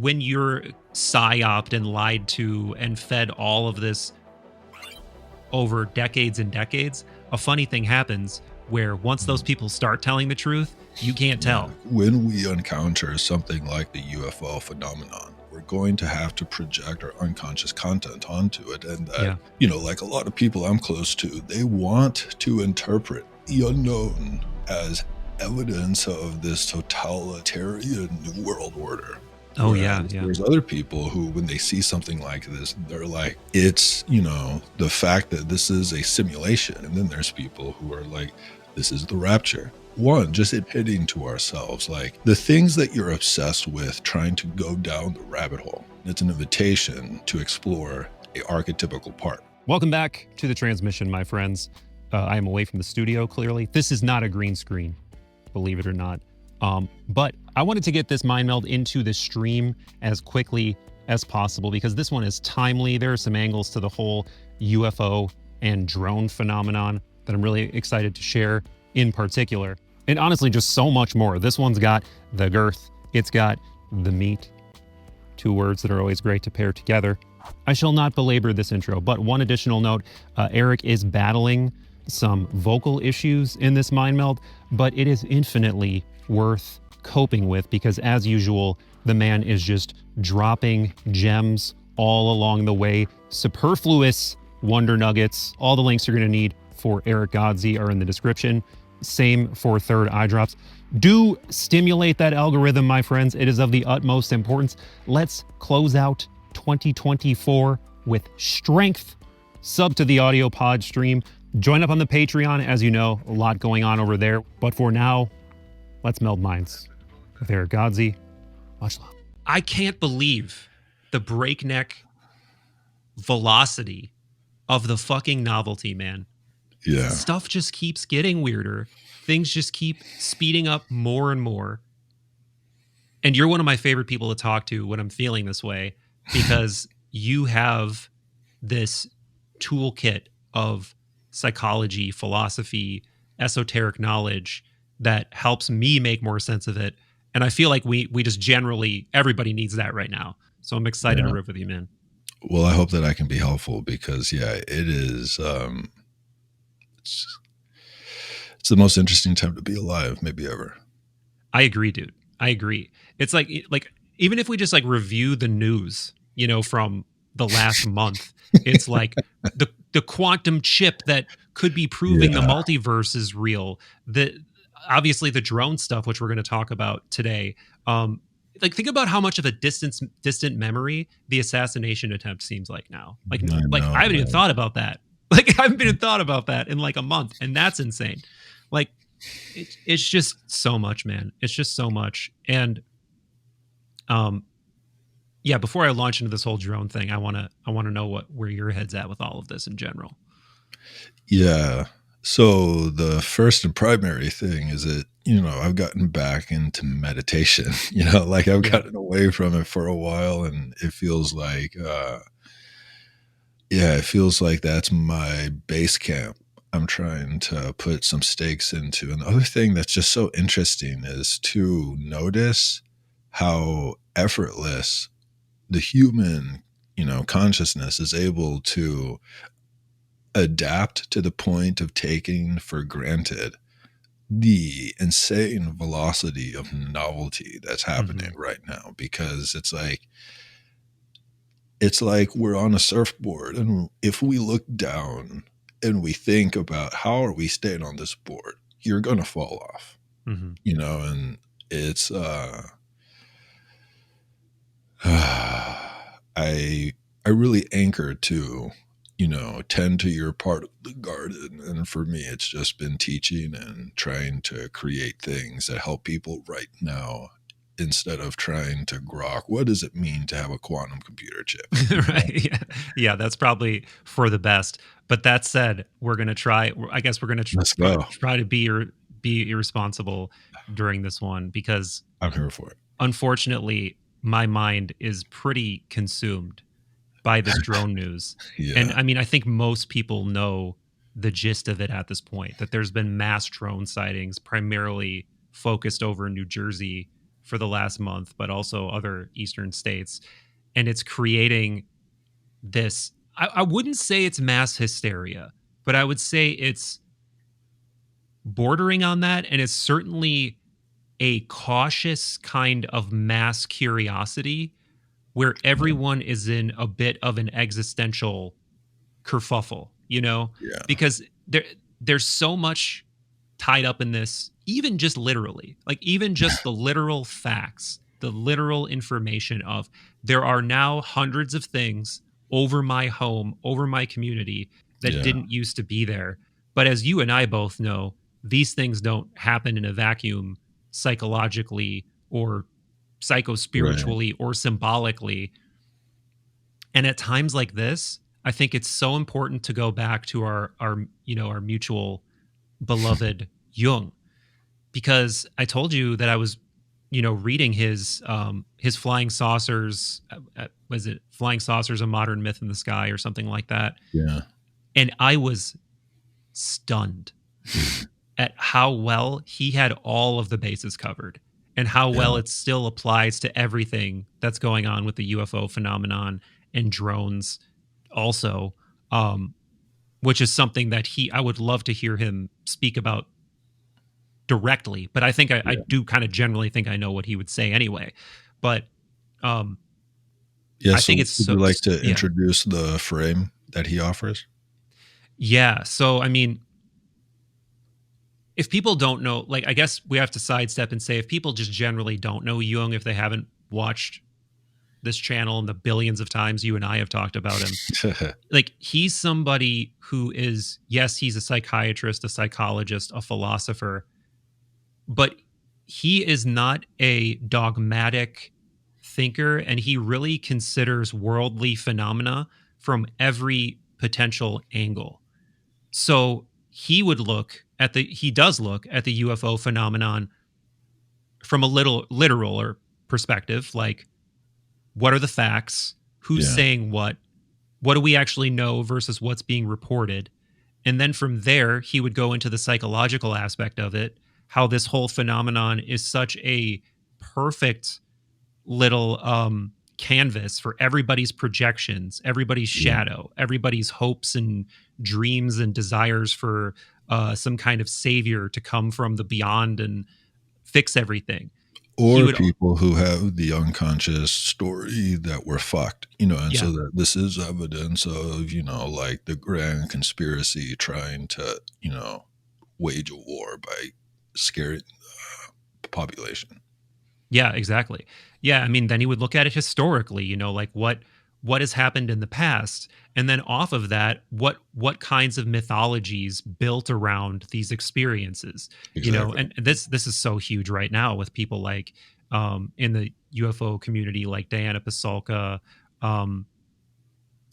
when you're psyoped and lied to and fed all of this over decades and decades, a funny thing happens where once those people start telling the truth, you can't tell. When we encounter something like the UFO phenomenon, we're going to have to project our unconscious content onto it. And that, like a lot of people I'm close to, they want to interpret the unknown as evidence of this totalitarian new world order. There's other people who, when they see something like this, they're like, it's, the fact that this is a simulation. And then there's people who are like, this is the rapture. One, just admitting to ourselves, like the things that you're obsessed with, trying to go down the rabbit hole. It's an invitation to explore a archetypical part. Welcome back to the transmission, my friends. I am away from the studio, clearly. This is not a green screen, believe it or not. But I wanted to get this mind meld into the stream as quickly as possible because this one is timely. There are some angles to the whole UFO and drone phenomenon that I'm really excited to share in particular. And honestly, just so much more. This one's got the girth. It's got the meat. Two words that are always great to pair together. I shall not belabor this intro, but one additional note, Erick is battling some vocal issues in this mind meld, but it is infinitely worth coping with because, as usual, the man is just dropping gems all along the way. Superfluous wonder nuggets. All the links you're going to need for Erick Godsey are in the description. Same for Third Eye Drops. Do stimulate that algorithm, my friends. It is of the utmost importance. Let's close out 2024 with strength. Sub to the audio pod stream. Join up on the Patreon. As you know, a lot going on over there. But for now, let's meld minds with Erick Godsey. Much love. I can't believe the breakneck velocity of the fucking novelty, man. Yeah. Stuff just keeps getting weirder. Things just keep speeding up more and more. And you're one of my favorite people to talk to when I'm feeling this way because you have this toolkit of psychology, philosophy, esoteric knowledge that helps me make more sense of it. And I feel like we just generally, everybody needs that right now. So I'm excited to riff with you, man. Well, I hope that I can be helpful because, it is, it's the most interesting time to be alive, maybe ever. I agree, dude. I agree. It's like even if we just like review the news, from the last month, it's like the quantum chip that could be proving the multiverse is real. Obviously the drone stuff, which we're going to talk about today. Think about how much of a distant memory the assassination attempt seems like now. I haven't even thought about that. I haven't even thought about that in like a month, and that's insane. It's just so much, man. It's just so much. And before I launch into this whole drone thing, I want to know where your head's at with all of this in general. Yeah. So the first and primary thing is that, I've gotten back into meditation, I've gotten away from it for a while, and it feels like, it feels like that's my base camp. I'm trying to put some stakes into. And the other thing that's just so interesting is to notice how effortless the human, consciousness is able to adapt to the point of taking for granted the insane velocity of novelty that's happening right now. Because it's like we're on a surfboard, and if we look down and we think about how are we staying on this board, you're going to fall off, and it's, I really anchor to, tend to your part of the garden. And for me, it's just been teaching and trying to create things that help people right now instead of trying to grok what does it mean to have a quantum computer chip. Right. Yeah, that's probably for the best. But that said, we're going to try, I guess we're going to try to be irresponsible during this one because I'm here for it. Unfortunately, my mind is pretty consumed by this drone news. And I mean, I think most people know the gist of it at this point, that there's been mass drone sightings primarily focused over in New Jersey for the last month, but also other Eastern states. And it's creating this, I wouldn't say it's mass hysteria, but I would say it's bordering on that. And it's certainly a cautious kind of mass curiosity where everyone is in a bit of an existential kerfuffle, you know, because there's so much tied up in this, even just literally, like even just the literal facts, the literal information of there are now hundreds of things over my home, over my community that didn't used to be there. But as you and I both know, these things don't happen in a vacuum psychologically or psychospiritually or symbolically. And at times like this, I think it's so important to go back to our mutual beloved Jung, because I told you that I was, reading his Flying Saucers. Was it Flying Saucers, A Modern Myth in the Sky or something like that? Yeah. And I was stunned at how well he had all of the bases covered and how well it still applies to everything that's going on with the UFO phenomenon and drones also, which is something that I would love to hear him speak about directly. But I think I do kind of generally think I know what he would say anyway. But I think it's so. Would you like to introduce the frame that he offers? Yeah. So, I mean, if people don't know, like, I guess we have to sidestep and say if people just generally don't know Jung, if they haven't watched this channel and the billions of times you and I have talked about him, like, he's somebody who is, yes, he's a psychiatrist, a psychologist, a philosopher, but he is not a dogmatic thinker, and he really considers worldly phenomena from every potential angle. So he does look at the UFO phenomenon from a literal or perspective, like, what are the facts? Who's saying what? What do we actually know versus what's being reported? And then from there, he would go into the psychological aspect of it, how this whole phenomenon is such a perfect little canvas for everybody's projections, everybody's shadow, everybody's hopes and dreams and desires for some kind of savior to come from the beyond and fix everything. Or people who have the unconscious story that we're fucked, and so that this is evidence of, like the grand conspiracy trying to, wage a war by scaring the population. Yeah, exactly. Yeah, I mean, then he would look at it historically, like what has happened in the past, and then off of that, what kinds of mythologies built around these experiences, and this is so huge right now with people like in the UFO community, like Diana Pasulka,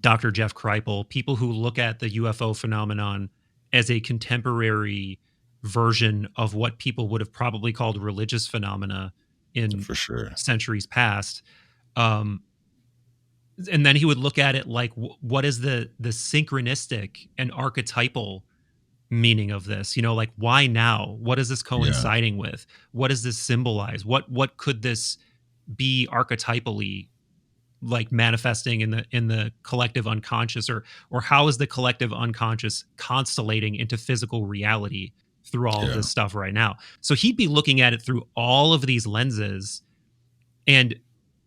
Dr. Jeff Kripal, people who look at the UFO phenomenon as a contemporary version of what people would have probably called religious phenomena in centuries past. And then he would look at it like, what is the synchronistic and archetypal meaning of this? Like, why now? What is this coinciding with? What does this symbolize? What could this be archetypally, like, manifesting in the collective unconscious, or how is the collective unconscious constellating into physical reality through all of this stuff right now? So he'd be looking at it through all of these lenses and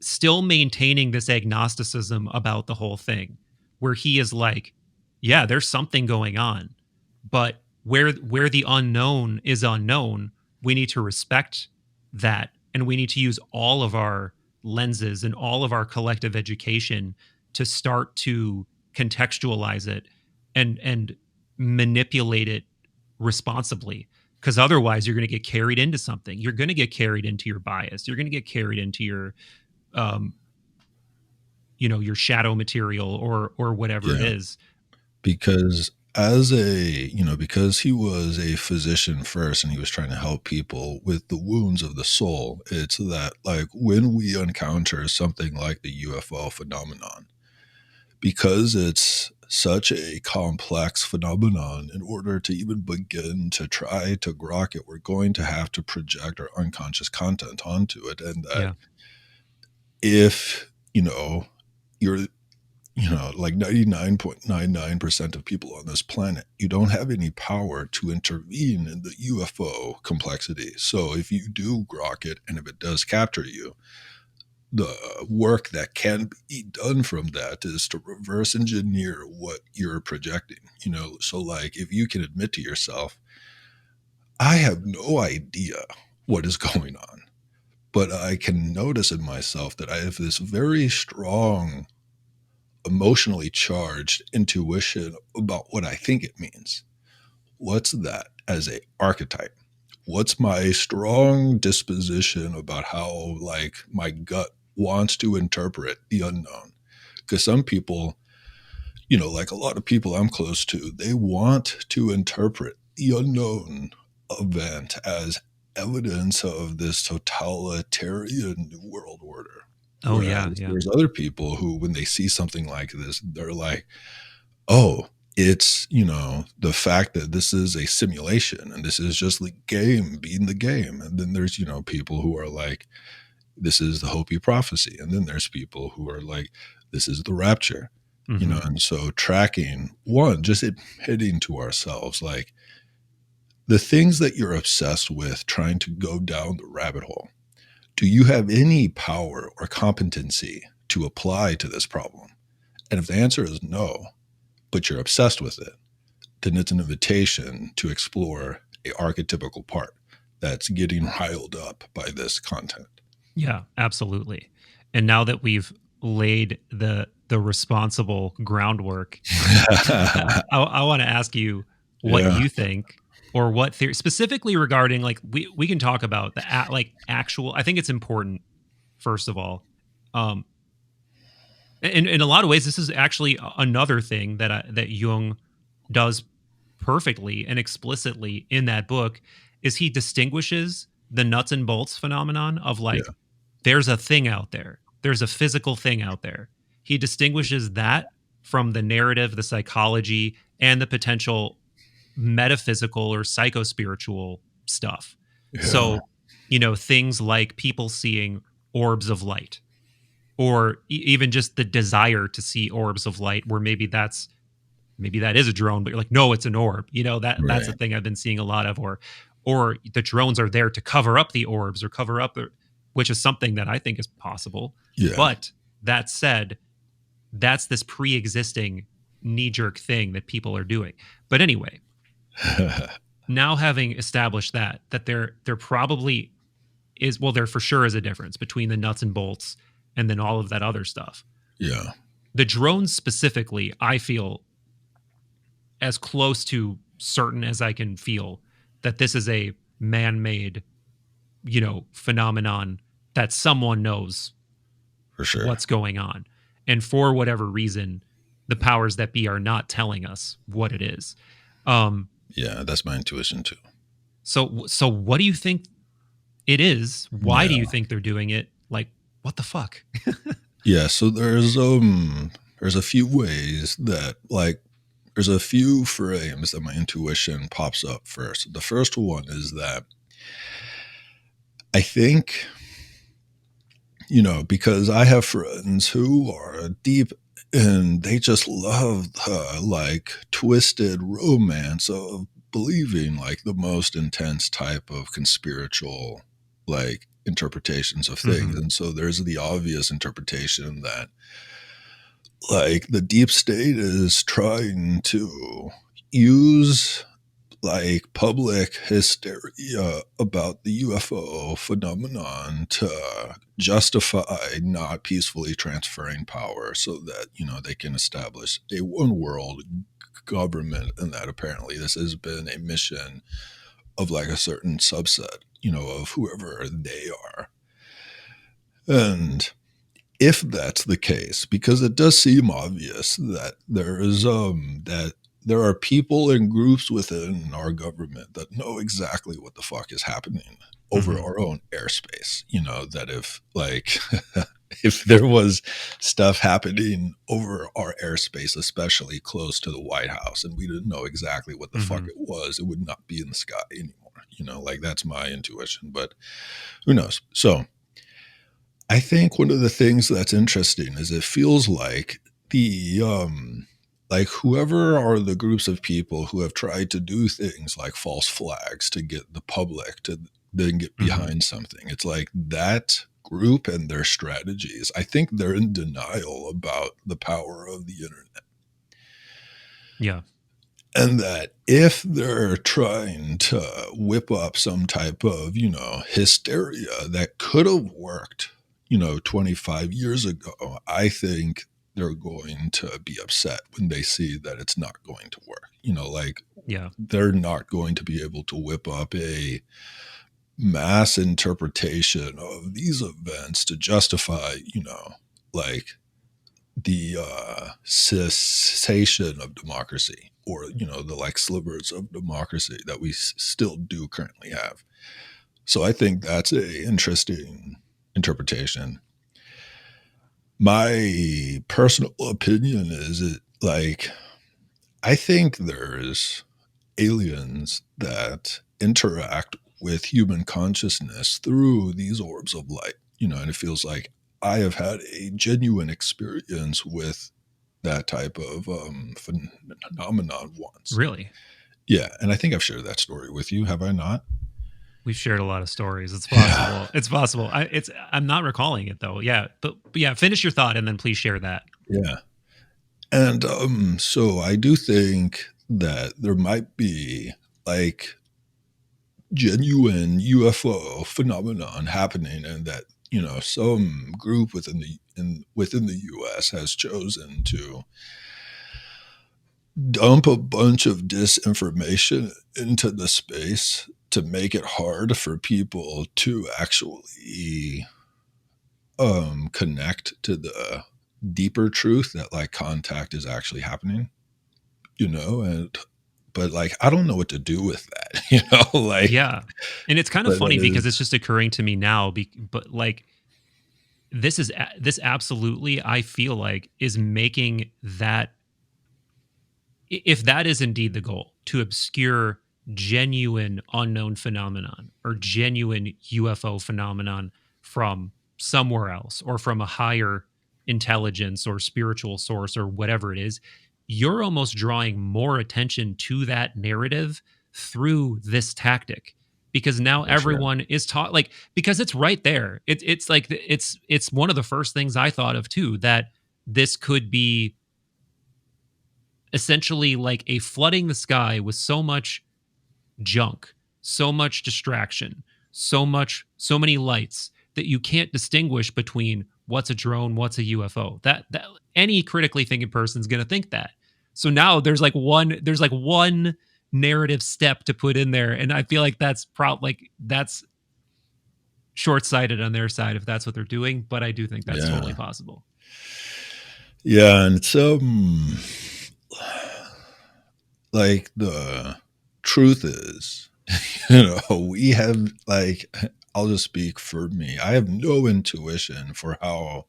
still maintaining this agnosticism about the whole thing, where he is like, yeah, there's something going on, but where the unknown is unknown, we need to respect that, and we need to use all of our lenses and all of our collective education to start to contextualize it and manipulate it responsibly, because otherwise you're going to get carried into something. You're going to get carried into your bias. You're going to get carried into your your shadow material or whatever it is. Because because he was a physician first and he was trying to help people with the wounds of the soul, it's that, like, when we encounter something like the UFO phenomenon, because it's such a complex phenomenon. In order to even begin to try to grok it, we're going to have to project our unconscious content onto it. And that if, you're, like 99.99% of people on this planet, you don't have any power to intervene in the UFO complexity. So if you do grok it, and if it does capture you, the work that can be done from that is to reverse engineer what you're projecting. So like if you can admit to yourself, I have no idea what is going on, but I can notice in myself that I have this very strong, emotionally charged intuition about what I think it means. What's that as a archetype? What's my strong disposition about how like my gut wants to interpret the unknown? Because some people, like a lot of people I'm close to, they want to interpret the unknown event as evidence of this totalitarian new world order. Oh, Whereas yeah. There's other people who, when they see something like this, they're like, oh, it's, the fact that this is a simulation and this is just the game being the game. And then there's, people who are like, this is the Hopi prophecy. And then there's people who are like, this is the rapture, and so tracking one, just admitting to ourselves, like the things that you're obsessed with, trying to go down the rabbit hole. Do you have any power or competency to apply to this problem? And if the answer is no, but you're obsessed with it, then it's an invitation to explore a archetypical part that's getting riled up by this content. Yeah, absolutely. And now that we've laid the responsible groundwork, I want to ask you what you think, or what theory specifically regarding, like, we can talk about the actual. I think it's important, first of all, in a lot of ways, this is actually another thing that Jung does perfectly and explicitly in that book, is he distinguishes the nuts and bolts phenomenon of like, there's a thing out there, there's a physical thing out there. He distinguishes that from the narrative, the psychology, and the potential metaphysical or psychospiritual stuff. So, things like people seeing orbs of light, or even just the desire to see orbs of light, where maybe that is a drone, but you're like, no, it's an orb. That's a thing I've been seeing a lot of, or the drones are there to cover up the orbs or cover up, which is something that I think is possible. Yeah. But that said, that's this pre-existing knee-jerk thing that people are doing. But anyway, now having established that there probably is, well, there for sure is a difference between the nuts and bolts and then all of that other stuff. Yeah. The drones specifically, I feel as close to certain as I can feel that this is a man-made, phenomenon that someone knows for sure what's going on. And for whatever reason, the powers that be are not telling us what it is. Yeah, that's my intuition too. So what do you think it is? Why do you think they're doing it? Like, what the fuck? Yeah, so there's a few ways that, like, there's a few frames that my intuition pops up first. The first one is that I think, because I have friends who are deep and they just love the, like, twisted romance of believing, like, the most intense type of conspiritual, like, interpretations of things. Mm-hmm. And so there's the obvious interpretation that, like, the deep state is trying to use, like, public hysteria about the UFO phenomenon to justify not peacefully transferring power so that, they can establish a one world government, and that apparently this has been a mission of, like, a certain subset, of whoever they are. And if that's the case, because it does seem obvious that there is that there are people and groups within our government that know exactly what the fuck is happening over our own airspace, that if, like, if there was stuff happening over our airspace, especially close to the White House, and we didn't know exactly what the fuck it was, it would not be in the sky anymore. Like that's my intuition, but who knows? So I think one of the things that's interesting is it feels like like whoever are the groups of people who have tried to do things like false flags to get the public to then get behind something. It's like that group and their strategies. I think they're in denial about the power of the internet. Yeah. And that if they're trying to whip up some type of, hysteria that could have worked, 25 years ago, I think they're going to be upset when they see that it's not going to work. They're not going to be able to whip up a mass interpretation of these events to justify, the cessation of democracy or, the slivers of democracy that we still do currently have. So I think that's a interesting interpretation. My personal opinion is I think there's aliens that interact with human consciousness through these orbs of light, and it feels like I have had a genuine experience with that type of phenomenon once. Really? Yeah. And I think I've shared that story with you. Have I not? We've shared a lot of stories. It's possible. Yeah. It's possible. I'm not recalling it though. Yeah. But yeah, finish your thought and then please share that. Yeah. And so I do think that there might be genuine UFO phenomenon happening, and that, some group within the US has chosen to dump a bunch of disinformation into the space to make it hard for people to actually connect to the deeper truth that contact is actually happening, but I don't know what to do with that, yeah. And it's kind of funny because it's just occurring to me now, but this absolutely, I feel like, is making that, if that is indeed the goal, to obscure genuine unknown phenomenon or genuine UFO phenomenon from somewhere else or from a higher intelligence or spiritual source or whatever it is, you're almost drawing more attention to that narrative through this tactic, because now everyone is taught, because it's right there. It's one of the first things I thought of too, that this could be essentially like a flooding the sky with so much junk, so much distraction, so many lights that you can't distinguish between what's a drone, what's a UFO. That any critically thinking person is going to think that. So now there's one narrative step to put in there, and I feel like that's that's short-sighted on their side if that's what they're doing, but I do think that's totally possible. Yeah, and so the truth is, we have I'll just speak for me. I have no intuition for how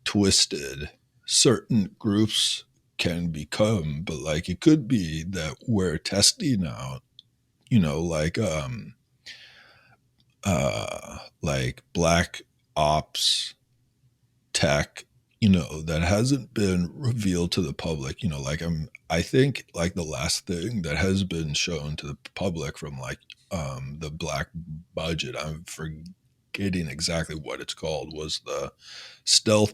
twisted certain groups can become, but it could be that we're testing out, black ops tech, that hasn't been revealed to the public. I think the last thing that has been shown to the public from the black budget, I'm forgetting exactly what it's called, was the stealth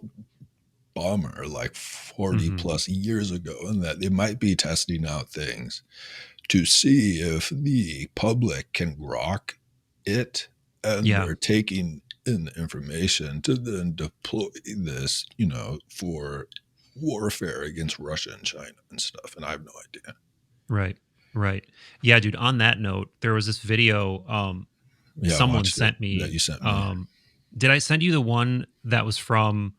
bomber 40 plus years ago, and that they might be testing out things to see if the public can grok it, and they're taking in the information to then deploy this, for warfare against Russia and China and stuff. And I have no idea. Right. Yeah, dude, on that note, there was this video someone sent me. That you sent me. Did I send you the one that was from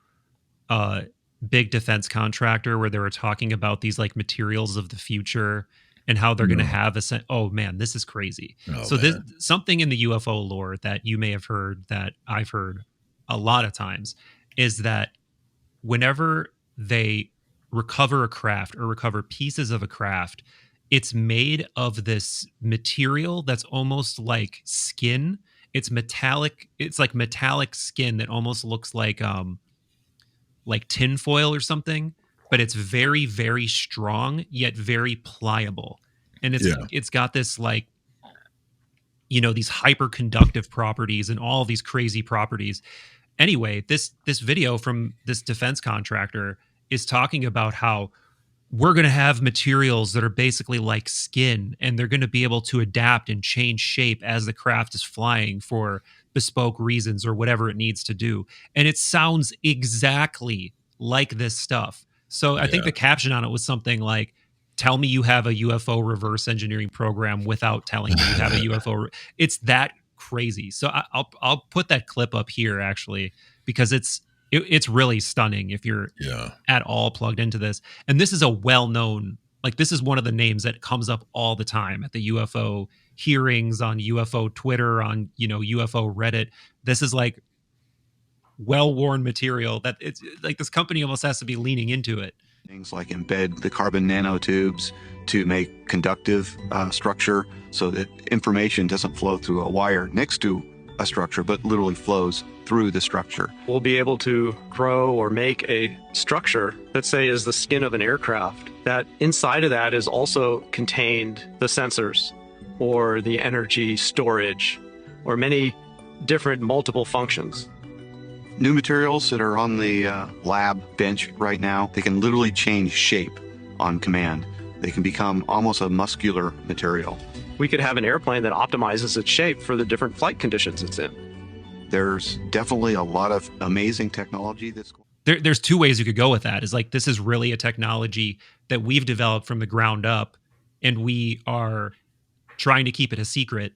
big defense contractor where they were talking about these materials of the future and how they're going to have oh man, this is crazy. This something in the UFO lore that you may have heard, that I've heard a lot of times is that whenever they recover a craft or recover pieces of a craft, it's made of this material that's almost like skin. It's metallic. It's like metallic skin that almost looks like tinfoil or something, but it's very, very strong yet very pliable. And it's got this like, these hyperconductive properties and all these crazy properties. Anyway, this video from this defense contractor is talking about how we're going to have materials that are basically like skin, and they're going to be able to adapt and change shape as the craft is flying for bespoke reasons or whatever it needs to do. And it sounds exactly like this stuff. So I think the caption on it was something like, tell me you have a UFO reverse engineering program without telling me you have a UFO. It's that crazy. So I'll put that clip up here actually, because it's really stunning if you're at all plugged into this. And this is a well-known, like this is one of the names that comes up all the time at the UFO hearings, on UFO Twitter, on, UFO Reddit. This is like well-worn material that it's like this company almost has to be leaning into it. Things like embed the carbon nanotubes to make conductive structure so that information doesn't flow through a wire next to a structure, but literally flows through the structure. We'll be able to grow or make a structure that, say, is the skin of an aircraft, that inside of that is also contained the sensors or the energy storage or many different multiple functions. New materials that are on the lab bench right now, they can literally change shape on command. They can become almost a muscular material. We could have an airplane that optimizes its shape for the different flight conditions it's in. There's definitely a lot of amazing technology that's there's two ways you could go with that. Is like, this is really a technology that we've developed from the ground up and we are trying to keep it a secret,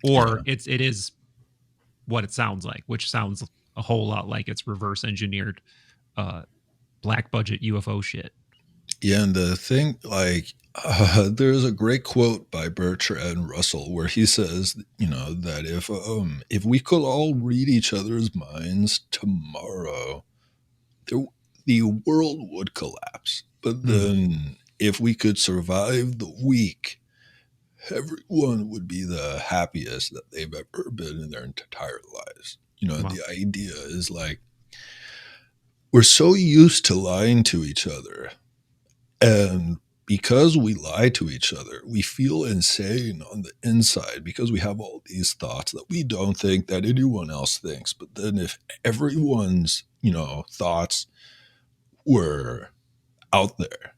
or it is what it sounds like, which sounds a whole lot like it's reverse engineered black budget UFO shit. Yeah, and the thing, like, there's a great quote by Bertrand Russell where he says, that if we could all read each other's minds tomorrow, the world would collapse. But then if we could survive the week, everyone would be the happiest that they've ever been in their entire lives. Wow. The idea is like, we're so used to lying to each other. And because we lie to each other, we feel insane on the inside because we have all these thoughts that we don't think that anyone else thinks. But then if everyone's, thoughts were out there,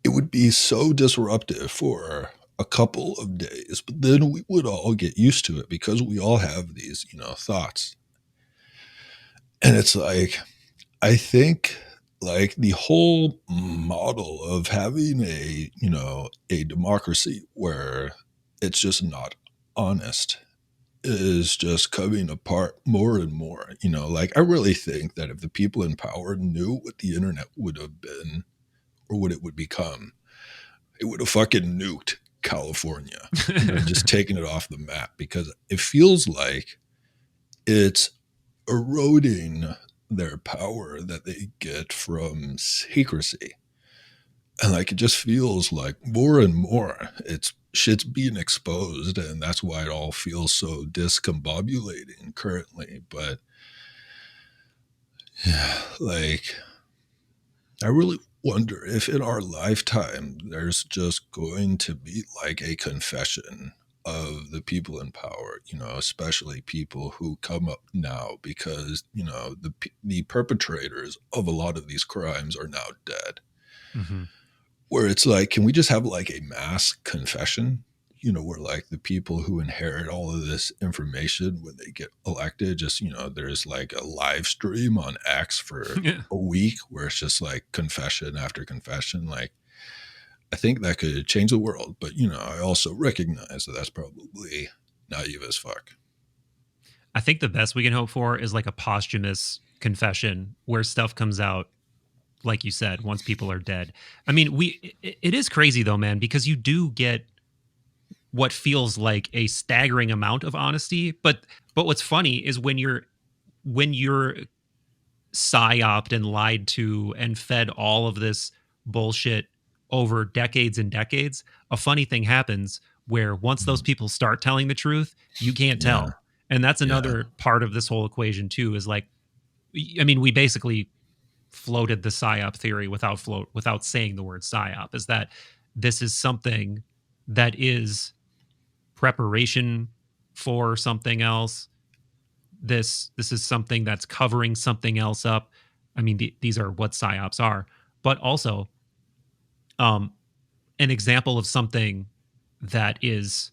it would be so disruptive for a couple of days. But then we would all get used to it because we all have these, thoughts. And it's like, I think, like, the whole model of having a democracy where it's just not honest is just coming apart more and more. Like, I really think that if the people in power knew what the internet would have been or what it would become, it would have fucking nuked California and just taken it off the map, because it feels like it's eroding their power that they get from secrecy. And like, it just feels like more and more shit's being exposed, and that's why it all feels so discombobulating currently. But yeah, like, I really wonder if in our lifetime there's just going to be like a confession of the people in power, especially people who come up now, because, the perpetrators of a lot of these crimes are now dead. Mm-hmm. Where it's like, can we just have like a mass confession, where like the people who inherit all of this information when they get elected, just, there's like a live stream on X for a week where it's just like confession after confession. Like, I think that could change the world, but, I also recognize that that's probably naive as fuck. I think the best we can hope for is like a posthumous confession where stuff comes out, like you said, once people are dead. I mean, it is crazy though, man, because you do get what feels like a staggering amount of honesty. But what's funny is when you're when you're psyoped and lied to and fed all of this bullshit over decades and decades, a funny thing happens where once those people start telling the truth, you can't tell. Yeah. And that's another part of this whole equation too, is like, I mean, we basically floated the psyop theory without saying the word psyop, is that this is something that is preparation for something else. This is something that's covering something else up. I mean, these are what psyops are, but also an example of something that is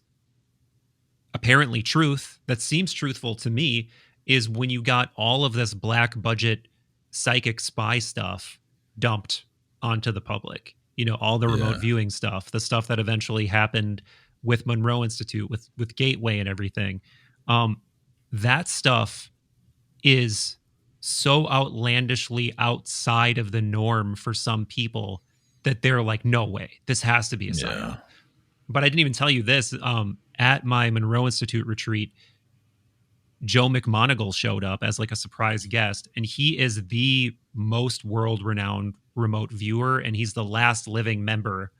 apparently truth, that seems truthful to me, is when you got all of this black budget psychic spy stuff dumped onto the public. You know, all the remote viewing stuff, the stuff that eventually happened with Monroe Institute, with Gateway and everything. That stuff is so outlandishly outside of the norm for some people that they're like, no way, this has to be a psyop. But I didn't even tell you this. At my Monroe Institute retreat, Joe McMoneagle showed up as like a surprise guest, and he is the most world-renowned remote viewer, and he's the last living member,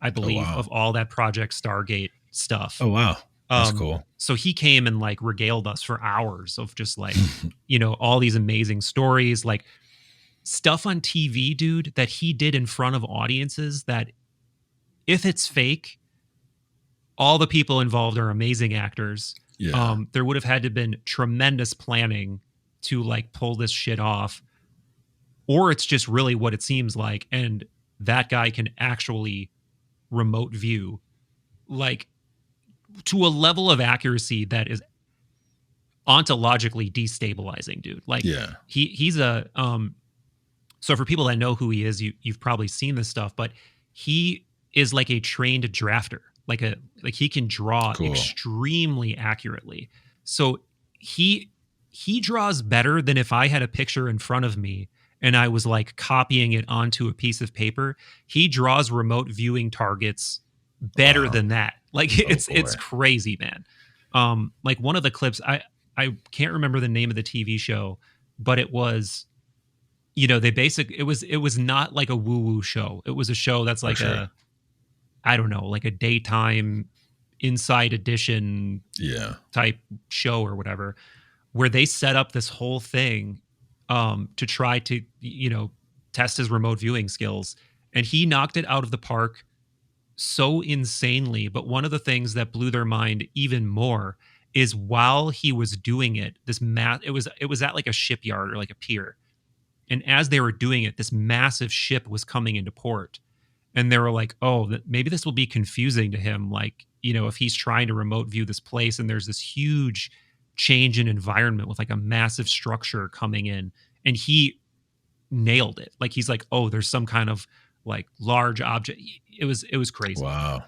I believe, of all that Project Stargate stuff. Oh, wow. That's cool. So he came and like regaled us for hours of just like, you know, all these amazing stories, like stuff on TV, dude, that he did in front of audiences that if it's fake, all the people involved are amazing actors. There would have had to have been tremendous planning to like pull this shit off, or it's just really what it seems like. And that guy can actually remote view like to a level of accuracy that is ontologically destabilizing, dude. Like he's a, so for people that know who he is, you've probably seen this stuff, but he is like a trained drafter. Like he can draw extremely accurately. So he draws better than if I had a picture in front of me and I was like copying it onto a piece of paper. He draws remote viewing targets better than that. Like it's crazy, man. Like one of the clips, I can't remember the name of the TV show, but it was, you know, it was not like a woo-woo show. It was a show that's like I don't know, like a daytime Inside Edition type show or whatever, where they set up this whole thing to try to, you know, test his remote viewing skills. And he knocked it out of the park so insanely. But one of the things that blew their mind even more is while he was doing it, it was at like a shipyard or like a pier. And as they were doing it, this massive ship was coming into port. And they were like, oh, maybe this will be confusing to him. Like, you know, if he's trying to remote view this place and there's this huge change in environment with like a massive structure coming in, and he nailed it. Like, he's like, oh, there's some kind of like large object. It was crazy. Wow.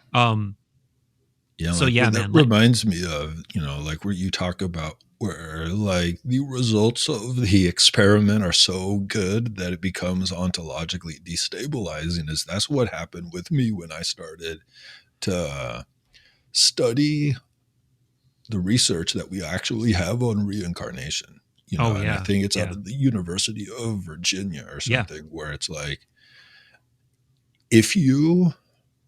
Yeah. So man, that reminds me of, you know, like where you talk about where like the results of the experiment are so good that it becomes ontologically destabilizing. That's what happened with me when I started to study the research that we actually have on reincarnation. You know, and I think it's out of the University of Virginia or something, where it's like, if you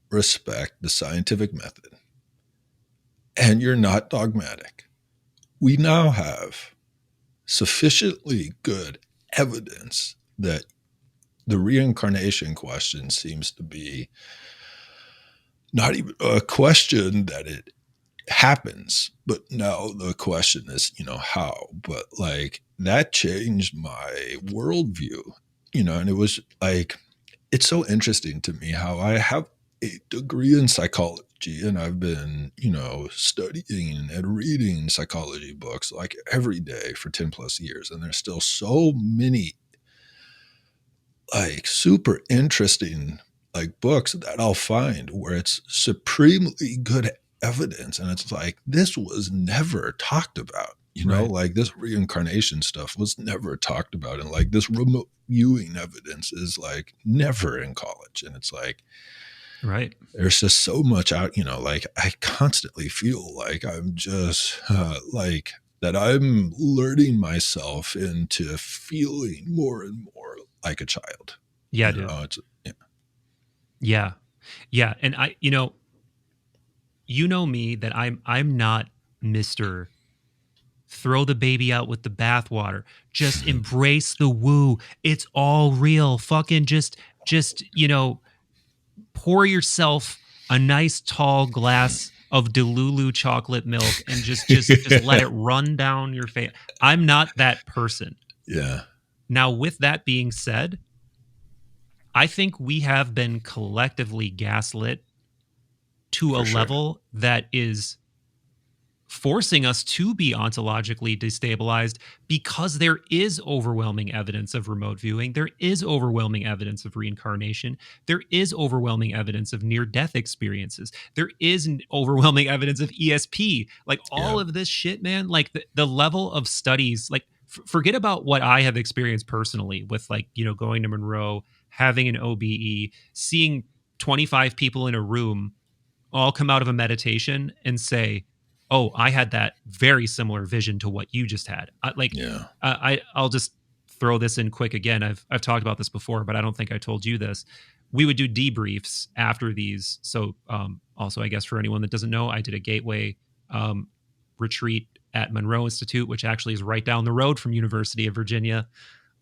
respect the scientific method and you're not dogmatic, we now have sufficiently good evidence that the reincarnation question seems to be not even a question that it happens, but now the question is, you know, how. But like that changed my worldview, you know, and it was like, it's so interesting to me how I have a degree in psychology and I've been, you know, studying and reading psychology books like every day for 10 plus years. And there's still so many like super interesting like books that I'll find where it's supremely good evidence. And it's like, this was never talked about, you know, like this reincarnation stuff was never talked about. And like this remote viewing evidence is like never in college. And it's like, there's just so much out, you know, like I constantly feel like I'm just like that I'm learning myself into feeling more and more like a child. Yeah, you dude. know, it's, yeah. Yeah. Yeah. And I, you know me that I'm not Mr. Throw the baby out with the bathwater. Just embrace the woo. It's all real. Fucking just, pour yourself a nice tall glass of Delulu chocolate milk and just let it run down your face. I'm not that person. Yeah. Now, with that being said, I think we have been collectively gaslit to a level that is forcing us to be ontologically destabilized, because there is overwhelming evidence of remote viewing. There is overwhelming evidence of reincarnation. There is overwhelming evidence of near-death experiences. There is overwhelming evidence of ESP. Like all of this shit, man, like the level of studies, like forget about what I have experienced personally with like, going to Monroe, having an OBE, seeing 25 people in a room all come out of a meditation and say, oh, I had that very similar vision to what you just had. I'll just throw this in quick again. I've talked about this before, but I don't think I told you this. We would do debriefs after these. So also, I guess for anyone that doesn't know, I did a gateway retreat at Monroe Institute, which actually is right down the road from University of Virginia.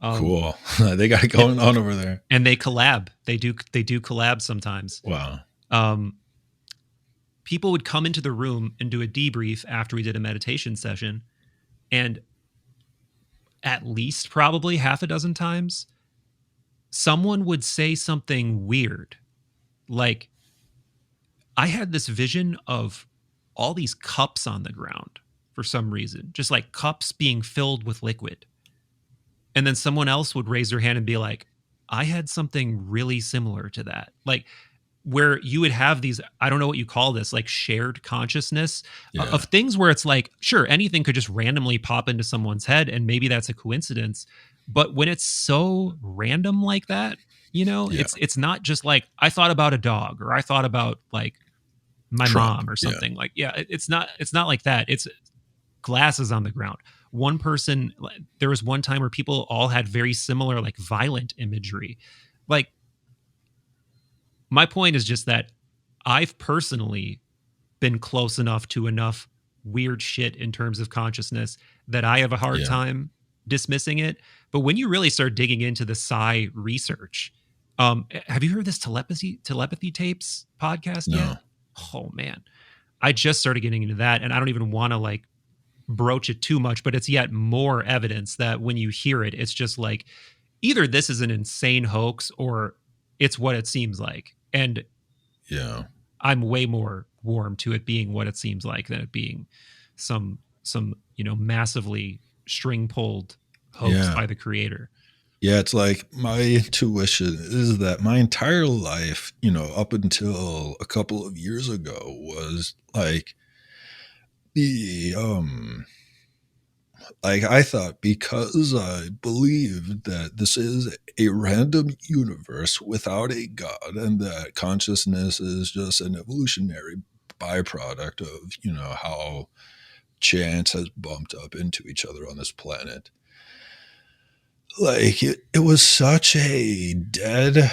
Cool. They got it going on over there. And they collab. They do collab sometimes. Wow. People would come into the room and do a debrief after we did a meditation session. And at least probably half a dozen times, someone would say something weird. Like, I had this vision of all these cups on the ground for some reason, just like cups being filled with liquid. And then someone else would raise their hand and be like, I had something really similar to that. Like, where you would have these, I don't know what you call this, like shared consciousness of things where it's like, sure, anything could just randomly pop into someone's head and maybe that's a coincidence. But when it's so random like that, it's not just like, I thought about a dog or I thought about like my mom or something. Like, it's not like that. It's glasses on the ground. One person, there was one time where people all had very similar, like violent imagery. Like, my point is just that I've personally been close enough to enough weird shit in terms of consciousness that I have a hard time dismissing it. But when you really start digging into the psi research, have you heard this telepathy tapes podcast yet? Oh man, I just started getting into that, and I don't even want to like broach it too much, but it's yet more evidence that when you hear it, it's just like either this is an insane hoax or it's what it seems like. And I'm way more warm to it being what it seems like than it being some massively string pulled hoax by the creator. Yeah, it's like my intuition is that my entire life, up until a couple of years ago, was like I thought, because I believed that this is a random universe without a God and that consciousness is just an evolutionary byproduct of, how chance has bumped up into each other on this planet. Like, it was such a dead,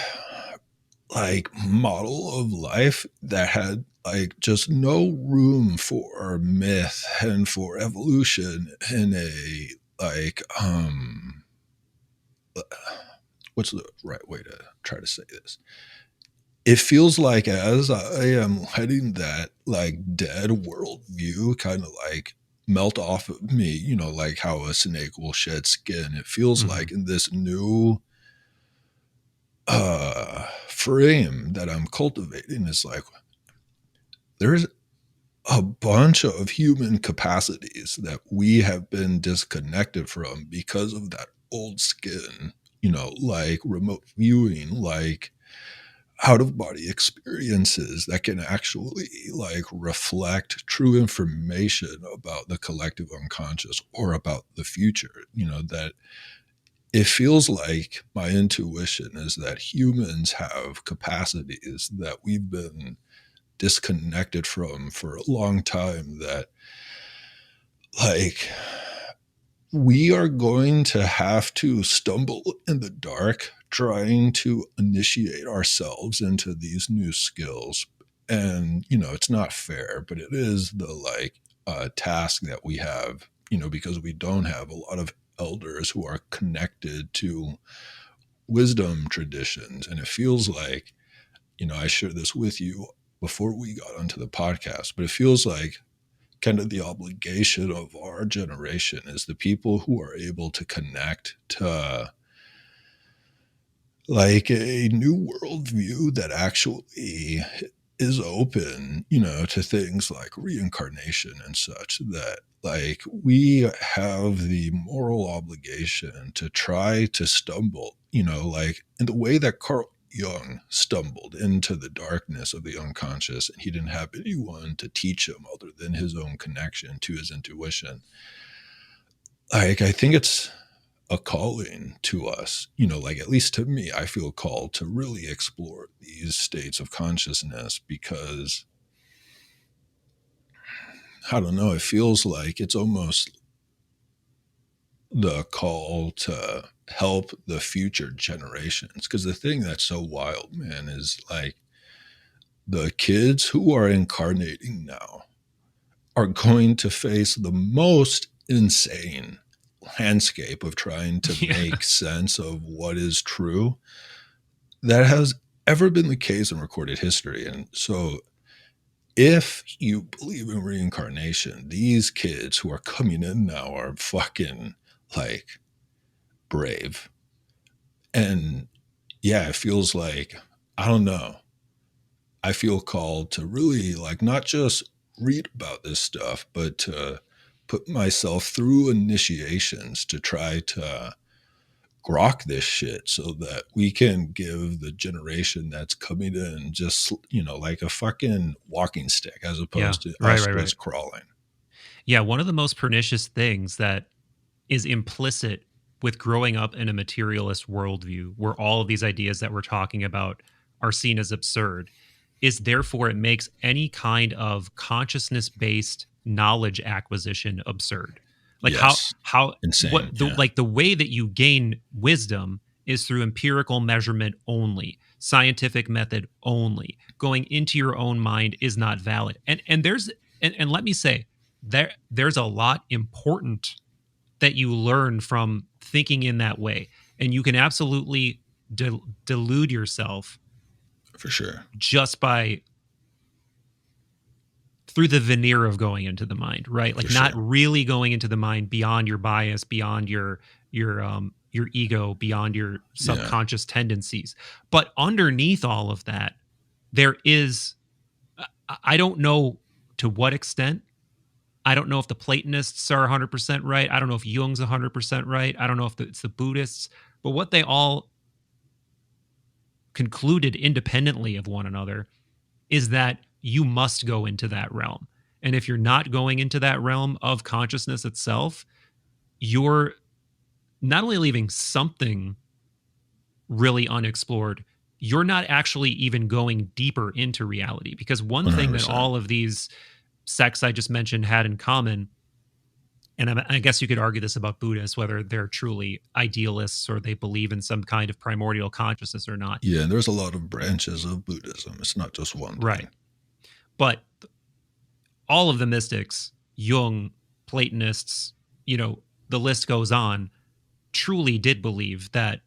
like, model of life that had like just no room for myth and for evolution in a like what's the right way to try to say this? It feels like as I am letting that like dead worldview kind of like melt off of me, like how a snake will shed skin. It feels like in this new frame that I'm cultivating is like, there's a bunch of human capacities that we have been disconnected from because of that old skin, like remote viewing, like out-of-body experiences that can actually like reflect true information about the collective unconscious or about the future, that it feels like my intuition is that humans have capacities that we've been disconnected from for a long time, that like we are going to have to stumble in the dark trying to initiate ourselves into these new skills. And, it's not fair, but it is the task that we have, because we don't have a lot of elders who are connected to wisdom traditions. And it feels like, I shared this with you before we got onto the podcast, but it feels like kind of the obligation of our generation is the people who are able to connect to like a new worldview that actually is open, to things like reincarnation and such, that like we have the moral obligation to try to stumble, like in the way that Carl Jung stumbled into the darkness of the unconscious, and he didn't have anyone to teach him other than his own connection to his intuition. Like, I think it's a calling to us, like at least to me, I feel called to really explore these states of consciousness because I don't know, it feels like it's almost the call to help the future generations. Because the thing that's so wild, man, is like the kids who are incarnating now are going to face the most insane landscape of trying to make sense of what is true that has ever been the case in recorded history. And so if you believe in reincarnation, these kids who are coming in now are fucking like brave. And yeah, it feels like, I don't know, I feel called to really like not just read about this stuff, but to put myself through initiations to try to grok this shit so that we can give the generation that's coming in just, like a fucking walking stick as opposed to us just crawling. Yeah, one of the most pernicious things that is implicit with growing up in a materialist worldview where all of these ideas that we're talking about are seen as absurd is therefore it makes any kind of consciousness-based knowledge acquisition absurd. Like how insane. Like the way that you gain wisdom is through empirical measurement only, scientific method only. Going into your own mind is not valid. And there's and let me say there's a lot important that you learn from thinking in that way, and you can absolutely delude yourself for sure just by through the veneer of going into the mind, right? Like not really going into the mind beyond your bias, beyond your ego, beyond your subconscious tendencies. But underneath all of that, there is, I don't know to what extent. I don't know if the Platonists are 100% right. I don't know if Jung's 100% right. I don't know if it's the Buddhists, but what they all concluded independently of one another is that you must go into that realm. And if you're not going into that realm of consciousness itself, you're not only leaving something really unexplored, you're not actually even going deeper into reality. Because one 100%. Thing that all of these sects I just mentioned had in common, and I guess you could argue this about Buddhists, whether they're truly idealists or they believe in some kind of primordial consciousness or not. Yeah, and there's a lot of branches of Buddhism. It's not just one thing. Right. But all of the mystics, Jung, Platonists, the list goes on, truly did believe that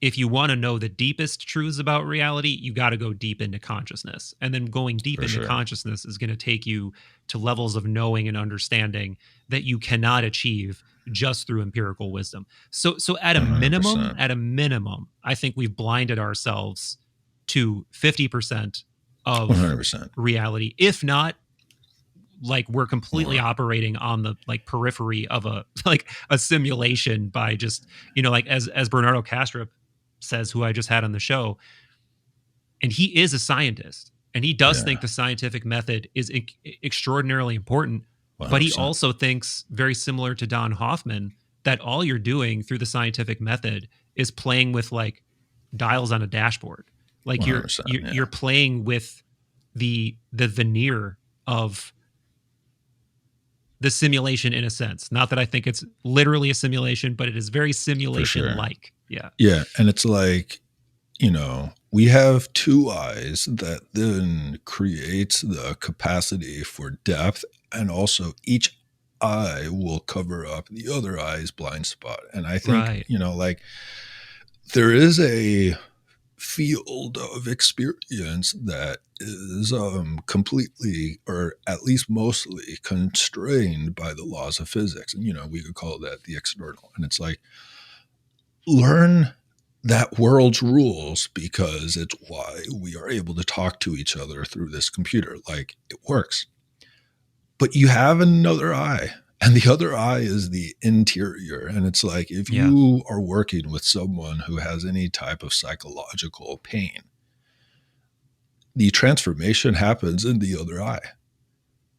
if you want to know the deepest truths about reality, you got to go deep into consciousness. And then going deep into consciousness is going to take you to levels of knowing and understanding that you cannot achieve just through empirical wisdom. So at a 100%. minimum, I think we've blinded ourselves to 50% of 100%. reality. If not, like we're completely operating on the like periphery of a simulation by just, like as Bernardo Kastrup says, who I just had on the show, and he is a scientist and he does think the scientific method is extraordinarily important, 100%. But he also thinks, very similar to Don Hoffman, that all you're doing through the scientific method is playing with like dials on a dashboard. Like you're playing with the veneer of the simulation in a sense. Not that I think it's literally a simulation, but it is very simulation-like. Yeah. Yeah. And it's like, we have two eyes that then creates the capacity for depth, and also each eye will cover up the other eye's blind spot. And I think, like there is a field of experience that is completely, or at least mostly, constrained by the laws of physics. And, we could call that the external. And it's like, learn that world's rules, because it's why we are able to talk to each other through this computer. Like, it works. But you have another eye, and the other eye is the interior. And it's like, if you are working with someone who has any type of psychological pain, the transformation happens in the other eye.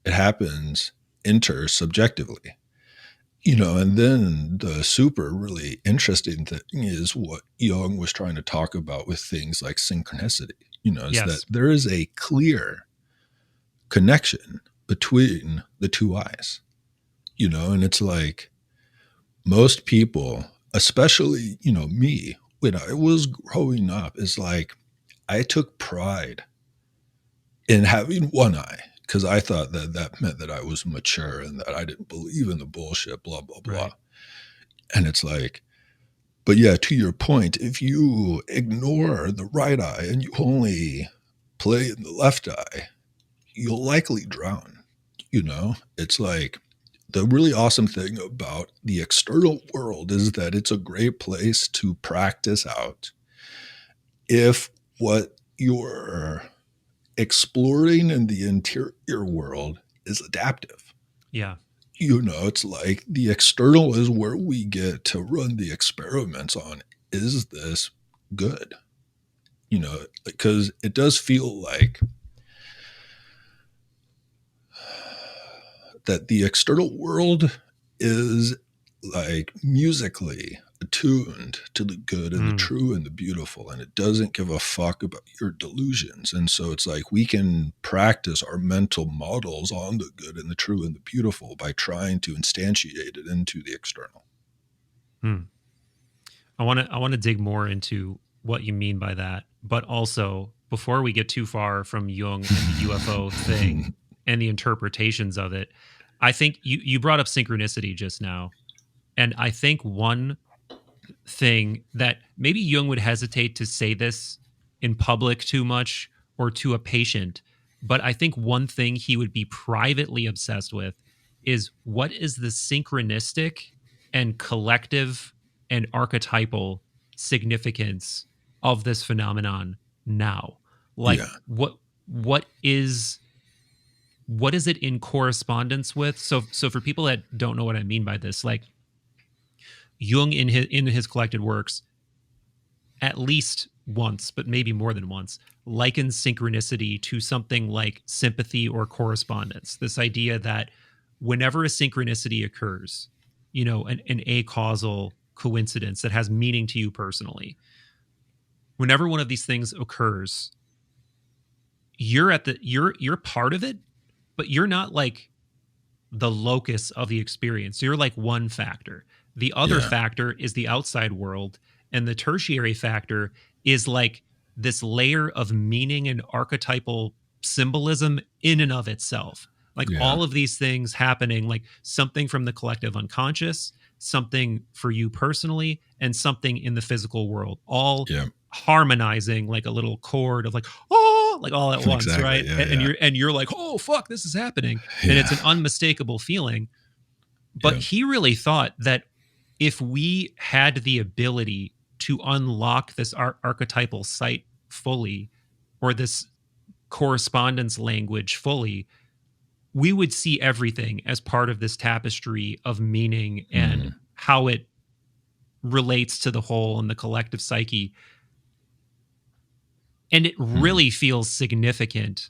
It happens intersubjectively. And then the super really interesting thing is what Jung was trying to talk about with things like synchronicity, is that there is a clear connection between the two eyes, and it's like most people, especially, me, when I was growing up, is like, I took pride in having one eye, because I thought that meant that I was mature and that I didn't believe in the bullshit, blah, blah, blah. Right. And it's like, but yeah, to your point, if you ignore the right eye and you only play in the left eye, you'll likely drown. It's like, the really awesome thing about the external world is that it's a great place to practice out if what you're exploring in the interior world is adaptive. Yeah. It's like the external is where we get to run the experiments on, is this good? Because it does feel like that the external world is like musically attuned to the good and the true and the beautiful, and it doesn't give a fuck about your delusions. And so it's like, we can practice our mental models on the good and the true and the beautiful by trying to instantiate it into the external. I want to dig more into what you mean by that, but also, before we get too far from Jung and the UFO thing and the interpretations of it, I think you brought up synchronicity just now. And I think one thing that maybe Jung would hesitate to say this in public too much or to a patient, but I think one thing he would be privately obsessed with is, what is the synchronistic and collective and archetypal significance of this phenomenon now? Like, what is it in correspondence with? So for people that don't know what I mean by this, like, Jung in his collected works, at least once, but maybe more than once, likens synchronicity to something like sympathy or correspondence. This idea that whenever a synchronicity occurs, an acausal coincidence that has meaning to you personally, whenever one of these things occurs, you're part of it, but you're not like the locus of the experience. You're like one factor. The other factor is the outside world, and the tertiary factor is like this layer of meaning and archetypal symbolism in and of itself. Like all of these things happening, like something from the collective unconscious, something for you personally, and something in the physical world, all harmonizing like a little chord of like, oh, like all at once, right? And you're like, oh fuck, this is happening. And it's an unmistakable feeling. But he really thought that if we had the ability to unlock this archetypal sight fully, or this correspondence language fully, we would see everything as part of this tapestry of meaning and how it relates to the whole and the collective psyche. And it really feels significant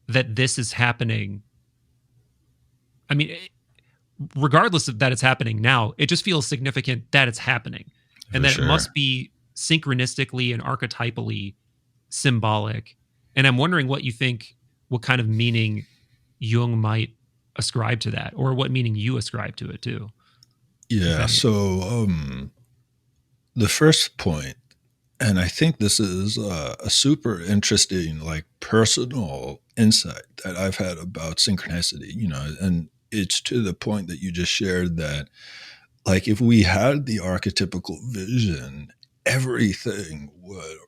that this is happening. I mean, regardless of that it's happening now, it just feels significant that it's happening. And that it must be synchronistically and archetypally symbolic. And I'm wondering what you think, what kind of meaning Jung might ascribe to that, or what meaning you ascribe to it too. Yeah. So the first point, and I think this is a super interesting, like, personal insight that I've had about synchronicity, and it's to the point that you just shared that, like, if we had the archetypical vision, everything would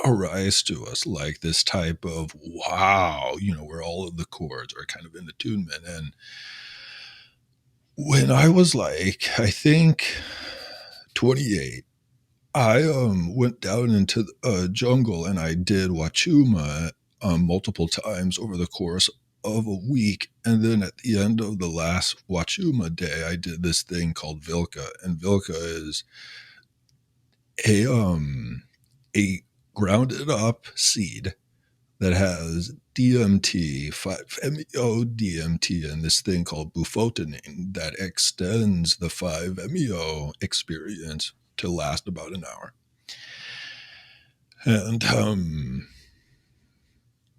arise to us like this type of wow, where all of the chords are kind of in attunement. And when I was like, I think 28, I went down into the jungle and I did Wachuma multiple times over the course of a week. And then at the end of the last Wachuma day, I did this thing called Vilka. And Vilka is a grounded up seed that has DMT, 5-MeO DMT, and this thing called bufotenine that extends the 5-MeO experience to last about an hour. And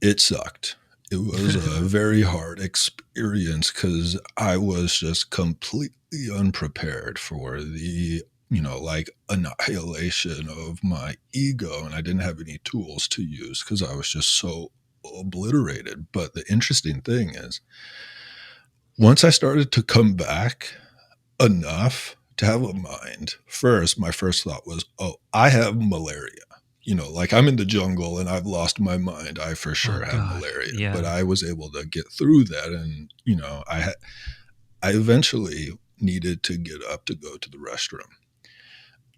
it sucked. It was a very hard experience because I was just completely unprepared for the, like, annihilation of my ego. And I didn't have any tools to use because I was just so obliterated. But the interesting thing is, once I started to come back enough to have a mind, my first thought was, oh, I have malaria. Like, I'm in the jungle and I've lost my mind. I for sure have malaria. Yeah. But I was able to get through that. And, I eventually needed to get up to go to the restroom.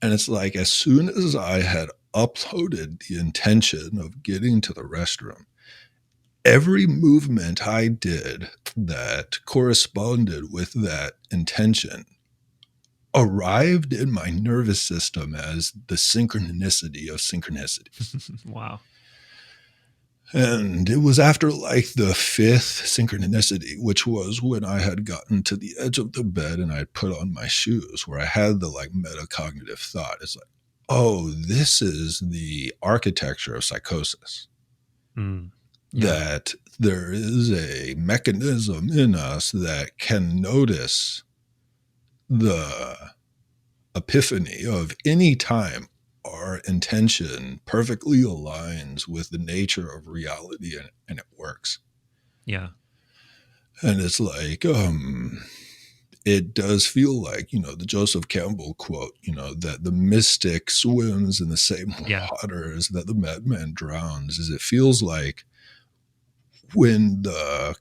And it's like, as soon as I had uploaded the intention of getting to the restroom, every movement I did that corresponded with that intention arrived in my nervous system as the synchronicity of synchronicity. Wow. And it was after, like, the fifth synchronicity, which was when I had gotten to the edge of the bed and I had put on my shoes, where I had the, like, metacognitive thought. It's like, oh, this is the architecture of psychosis. Yeah. That there is a mechanism in us that can notice the epiphany of any time our intention perfectly aligns with the nature of reality, and it works. Yeah. And it's like, it does feel like, the Joseph Campbell quote, that the mystic swims in the same waters that the madman drowns. Is it feels like when the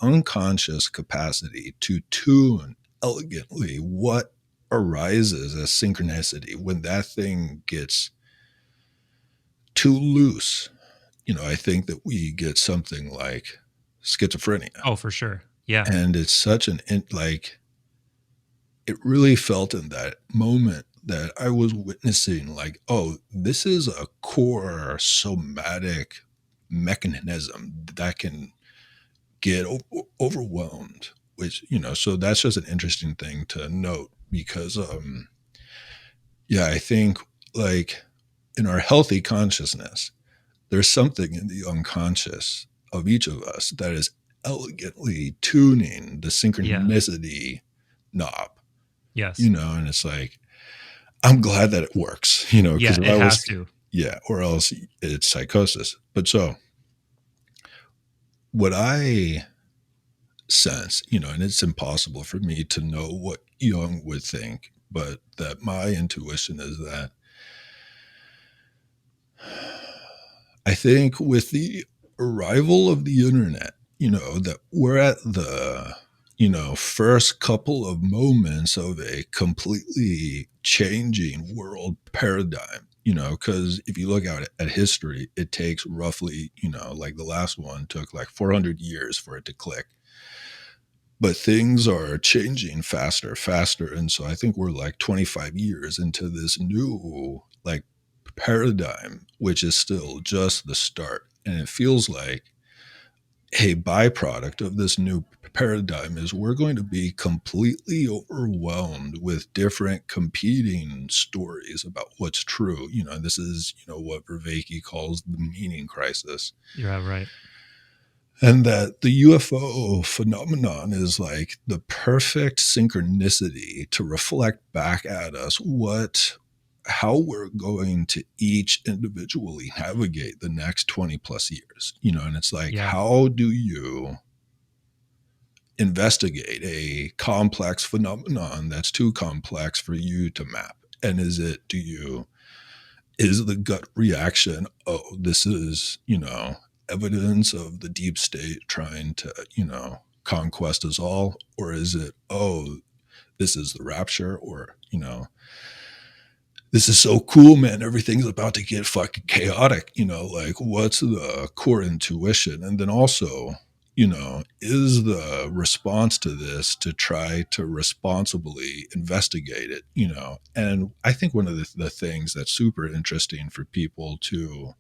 unconscious capacity to tune elegantly what arises as synchronicity, when that thing gets too loose, I think that we get something like schizophrenia. Oh, for sure. Yeah. And it's such it really felt in that moment that I was witnessing, like, oh, this is a core somatic mechanism that can get overwhelmed, which, so that's just an interesting thing to note because, I think, like, in our healthy consciousness, there's something in the unconscious of each of us that is elegantly tuning the synchronicity knob. Yes. And it's like, I'm glad that it works, because it has to. Yeah, or else it's psychosis. But so what I sense, and it's impossible for me to know what Jung would think, but that my intuition is that I think with the arrival of the internet, that we're at the, first couple of moments of a completely changing world paradigm, because if you look at history, it takes roughly, like the last one took like 400 years for it to click. But things are changing faster. And so I think we're like 25 years into this new, like, paradigm, which is still just the start. And it feels like a byproduct of this new paradigm is we're going to be completely overwhelmed with different competing stories about what's true. This is, what Vervaeke calls the meaning crisis. Yeah, right. And that the UFO phenomenon is like the perfect synchronicity to reflect back at us how we're going to each individually navigate the next 20 plus years, and it's like, how do you investigate a complex phenomenon that's too complex for you to map? And is the gut reaction, oh, this is, evidence of the deep state trying to, conquest us all? Or is it, oh, this is the rapture? Or, this is so cool, man, everything's about to get fucking chaotic, like what's the core intuition? And then also, is the response to this to try to responsibly investigate it, And I think one of the things that's super interesting for people to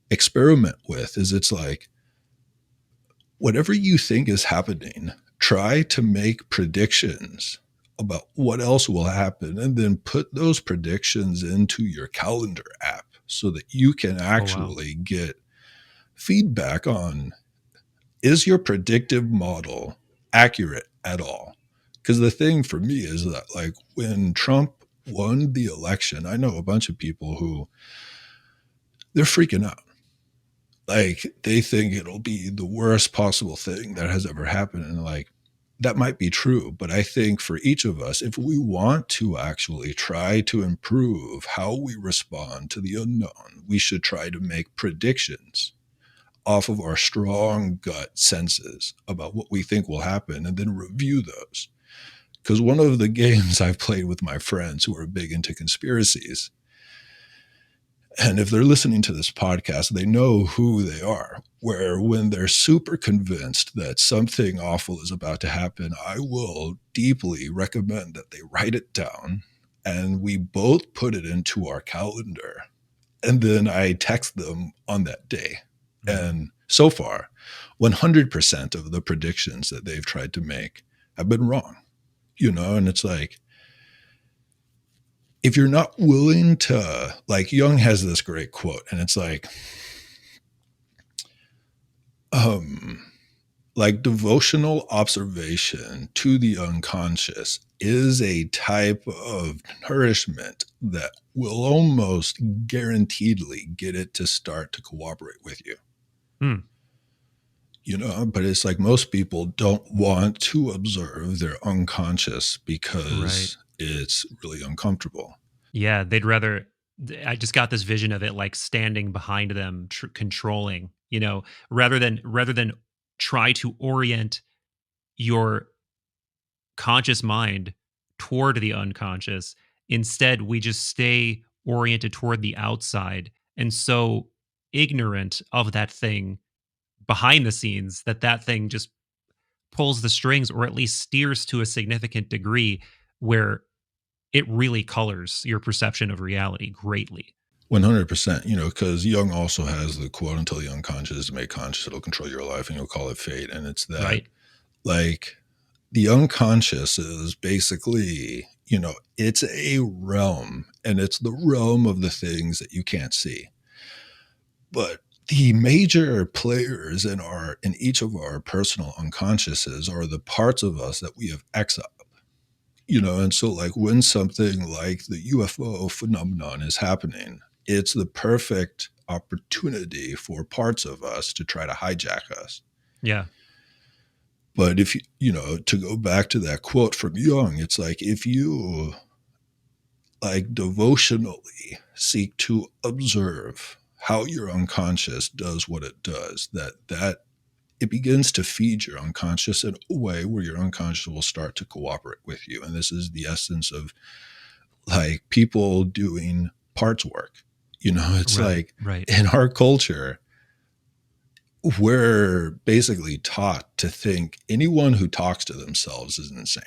experiment with is, it's like, whatever you think is happening, try to make predictions about what else will happen, and then put those predictions into your calendar app so that you can actually get feedback on, is your predictive model accurate at all? Because the thing for me is that, like, when Trump won the election, I know a bunch of people who they're freaking out. Like, they think it'll be the worst possible thing that has ever happened. And like, that might be true. But I think for each of us, if we want to actually try to improve how we respond to the unknown, we should try to make predictions off of our strong gut senses about what we think will happen, and then review those. Because one of the games I've played with my friends who are big into conspiracies, and if they're listening to this podcast, they know who they are, where when they're super convinced that something awful is about to happen, I will deeply recommend that they write it down and we both put it into our calendar. And then I text them on that day. And so far, 100% of the predictions that they've tried to make have been wrong, and it's like, if you're not willing to, like, Jung has this great quote, and it's like devotional observation to the unconscious is a type of nourishment that will almost guaranteedly get it to start to cooperate with you. But it's like, most people don't want to observe their unconscious because it's really uncomfortable. Yeah, they'd rather. I just got this vision of it like standing behind them, controlling. Rather than try to orient your conscious mind toward the unconscious. Instead, we just stay oriented toward the outside, and so ignorant of that thing behind the scenes that thing just pulls the strings, or at least steers to a significant degree where it really colors your perception of reality greatly. 100%, because Jung also has the quote, until the unconscious is made conscious, it'll control your life, and you'll call it fate. And it's that, like, the unconscious is basically, it's a realm, and it's the realm of the things that you can't see. But the major players in each of our personal unconsciouses are the parts of us that we have exiled. And so, like, when something like the UFO phenomenon is happening, it's the perfect opportunity for parts of us to try to hijack us. Yeah. But if to go back to that quote from Jung, it's like, if you like devotionally seek to observe how your unconscious does what it does, that it begins to feed your unconscious in a way where your unconscious will start to cooperate with you. And this is the essence of, like, people doing parts work. It's in our culture, we're basically taught to think anyone who talks to themselves is insane.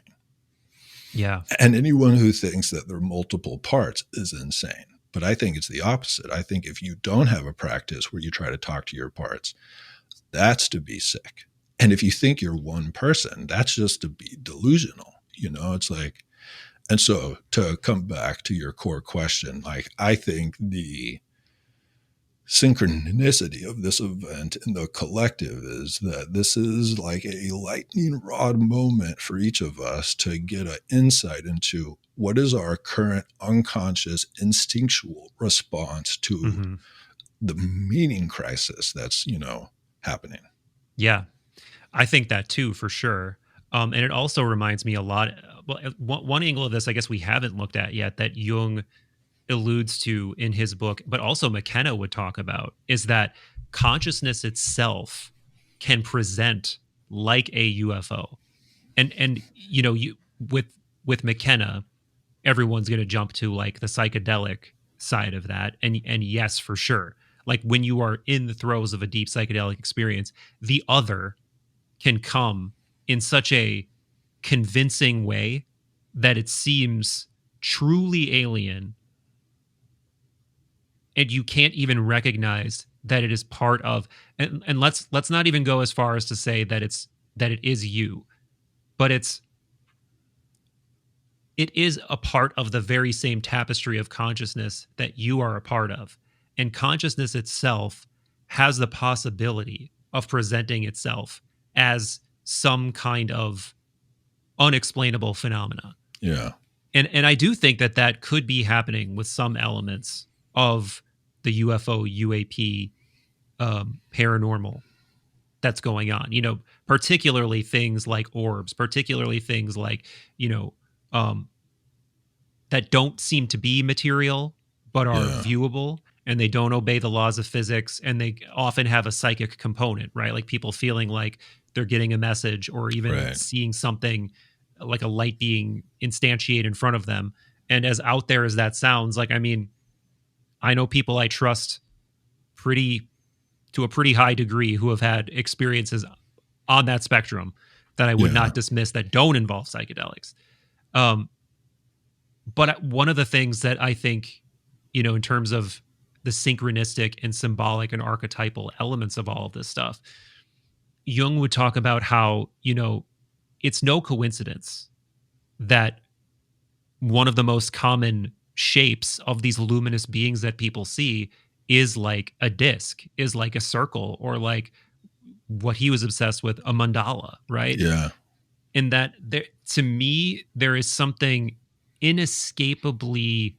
Yeah. And anyone who thinks that there are multiple parts is insane. But I think it's the opposite. I think if you don't have a practice where you try to talk to your parts, that's to be sick. And if you think you're one person, that's just to be delusional. It's like, and so to come back to your core question, like, I think the synchronicity of this event in the collective is that this is like a lightning rod moment for each of us to get an insight into what is our current unconscious instinctual response to the meaning crisis that's, happening. Yeah, I think that too, for sure. And it also reminds me a lot. Well, one angle of this, I guess we haven't looked at yet, that Jung alludes to in his book, but also McKenna would talk about, is that consciousness itself can present like a UFO. And you with McKenna, everyone's going to jump to like the psychedelic side of that, and yes, for sure. Like when you are in the throes of a deep psychedelic experience, the other can come in such a convincing way that it seems truly alien, and you can't even recognize that it is part of. And let's not even go as far as to say that it is you, but it is a part of the very same tapestry of consciousness that you are a part of. And consciousness itself has the possibility of presenting itself as some kind of unexplainable phenomena. Yeah. And I do think that could be happening with some elements of the UFO, UAP, paranormal that's going on. Particularly things like orbs, particularly things like, that don't seem to be material, but are viewable, and they don't obey the laws of physics, and they often have a psychic component, right? Like people feeling like they're getting a message, or even seeing something like a light being instantiated in front of them. And as out there as that sounds, like, I mean, I know people I trust to a pretty high degree who have had experiences on that spectrum that I would not dismiss, that don't involve psychedelics. But one of the things that I think, in terms of the synchronistic and symbolic and archetypal elements of all of this stuff, Jung would talk about how, it's no coincidence that one of the most common shapes of these luminous beings that people see is like a disc, is like a circle, or like what he was obsessed with, a mandala, right? Yeah. And that to me, there is something inescapably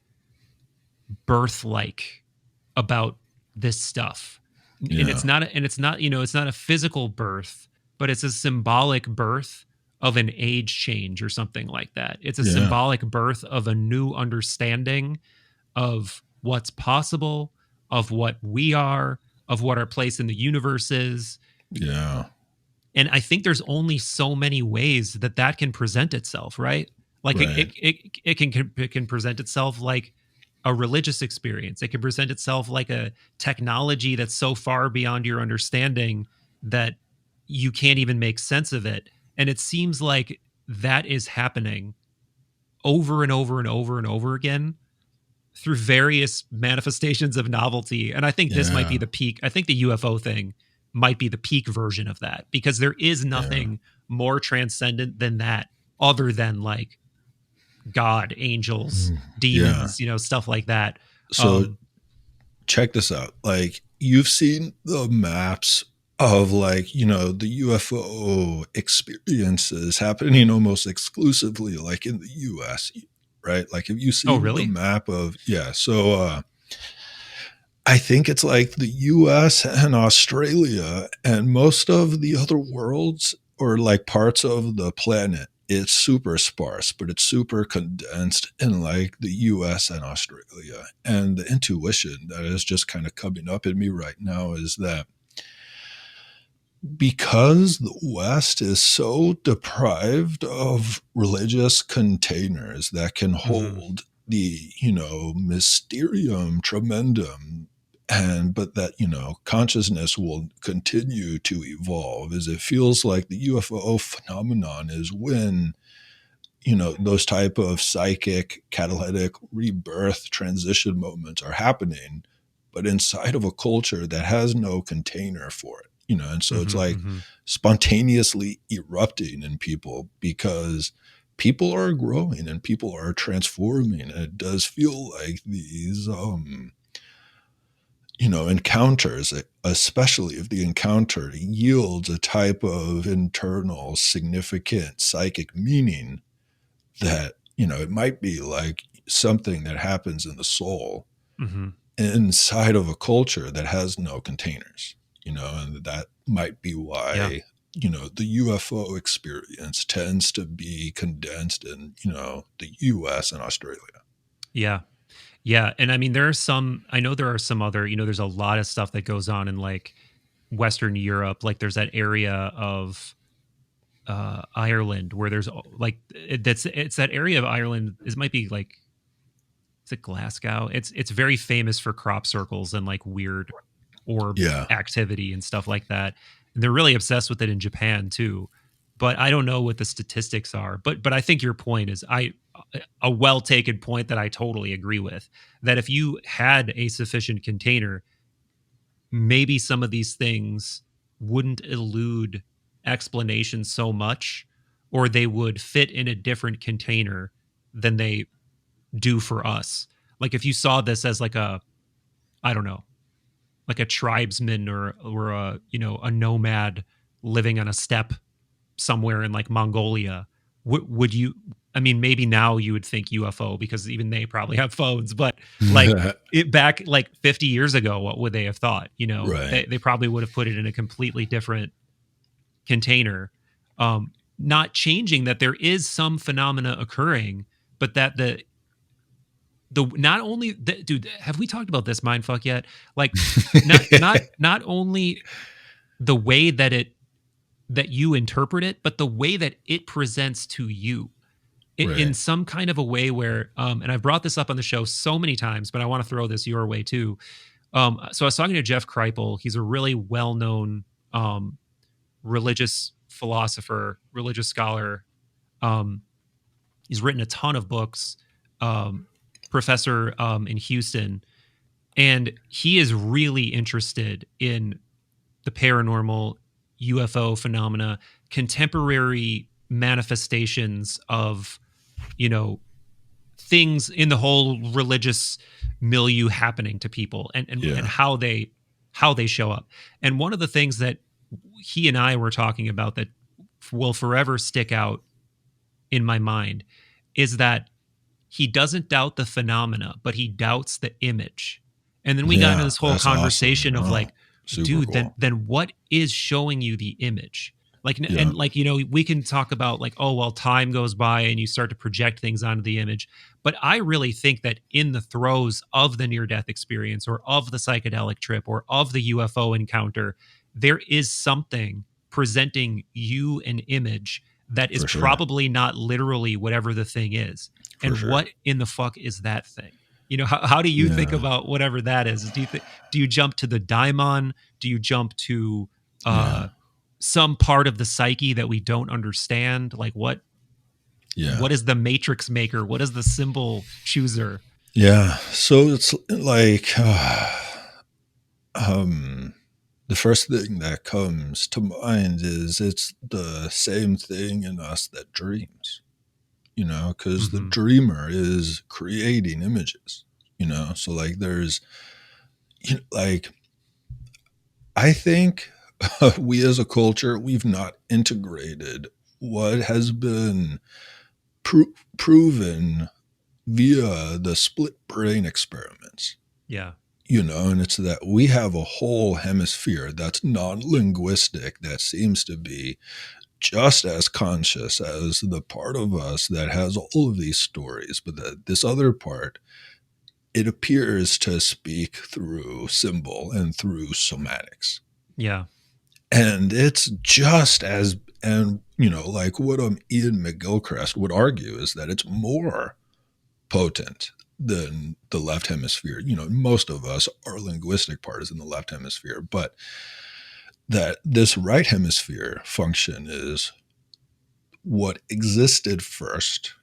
birth-like about this stuff. And it's not a physical birth, but it's a symbolic birth of an age change or something like that. It's a symbolic birth of a new understanding of what's possible, of what we are, of what our place in the universe is. Yeah. And I think there's only so many ways that can present itself, right? Like it can present itself like a religious experience. It can present itself like a technology that's so far beyond your understanding that you can't even make sense of it. And it seems like that is happening over and over and over and over again through various manifestations of novelty. And I think this might be the peak. I think the UFO thing might be the peak version of that, because there is nothing more transcendent than that, other than like God, angels, demons, stuff like that. So check this out. Like, you've seen the maps of like, the UFO experiences happening almost exclusively like in the US, right? Like, have you seen the map of, so I think it's like the US and Australia and most of the other worlds, or like parts of the planet, it's super sparse, but it's super condensed in like the US and Australia. And the intuition that is just kind of coming up in me right now is that because the West is so deprived of religious containers that can hold the, mysterium tremendum, but that, consciousness will continue to evolve, as it feels like the UFO phenomenon is when, those type of psychic catalytic rebirth transition moments are happening, but inside of a culture that has no container for it. And so it's like spontaneously erupting in people, because people are growing and people are transforming. And it does feel like these, encounters, especially if the encounter yields a type of internal significant psychic meaning that, it might be like something that happens in the soul inside of a culture that has no containers, and that might be why, the UFO experience tends to be condensed in, the US and Australia. Yeah. Yeah. And I mean, I know there are some other, there's a lot of stuff that goes on in like Western Europe. Like there's that area of Ireland where there's like, it's that area of Ireland. It might be like, is it Glasgow? It's very famous for crop circles and like weird orb activity and stuff like that. And they're really obsessed with it in Japan too. But I don't know what the statistics are. But I think your point is a well taken point that I totally agree with. That if you had a sufficient container, maybe some of these things wouldn't elude explanation so much, or they would fit in a different container than they do for us. Like if you saw this as like a, I don't know, like a tribesman or a, a nomad living on a steppe somewhere in like Mongolia, would you, I mean, maybe now you would think UFO because even they probably have phones, but like back like 50 years ago, what would they have thought? Right. They probably would have put it in a completely different container, not changing that there is some phenomena occurring, but that not only dude, have we talked about this mindfuck yet? Like not only the way that you interpret it, but the way that it presents to you in some kind of a way where, and I've brought this up on the show so many times, but I want to throw this your way too. So I was talking to Jeff Kripal. He's a really well-known religious philosopher, religious scholar. He's written a ton of books, professor in Houston, and he is really interested in the paranormal, UFO phenomena, contemporary manifestations of, things in the whole religious milieu happening to people and how they show up. And one of the things that he and I were talking about that will forever stick out in my mind is that he doesn't doubt the phenomena, but he doubts the image. And then we got into this whole conversation of like, dude, cool. then what is showing you the image? Like, and like, we can talk about like, oh, well, time goes by and you start to project things onto the image. But I really think that in the throes of the near-death experience or of the psychedelic trip or of the UFO encounter, there is something presenting you an image that is probably not literally whatever the thing is. And what in the fuck is that thing? How do you think about whatever that is? Do you jump to the daimon? Do you jump to some part of the psyche that we don't understand? Like what is the matrix maker? What is the symbol chooser? Yeah. So it's like, the first thing that comes to mind is it's the same thing in us that dreams, because the dreamer is creating images, so like there's, like, I think we as a culture, we've not integrated what has been proven via the split brain experiments. Yeah. And it's that we have a whole hemisphere that's non-linguistic that seems to be just as conscious as the part of us that has all of these stories, but that this other part, it appears to speak through symbol and through somatics. Yeah. And it's just as, and like what Ian McGilchrist would argue is that it's more potent than the left hemisphere. Most of us, our linguistic part is in the left hemisphere, but that this right hemisphere function is what existed first.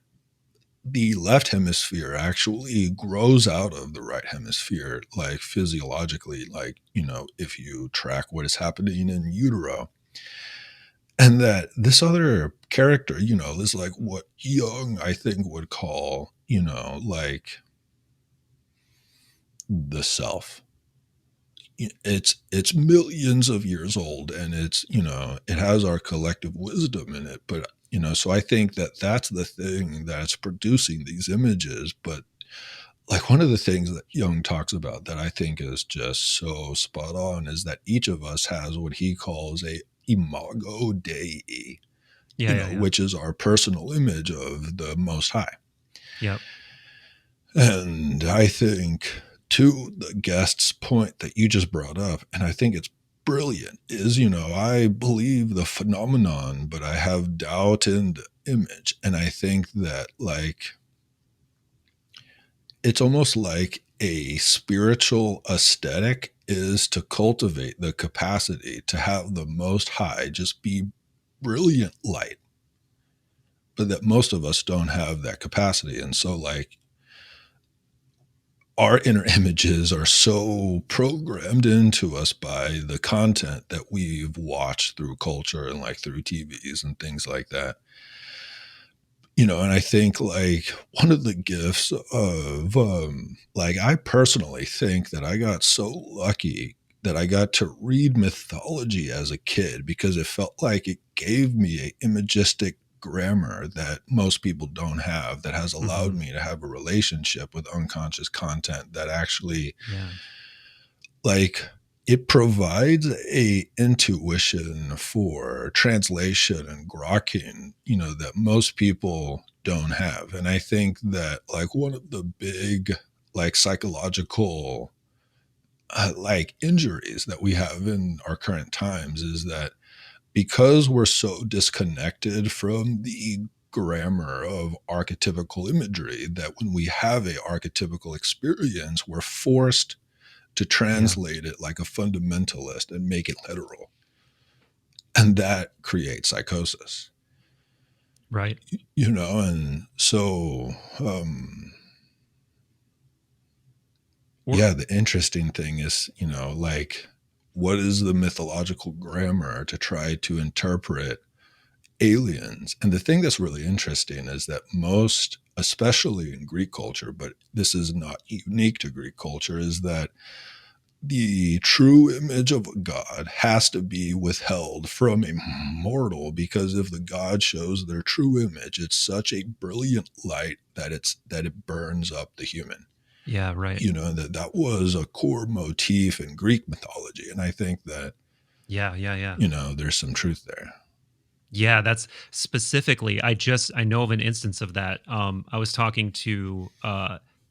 The left hemisphere actually grows out of the right hemisphere, like physiologically, like, if you track what is happening in utero. And that this other character, is like what Jung, I think, would call, like the self. it's millions of years old, and it's, it has our collective wisdom in it. But, so I think that that's the thing that's producing these images. But like one of the things that Jung talks about that I think is just so spot on is that each of us has what he calls a imago Dei, which is our personal image of the Most High. Yep. And I think, to the guest's point that you just brought up, and I think it's brilliant, is, I believe the phenomenon, but I have doubt in the image. And I think that, like, it's almost like a spiritual aesthetic is to cultivate the capacity to have the Most High just be brilliant light, but that most of us don't have that capacity. And so, like, our inner images are so programmed into us by the content that we've watched through culture and like through TVs and things like that. And I think like one of the gifts of, like, I personally think that I got so lucky that I got to read mythology as a kid, because it felt like it gave me a imagistic grammar that most people don't have, that has allowed me to have a relationship with unconscious content that actually, like, it provides a intuition for translation and grokking, that most people don't have. And I think that, like, one of the big, like, psychological, like, injuries that we have in our current times is that because we're so disconnected from the grammar of archetypical imagery, that when we have a archetypical experience, we're forced to translate it like a fundamentalist and make it literal. And that creates psychosis. Right. And so, the interesting thing is, like, what is the mythological grammar to try to interpret aliens? And the thing that's really interesting is that most, especially in Greek culture, but this is not unique to Greek culture, is that the true image of a god has to be withheld from a mortal, because if the god shows their true image, it's such a brilliant light that it burns up the human. Yeah, right. That was a core motif in Greek mythology. And I think that, there's some truth there. Yeah, that's specifically, I know of an instance of that. I was talking to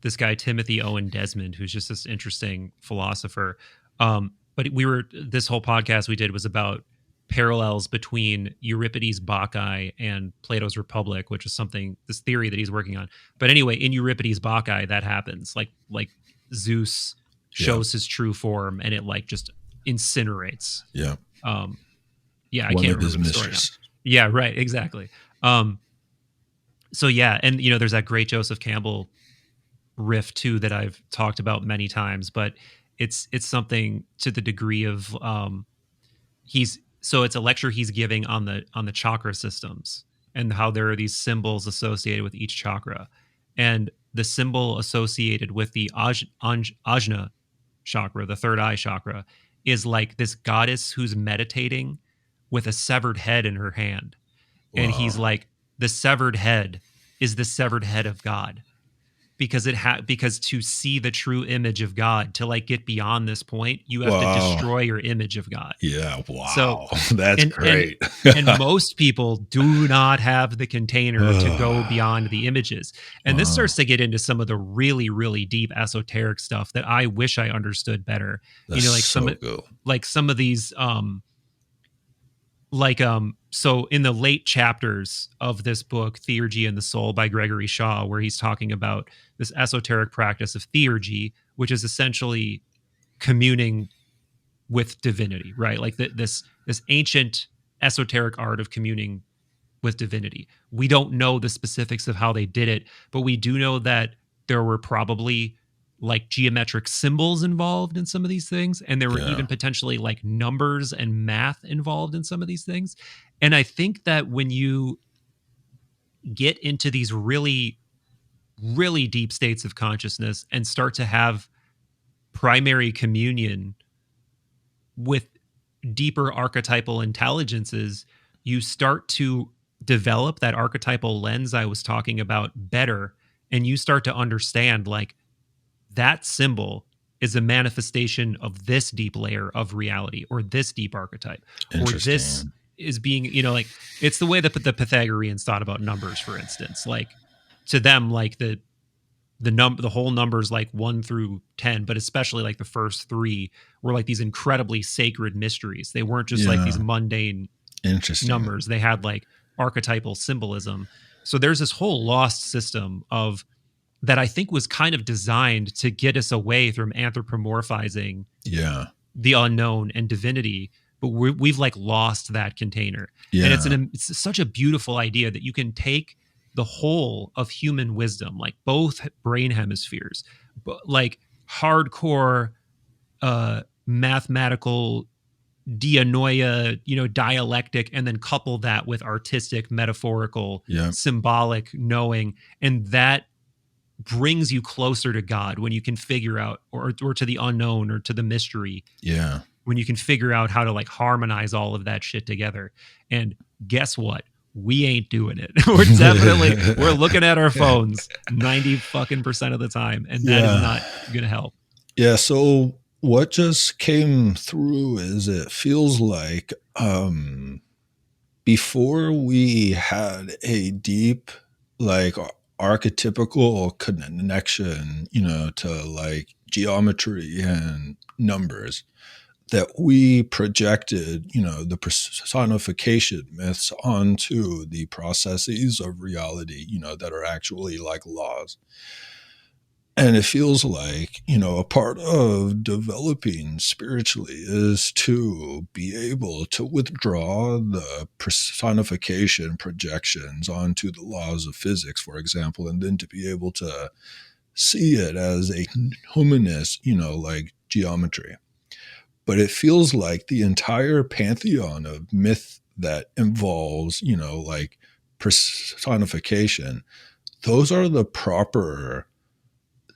this guy, Timothy Owen Desmond, who's just this interesting philosopher. But this whole podcast we did was about parallels between Euripides' Bacchae and Plato's Republic, which is this theory that he's working on. But anyway, in Euripides' Bacchae, that happens. Like Zeus shows his true form, and it like just incinerates. Yeah. I One can't of remember his the story now. mistress. Yeah, right, exactly. So yeah, and there's that great Joseph Campbell riff too that I've talked about many times, but it's something to the degree of it's a lecture he's giving on the chakra systems and how there are these symbols associated with each chakra, and the symbol associated with the Ajna chakra, the third eye chakra, is like this goddess who's meditating with a severed head in her hand. Wow. And he's like, the severed head is the severed head of God, because because to see the true image of God, to like get beyond this point, you have to destroy your image of God. Yeah. Wow. So that's great. And most people do not have the container to go beyond the images. And this starts to get into some of the really, really deep esoteric stuff that I wish I understood better. That's like some of these, so in the late chapters of this book, Theurgy and the Soul by Gregory Shaw, where he's talking about this esoteric practice of theurgy, which is essentially communing with divinity, right? Like this ancient esoteric art of communing with divinity. We don't know the specifics of how they did it, but we do know that there were probably like geometric symbols involved in some of these things. And there were even potentially like numbers and math involved in some of these things. And I think that when you get into these really, really deep states of consciousness and start to have primary communion with deeper archetypal intelligences, you start to develop that archetypal lens I was talking about better, and you start to understand like that symbol is a manifestation of this deep layer of reality, or this deep archetype, or this is being, like it's the way that the Pythagoreans thought about numbers, for instance. Like to them, like the whole numbers like 1 through 10, but especially like the first 3 were like these incredibly sacred mysteries. They weren't just like these mundane numbers. They had like archetypal symbolism. So there's this whole lost system of that I think was kind of designed to get us away from anthropomorphizing the unknown and divinity, but we've like lost that container. And it's such a beautiful idea that you can take the whole of human wisdom, like both brain hemispheres, like hardcore mathematical dianoia, dialectic, and then couple that with artistic, metaphorical, symbolic knowing, and that brings you closer to God when you can figure out, or to the unknown, or to the mystery. When you can figure out how to like harmonize all of that shit together. And guess what? We ain't doing it. We're looking at our phones 90% of the time, and that is not going to help. Yeah. So what just came through is it feels like before we had a deep, like archetypical connection, to like geometry and numbers, that we projected, the personification myths onto the processes of reality, that are actually like laws. And it feels like, a part of developing spiritually is to be able to withdraw the personification projections onto the laws of physics, for example, and then to be able to see it as a numinous, like geometry. But it feels like the entire pantheon of myth that involves, like personification, those are the proper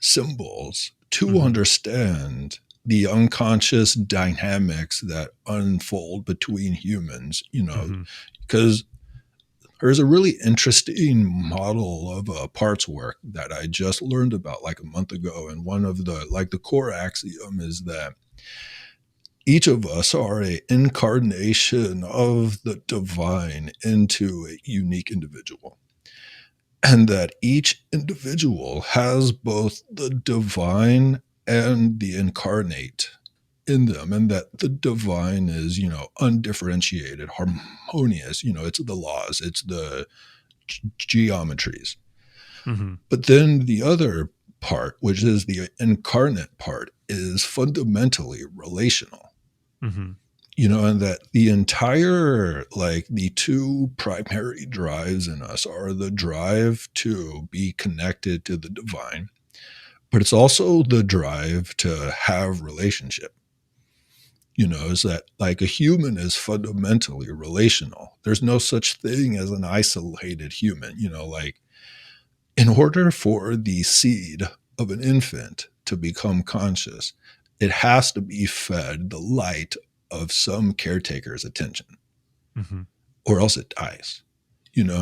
symbols to understand the unconscious dynamics that unfold between humans, because there's a really interesting model of parts work that I just learned about like a month ago. And one of the core axiom is that each of us are an incarnation of the divine into a unique individual. And that each individual has both the divine and the incarnate in them. And that the divine is, undifferentiated, harmonious, it's the laws, it's the geometries. But then the other part, which is the incarnate part, is fundamentally relational. And that the entire, like the 2 primary drives in us are the drive to be connected to the divine, but it's also the drive to have relationship. Is that like a human is fundamentally relational. There's no such thing as an isolated human, like in order for the seed of an infant to become conscious, it has to be fed the light of some caretaker's attention, or else it dies,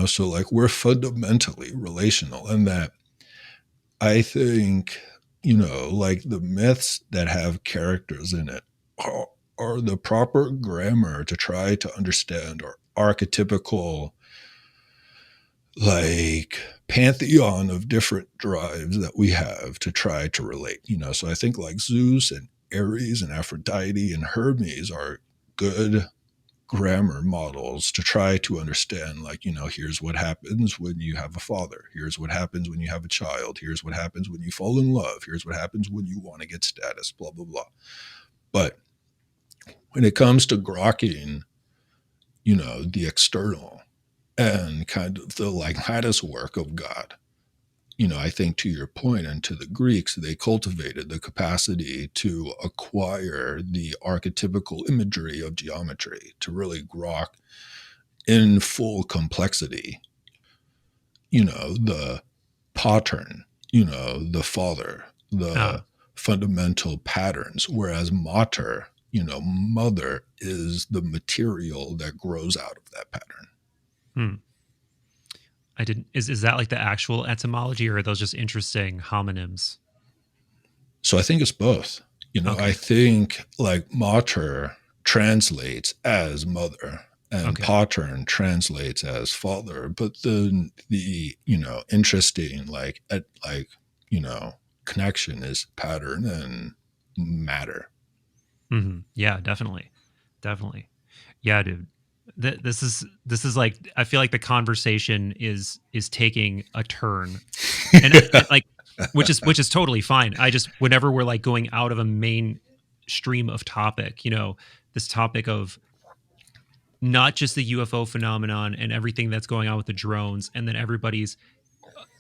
so like we're fundamentally relational. And that I think, like the myths that have characters in it are the proper grammar to try to understand our archetypical, like pantheon of different drives that we have to try to relate, so I think like Zeus and Ares and Aphrodite and Hermes are good grammar models to try to understand, like, here's what happens when you have a father. Here's what happens when you have a child. Here's what happens when you fall in love. Here's what happens when you want to get status, blah, blah, blah. But when it comes to grokking, the external and kind of the like lattice work of God, I think to your point, and to the Greeks, they cultivated the capacity to acquire the archetypical imagery of geometry, to really grok in full complexity, the pattern, the father, the fundamental patterns, whereas mater mother is the material that grows out of that pattern. I didn't. Is that like the actual etymology, or are those just interesting homonyms? So I think it's both. Okay. I think like mater translates as mother, and patern translates as father. But the interesting connection is pattern and matter. Mm-hmm. Yeah, definitely. Yeah, dude. This is like, I feel like the conversation is taking a turn, and like, which is totally fine. I just, whenever we're like going out of a main stream of topic, this topic of not just the UFO phenomenon and everything that's going on with the drones, and then everybody's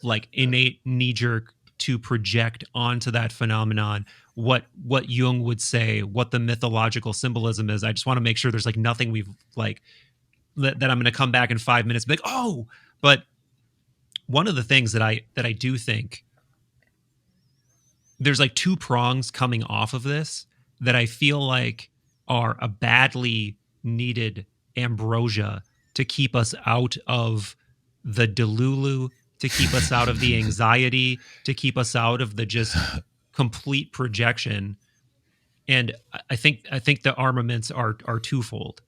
like innate knee jerk to project onto that phenomenon what Jung would say, what the mythological symbolism is. I just want to make sure there's like nothing we've like that I'm going to come back in 5 minutes and be like, oh, but one of the things that I do think there's like two prongs coming off of this that I feel like are a badly needed ambrosia to keep us out of the delulu, to keep us out of the anxiety, to keep us out of the just complete projection. And I think the armaments are twofold.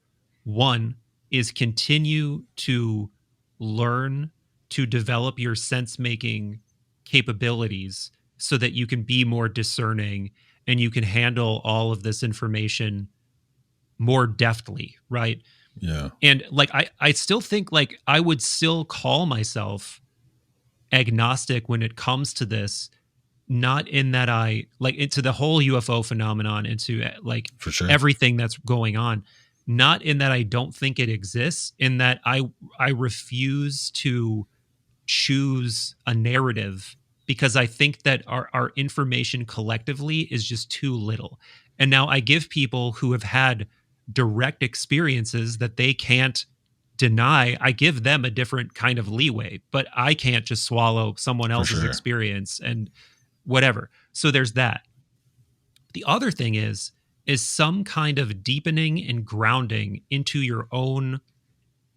One is continue to learn to develop your sense-making capabilities so that you can be more discerning and you can handle all of this information more deftly, right? Yeah. And like I still think like I would still call myself agnostic when it comes to this, not in that I like into the whole UFO phenomenon, into like for sure everything that's going on, not in that I don't think it exists, in that I refuse to choose a narrative because I think that our information collectively is just too little. And now I give people who have had direct experiences that they can't deny, I give them a different kind of leeway, but I can't just swallow someone else's experience and whatever. So there's that. The other thing is some kind of deepening and grounding into your own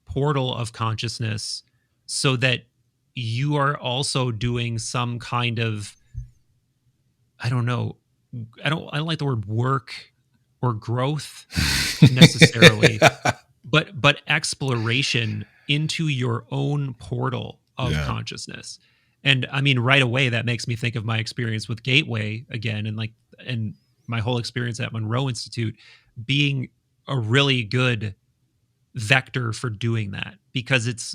portal of consciousness so that you are also doing some kind of, I don't like the word work or growth necessarily, but exploration into your own portal of consciousness. And I mean, right away, that makes me think of my experience with Gateway again, and my whole experience at Monroe Institute being a really good vector for doing that, because it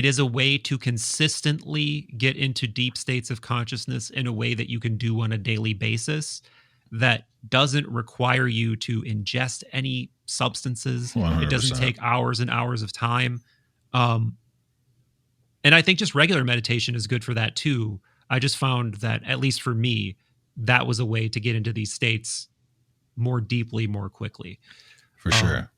is a way to consistently get into deep states of consciousness in a way that you can do on a daily basis that doesn't require you to ingest any substances. 100%. It doesn't take hours and hours of time. And I think just regular meditation is good for that too. I just found that, at least for me, that was a way to get into these states more deeply, more quickly. For sure.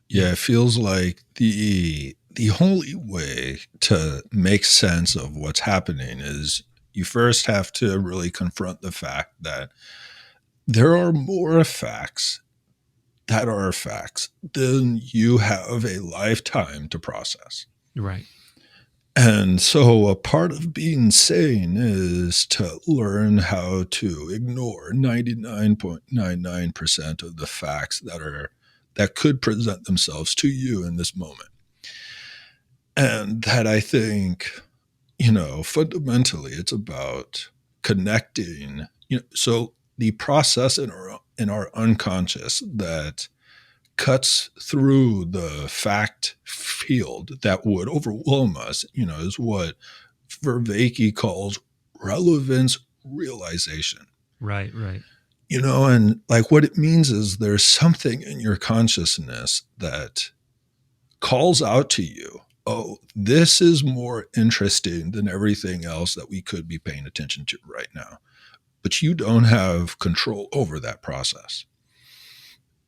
Yeah, it feels like the only way to make sense of what's happening is you first have to really confront the fact that there are more facts that are facts than you have a lifetime to process. Right. And so a part of being sane is to learn how to ignore 99.99% of the facts that could present themselves to you in this moment. And that, I think, fundamentally it's about connecting, so the process in our unconscious that cuts through the fact field that would overwhelm us, is what Vervaeke calls relevance realization. Right. And like what it means is there's something in your consciousness that calls out to you, oh, this is more interesting than everything else that we could be paying attention to right now. But you don't have control over that process.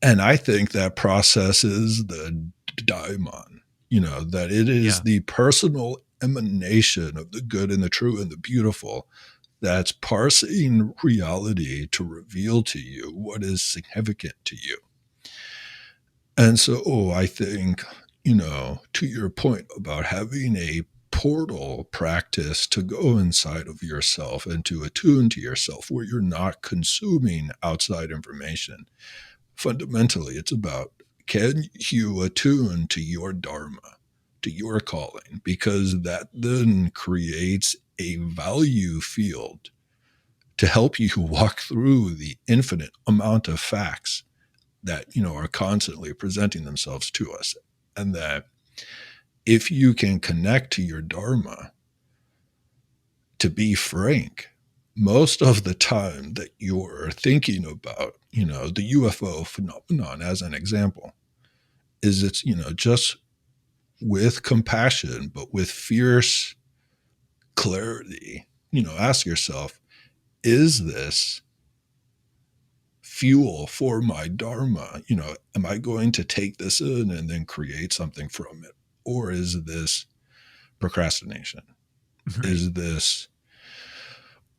And I think that process is the daimon, that it is the personal emanation of the good and the true and the beautiful that's parsing reality to reveal to you what is significant to you. And so I think, to your point about having a portal practice to go inside of yourself and to attune to yourself where you're not consuming outside information. Fundamentally, it's about, can you attune to your Dharma, to your calling? Because that then creates a value field to help you walk through the infinite amount of facts that, are constantly presenting themselves to us. And that if you can connect to your Dharma, to be frank, most of the time that you're thinking about, the UFO phenomenon as an example, is it's, just with compassion, but with fierce clarity, ask yourself, is this fuel for my Dharma? Am I going to take this in and then create something from it? Or is this procrastination? Right. Is this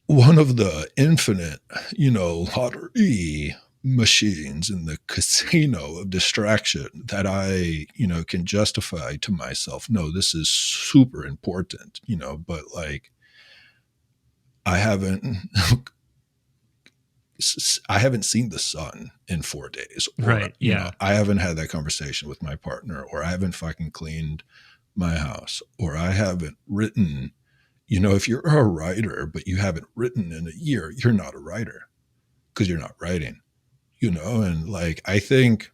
one of the infinite, lottery machines in the casino of distraction that I, can justify to myself? No, this is super important, but like, I haven't seen the sun in 4 days. Or, right. Yeah. I haven't had that conversation with my partner, or I haven't fucking cleaned my house, or I haven't written. If you're a writer, but you haven't written in a year, you're not a writer because you're not writing, and like, I think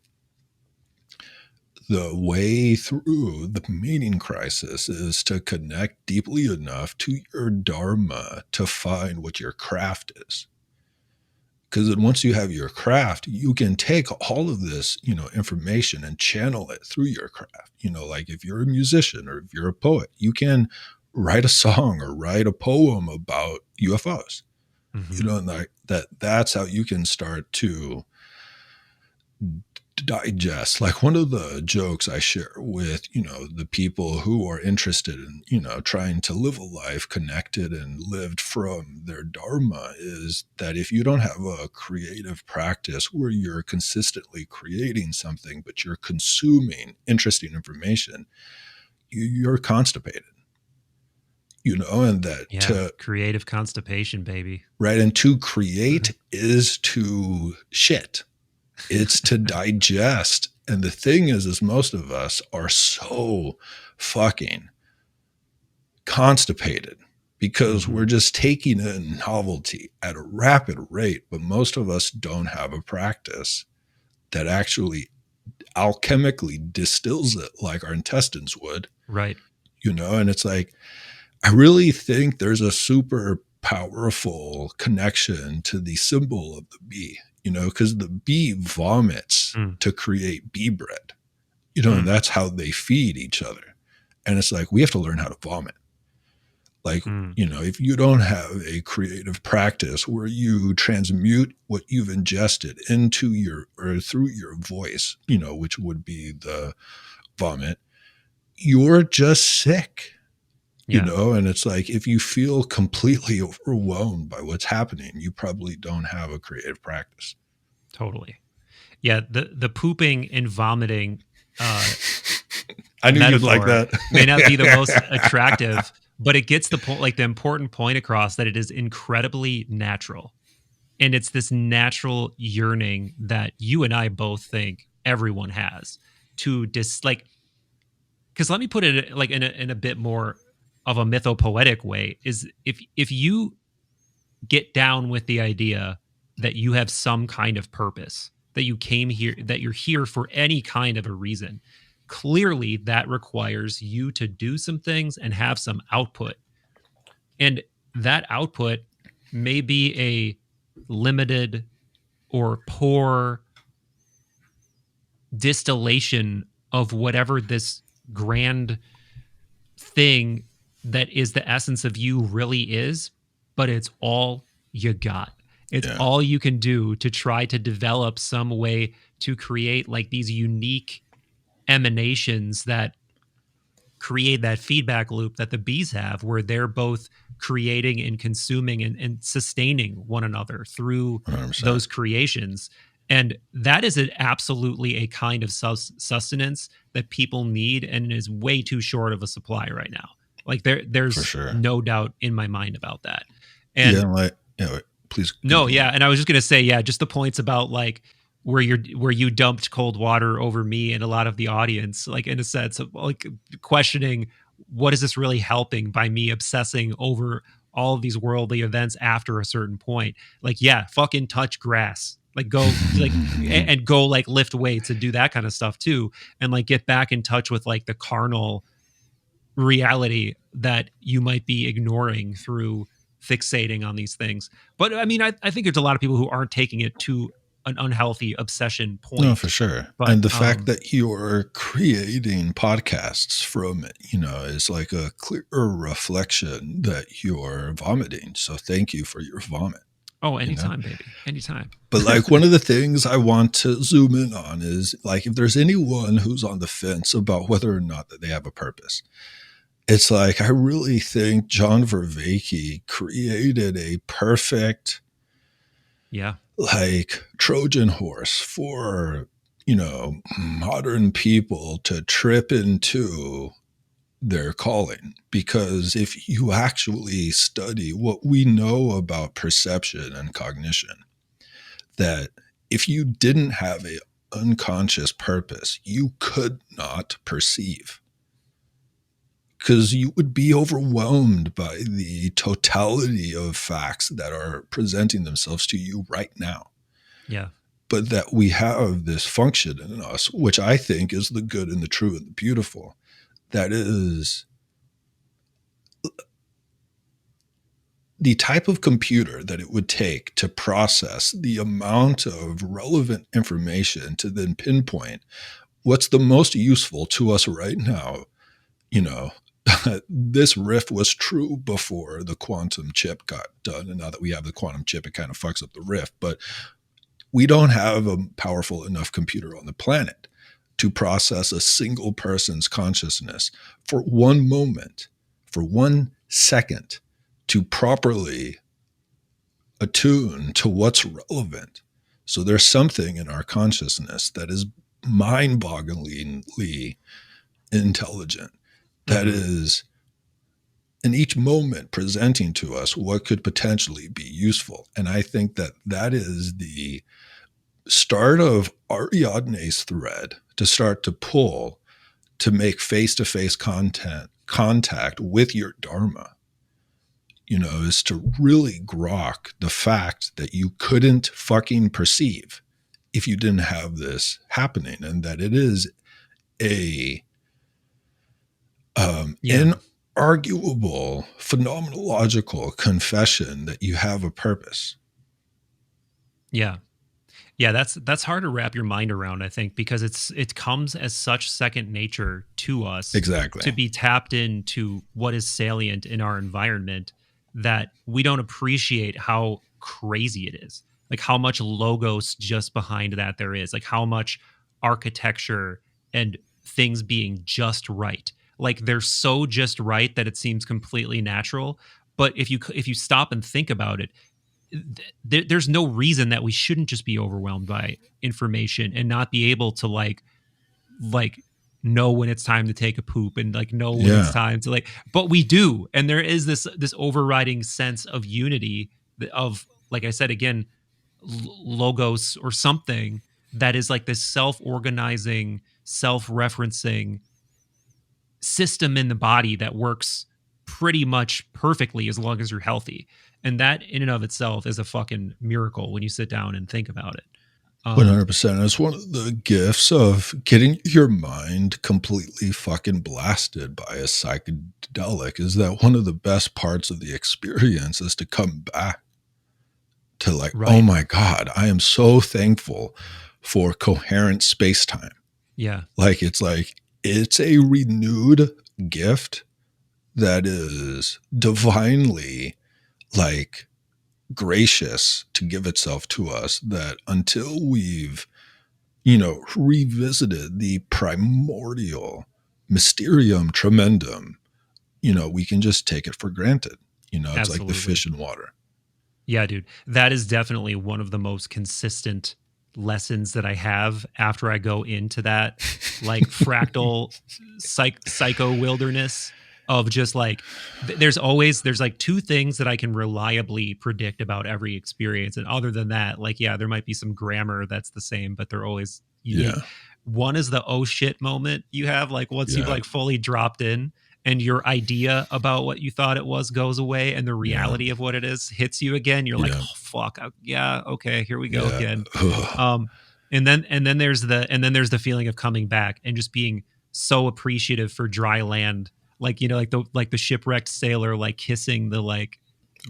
the way through the meaning crisis is to connect deeply enough to your Dharma to find what your craft is. Because then once you have your craft, you can take all of this, information and channel it through your craft. Like if you're a musician or if you're a poet, you can write a song or write a poem about UFOs. Mm-hmm. And that's how you can start to digest. Like one of the jokes I share with, the people who are interested in, trying to live a life connected and lived from their Dharma is that if you don't have a creative practice where you're consistently creating something, but you're consuming interesting information, you're constipated. And that creative constipation, baby. Right. And to create is to shit. It's to digest. And the thing is most of us are so fucking constipated because we're just taking in novelty at a rapid rate. But most of us don't have a practice that actually alchemically distills it like our intestines would. Right. And it's like, I really think there's a super powerful connection to the symbol of the bee, because the bee vomits to create bee bread, and that's how they feed each other. And it's like, we have to learn how to vomit. Like, if you don't have a creative practice where you transmute what you've ingested into or through your voice, which would be the vomit, you're just sick. And it's like, if you feel completely overwhelmed by what's happening, you probably don't have a creative practice. Totally. Yeah. The pooping and vomiting, I knew you'd like that. May not be the most attractive, but it gets the point, like the important point across that it is incredibly natural. And it's this natural yearning that you and I both think everyone has to because let me put it like in a bit more of a mythopoetic way, is if you get down with the idea that you have some kind of purpose, that you came here, that you're here for any kind of a reason, clearly that requires you to do some things and have some output. And that output may be a limited or poor distillation of whatever this grand thing that is the essence of you really is, but it's all you got. It's all you can do to try to develop some way to create like these unique emanations that create that feedback loop that the bees have, where they're both creating and consuming and sustaining one another through 100%. those creations. And that is absolutely a kind of sustenance that people need and is way too short of a supply right now. Like there's no doubt in my mind about that. And please. No, yeah. And I was just going to say, just the points about like where you dumped cold water over me and a lot of the audience, like in a sense of like questioning, what is this really helping by me obsessing over all of these worldly events after a certain point? Like, fucking touch grass, like go like and go like lift weights and do that kind of stuff too. And like get back in touch with like the carnal reality that you might be ignoring through fixating on these things. But I mean, I think there's a lot of people who aren't taking it to an unhealthy obsession point. No, for sure. But, and the fact that you're creating podcasts from it, is like a clear reflection that you're vomiting. So thank you for your vomit. Oh, anytime, baby. Anytime. But like one of the things I want to zoom in on is like, if there's anyone who's on the fence about whether or not that they have a purpose, it's like, I really think John Vervaeke created a perfect, like Trojan horse for, modern people to trip into their calling. Because if you actually study what we know about perception and cognition, that if you didn't have an unconscious purpose, you could not perceive. Because you would be overwhelmed by the totality of facts that are presenting themselves to you right now. Yeah. But that we have this function in us, which I think is the good and the true and the beautiful, that is the type of computer that it would take to process the amount of relevant information to then pinpoint what's the most useful to us right now. This riff was true before the quantum chip got done. And now that we have the quantum chip, it kind of fucks up the riff. But we don't have a powerful enough computer on the planet to process a single person's consciousness for one moment, for 1 second, to properly attune to what's relevant. So there's something in our consciousness that is mind-bogglingly intelligent, that is in each moment presenting to us what could potentially be useful. And I think that that is the start of Ariadne's thread to start to pull, to make face-to-face contact with your Dharma, is to really grok the fact that you couldn't fucking perceive if you didn't have this happening, and that it is a inarguable phenomenological confession that you have a purpose. Yeah, that's hard to wrap your mind around, I think, because it comes as such second nature to us, exactly, to be tapped into what is salient in our environment, that we don't appreciate how crazy it is, like how much logos just behind that there is, like how much architecture and things being just right. Like they're so just right that it seems completely natural. But if you stop and think about it, there's no reason that we shouldn't just be overwhelmed by information and not be able to like know when it's time to take a poop and like know when it's time to like, but we do. And there is this overriding sense of unity of, like I said, again, logos or something that is like this self-organizing, self-referencing system in the body that works pretty much perfectly as long as you're healthy. And that in and of itself is a fucking miracle when you sit down and think about it. 100%. It's one of the gifts of getting your mind completely fucking blasted by a psychedelic, is that one of the best parts of the experience is to come back to like, oh my God, I am so thankful for coherent space-time. Yeah. Like, it's a renewed gift that is divinely like gracious to give itself to us, that until we've, revisited the primordial mysterium tremendum, we can just take it for granted. You know, it's like the fish in water. Yeah, dude. That is definitely one of the most consistent lessons that I have after I go into that like fractal psycho wilderness of just like there's like two things that I can reliably predict about every experience, and other than that, like, yeah, there might be some grammar that's the same, but they're always unique. Yeah. One is the oh shit moment you have, like once you've like fully dropped in and your idea about what you thought it was goes away, and the reality of what it is hits you again. You're like, oh fuck, yeah, okay, here we go again. And then there's the feeling of coming back and just being so appreciative for dry land, like, you know, like the shipwrecked sailor like kissing the like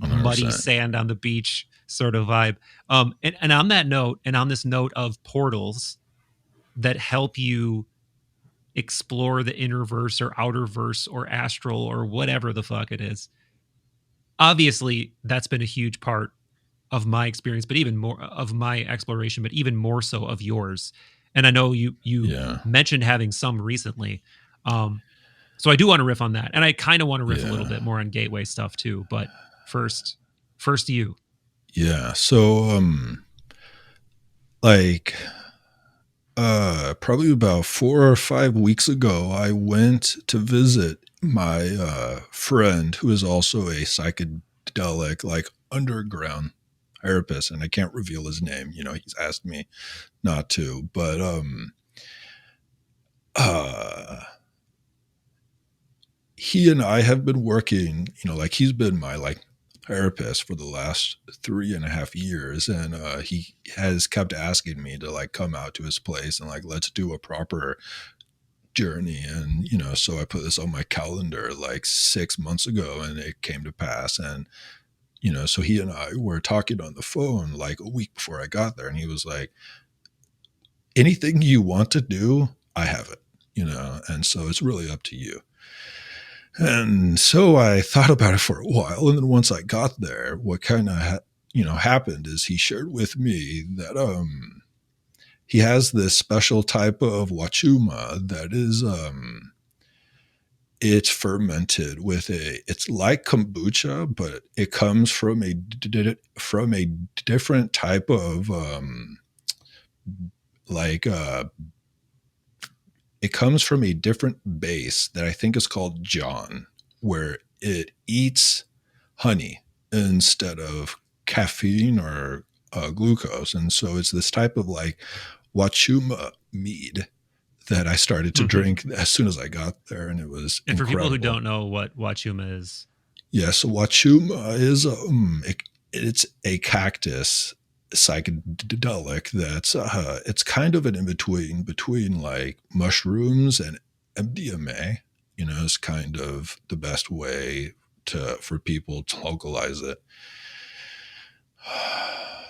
100%. Muddy sand on the beach sort of vibe. And on that note, and on this note of portals that help you explore the inner verse or outer verse or astral or whatever the fuck it is. Obviously, that's been a huge part of my experience, but even more of my exploration, but even more so of yours. And I know you mentioned having some recently. So I do want to riff on that. And I kind of want to riff a little bit more on gateway stuff too. But first you. Yeah. So, probably about 4 or 5 weeks ago, I went to visit my friend who is also a psychedelic, like underground therapist, and I can't reveal his name. You know, he's asked me not to, but he and I have been working. You know, like he's been my like therapist for the last 3.5 years, and he has kept asking me to like come out to his place and like let's do a proper journey. And you know, so I put this on my calendar like 6 months ago, and it came to pass. And you know, so he and I were talking on the phone like a week before I got there, and he was like, anything you want to do, I have it, you know, and so it's really up to you. And so I thought about it for a while. And then once I got there, what kind of, happened is he shared with me that he has this special type of wachuma that is, it's fermented with it's like kombucha, but it comes from a different type of, it comes from a different base that I think is called John, where it eats honey instead of caffeine or glucose. And so it's this type of like wachuma mead that I started to drink as soon as I got there. And it was incredible. For people who don't know what wachuma is. Yeah, so wachuma is, it's a cactus psychedelic that's it's kind of an in-between between like mushrooms and MDMA. You know, is kind of the best way for people to localize it.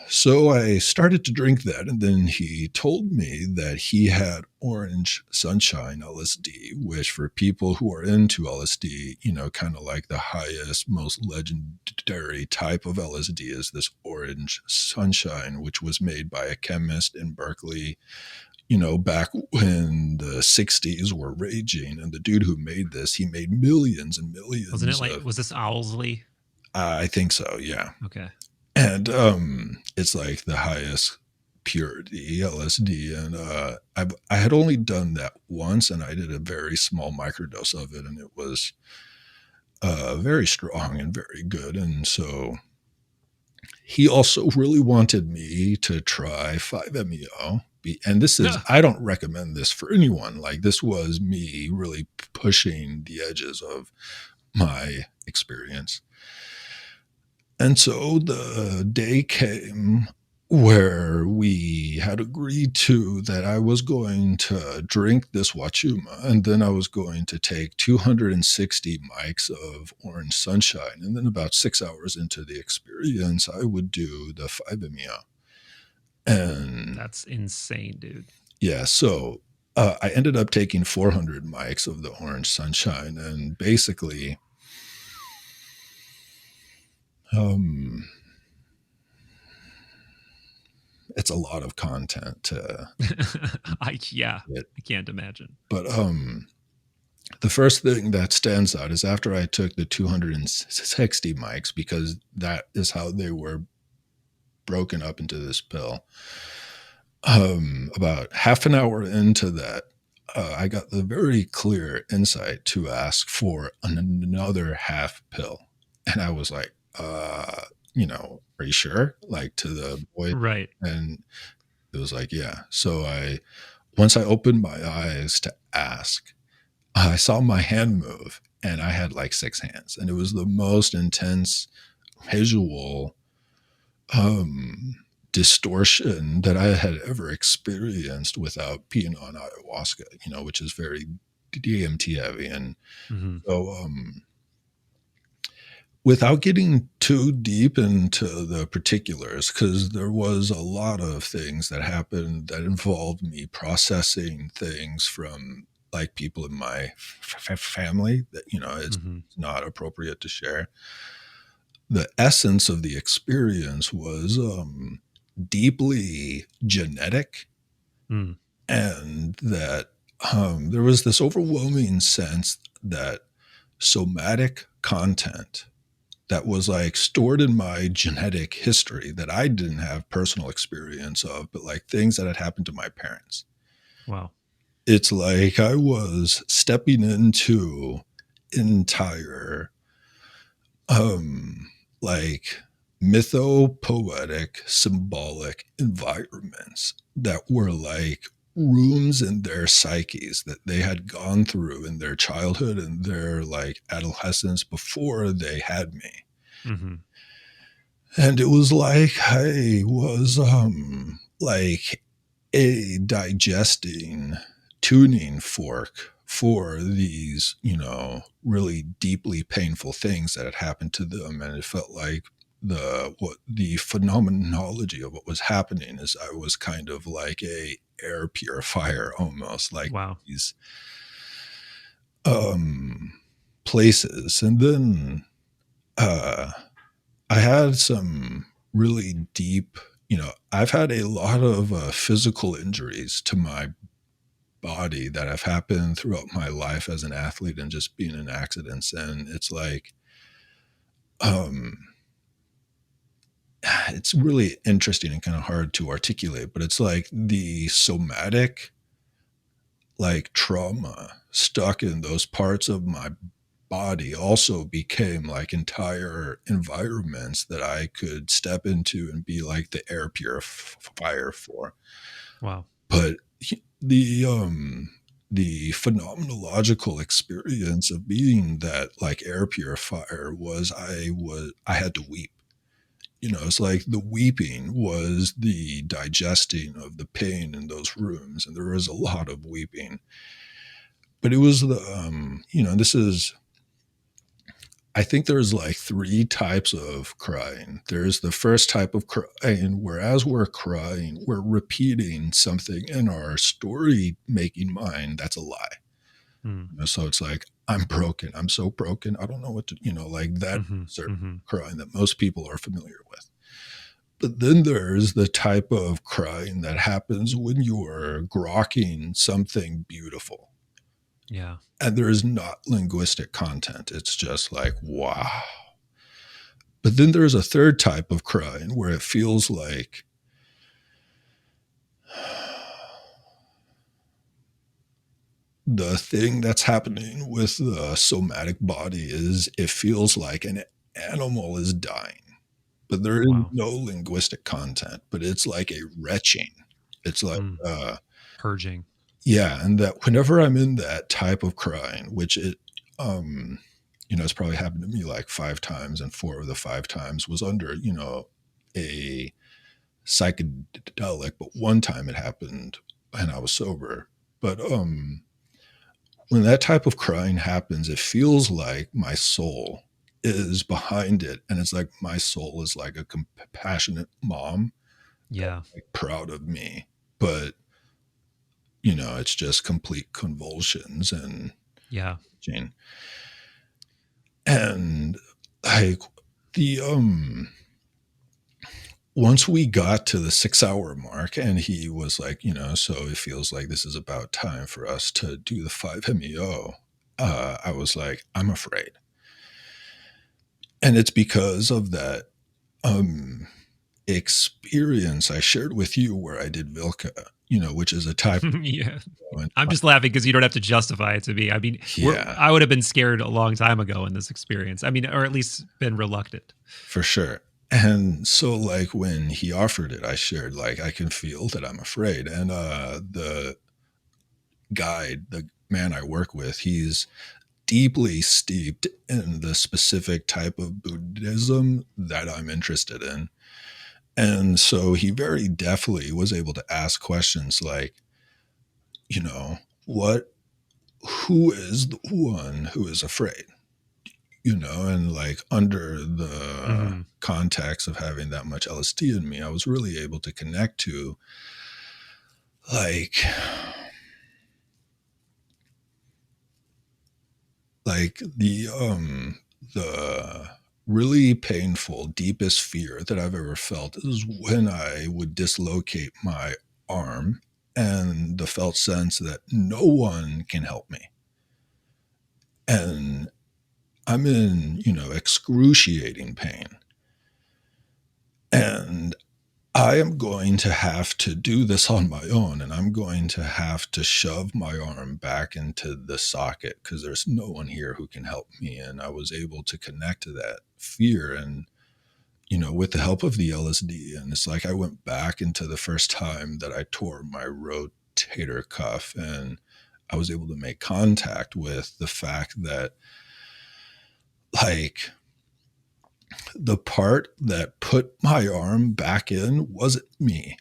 So I started to drink that, and then he told me that he had orange sunshine LSD, which for people who are into LSD, you know, kind of like the highest, most legendary type of LSD is this orange sunshine, which was made by a chemist in Berkeley, you know, back when the 60s were raging. And the dude who made this, he made millions and millions. Wasn't it like, was this Owlsley? I think so, yeah. Okay. And it's like the highest purity LSD. And I had only done that once, and I did a very small microdose of it, and it was very strong and very good. And so he also really wanted me to try 5-MeO. And this is, I don't recommend this for anyone. Like, this was me really pushing the edges of my experience. And so the day came where we had agreed to that I was going to drink this wachuma, and then I was going to take 260 mics of orange sunshine. And then about 6 hours into the experience, I would do the 5-MeO. And that's insane, dude. Yeah. So I ended up taking 400 mics of the orange sunshine, and basically, it's a lot of content to I can't imagine. But the first thing that stands out is after I took the 260 mics, because that is how they were broken up into this pill. About half an hour into that, I got the very clear insight to ask for another half pill. And I was like, are you sure? Like, to the boy. Right. And it was like, yeah. So once I opened my eyes to ask, I saw my hand move, and I had like 6 hands, and it was the most intense visual distortion that I had ever experienced without being on ayahuasca, which is very DMT heavy. And so without getting too deep into the particulars, because there was a lot of things that happened that involved me processing things from like people in my family that, it's not appropriate to share. The essence of the experience was deeply genetic, and that there was this overwhelming sense that somatic content that was like stored in my genetic history that I didn't have personal experience of, but like things that had happened to my parents. Wow. It's like I was stepping into entire like mythopoetic, symbolic environments that were like rooms in their psyches that they had gone through in their childhood and their like adolescence before they had me. And it was like I was like a digesting tuning fork for these, really deeply painful things that had happened to them. And it felt like the phenomenology of what was happening is I was kind of like a air purifier, almost like these places. And then I had some really deep, I've had a lot of physical injuries to my body that have happened throughout my life as an athlete and just being in accidents. And it's like, it's really interesting and kind of hard to articulate, but it's like the somatic, like trauma stuck in those parts of my body also became like entire environments that I could step into and be like the air purifier for. Wow. But the phenomenological experience of being that like air purifier was I had to weep. It's like the weeping was the digesting of the pain in those rooms, and there was a lot of weeping. But it was the I think there's like 3 types of crying. There's the first type of crying where as we're crying, we're repeating something in our story-making mind that's a lie. So it's like, I'm broken. I'm so broken. I don't know what to, like that certain crying that most people are familiar with. But then there's the type of crying that happens when you're grokking something beautiful. Yeah. And there is not linguistic content. It's just like, wow. But then there's a third type of crying where it feels like the thing that's happening with the somatic body is it feels like an animal is dying, but there is no linguistic content, but it's like a retching. It's like purging. Yeah. And that whenever I'm in that type of crying, which it, it's probably happened to me like 5 times, and 4 of the 5 times was under, a psychedelic, but one time it happened and I was sober. But when that type of crying happens, it feels like my soul is behind it. And it's like my soul is like a compassionate mom. Yeah. Like proud of me. But, it's just complete convulsions and and like once we got to the 6-hour mark and he was like, so it feels like this is about time for us to do the 5-MeO. I was like, I'm afraid. And it's because of that experience I shared with you where I did Vilka, which is a type. Yeah. I'm just laughing because you don't have to justify it to me. I mean, I would have been scared a long time ago in this experience. I mean, or at least been reluctant. For sure. And so like when he offered it, I shared like, I can feel that I'm afraid. And the guide, the man I work with, he's deeply steeped in the specific type of Buddhism that I'm interested in. And so he very deftly was able to ask questions like, who is the one who is afraid? And like under the context of having that much LSD in me, I was really able to connect to like the really painful, deepest fear that I've ever felt is when I would dislocate my arm and the felt sense that no one can help me. And I'm in, excruciating pain. And I am going to have to do this on my own, and I'm going to have to shove my arm back into the socket because there's no one here who can help me. And I was able to connect to that fear and, with the help of the LSD. And it's like I went back into the first time that I tore my rotator cuff, and I was able to make contact with the fact that like the part that put my arm back in wasn't me,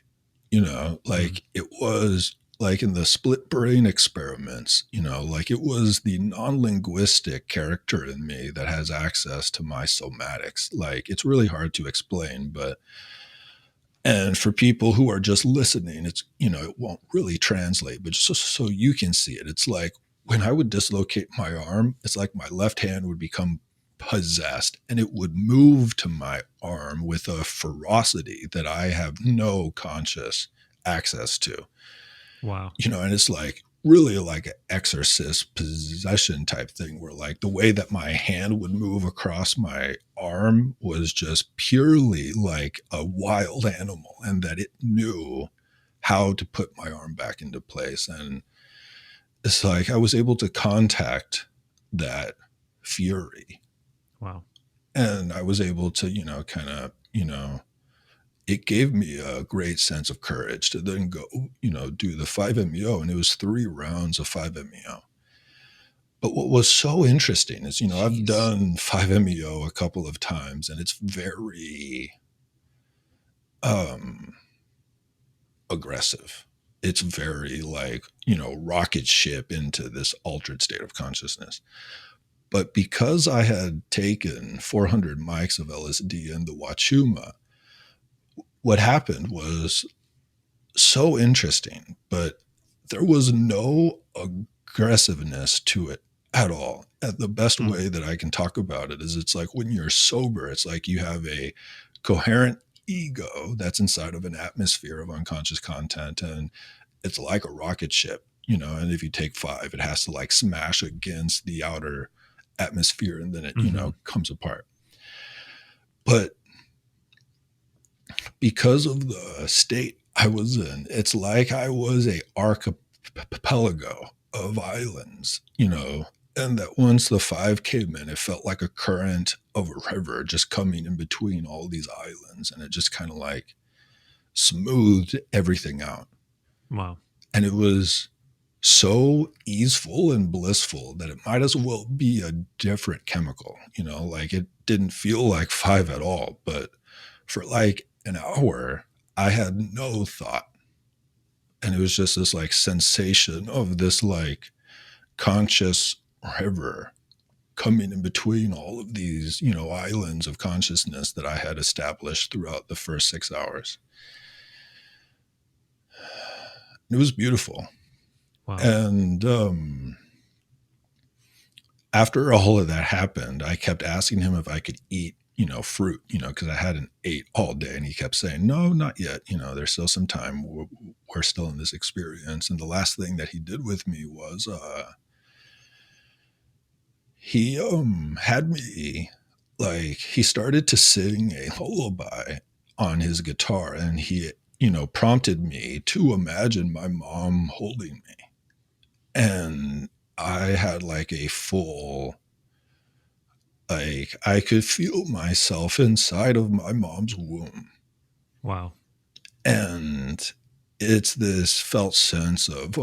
it was like in the split brain experiments, like it was the non-linguistic character in me that has access to my somatics. Like it's really hard to explain, and for people who are just listening, it's, it won't really translate, but just so you can see it. It's like when I would dislocate my arm, it's like my left hand would become possessed and it would move to my arm with a ferocity that I have no conscious access to. Wow. And it's like really like an exorcist possession type thing where like the way that my hand would move across my arm was just purely like a wild animal, and that it knew how to put my arm back into place. And it's like I was able to contact that fury. Wow. And I was able to, it gave me a great sense of courage to then go, do the 5-MeO. And it was 3 rounds of 5-MeO. But what was so interesting is, I've done 5-MeO a couple of times, and it's very aggressive. It's very like, rocket ship into this altered state of consciousness. But because I had taken 400 mics of LSD in the Wachuma, what happened was so interesting, but there was no aggressiveness to it at all. And the best way that I can talk about it is it's like when you're sober, it's like you have a coherent ego that's inside of an atmosphere of unconscious content, and it's like a rocket ship, and if you take 5, it has to like smash against the outer atmosphere, and then it comes apart. But because of the state I was in, it's like I was a archipelago of islands, and that once the 5 came in, it felt like a current of a river just coming in between all these islands, and it just kind of like smoothed everything out. Wow. And it was so easeful and blissful that it might as well be a different chemical, like it didn't feel like 5 at all. But for like an hour, I had no thought. And it was just this like sensation of this like conscious river coming in between all of these, islands of consciousness that I had established throughout the first 6 hours. It was beautiful. Wow. And after all of that happened, I kept asking him if I could eat, fruit, because I hadn't ate all day. And he kept saying, no, not yet. There's still some time. We're still in this experience. And the last thing that he did with me was he had me, like, he started to sing a lullaby on his guitar, and he, prompted me to imagine my mom holding me. And I had like a full, like, I could feel myself inside of my mom's womb. Wow. And it's this felt sense of,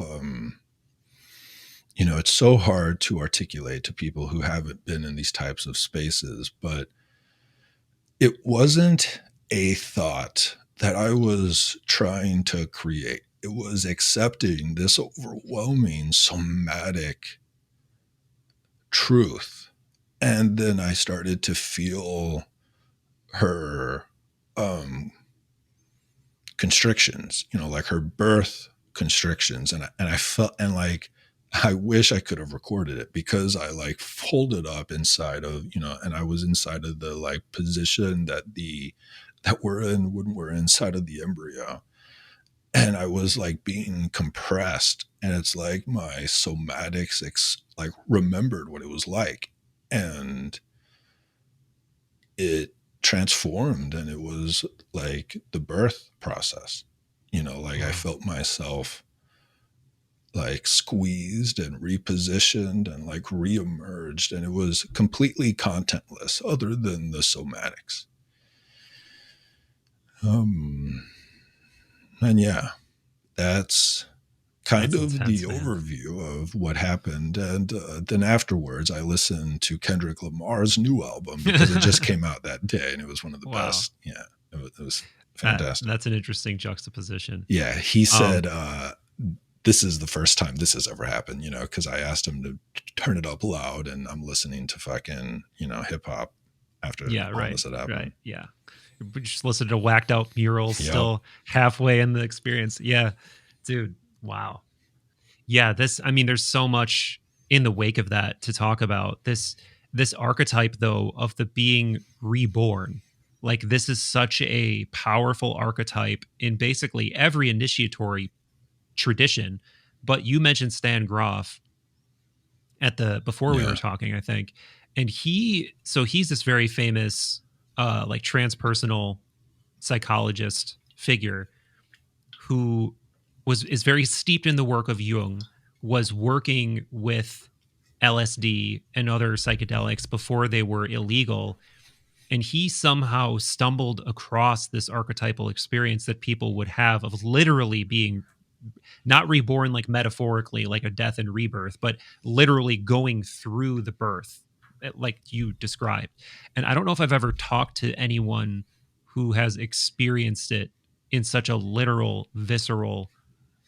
it's so hard to articulate to people who haven't been in these types of spaces, but it wasn't a thought that I was trying to create. It was accepting this overwhelming somatic truth. And then I started to feel her constrictions, like her birth constrictions. And I felt, and like, I wish I could have recorded it, because I like folded up inside of, and I was inside of the like position that we're in when we're inside of the embryo. And I was like being compressed, and it's like my somatics like remembered what it was like, and it transformed, and it was like the birth process, like I felt myself like squeezed and repositioned and like reemerged, and it was completely contentless other than the somatics. And yeah, that's kind of intense, the man. overview of what happened. And then afterwards, I listened to Kendrick Lamar's new album, because it just came out that day, and it was one of the best. Yeah, it was fantastic. That's an interesting juxtaposition. Yeah, he said, this is the first time this has ever happened, because I asked him to turn it up loud, and I'm listening to fucking, hip hop after all this had happened. Right. Yeah. We just listened to whacked out murals, still halfway in the experience. Yeah, dude. Wow. Yeah. There's so much in the wake of that to talk about. This archetype, though, of the being reborn. Like, this is such a powerful archetype in basically every initiatory tradition. But you mentioned Stan Groff before we were talking, I think. And he's this very famous like transpersonal psychologist figure who is very steeped in the work of Jung, was working with LSD and other psychedelics before they were illegal. And he somehow stumbled across this archetypal experience that people would have of literally being not reborn, like metaphorically, like a death and rebirth, but literally going through the birth, like you described. And I don't know if I've ever talked to anyone who has experienced it in such a literal, visceral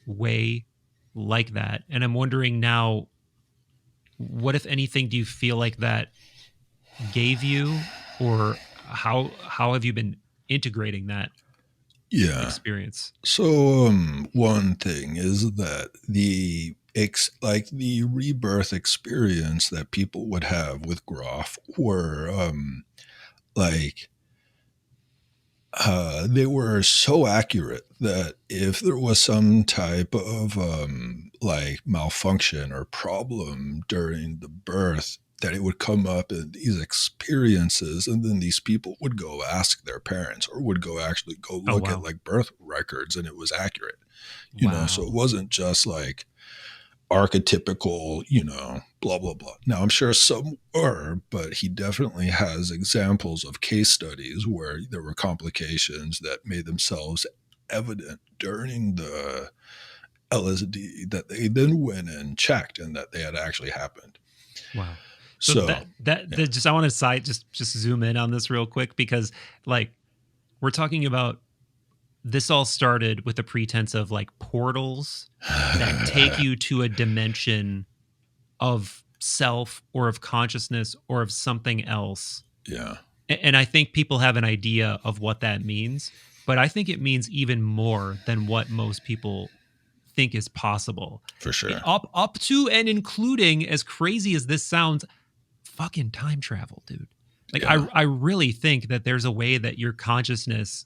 way like that. And I'm wondering now, what, if anything, do you feel like that gave you, or how have you been integrating that experience? So one thing is that the rebirth experience that people would have with Groff were they were so accurate that if there was some type of malfunction or problem during the birth, that it would come up in these experiences, and then these people would go ask their parents, or would go look at like birth records, and it was accurate, you know. So it wasn't just like archetypical, blah blah blah. Now I'm sure some were, but he definitely has examples of case studies where there were complications that made themselves evident during the LSD, that they then went and checked, and that they had actually happened. Wow. So that just, I want to just zoom in on this real quick, because like we're talking about, this all started with the pretense of like portals that take you to a dimension of self, or of consciousness, or of something else. Yeah. And I think people have an idea of what that means, but I think it means even more than what most people think is possible. For sure. Up to and including, as crazy as this sounds, fucking time travel, dude. Like, yeah. I really think that there's a way that your consciousness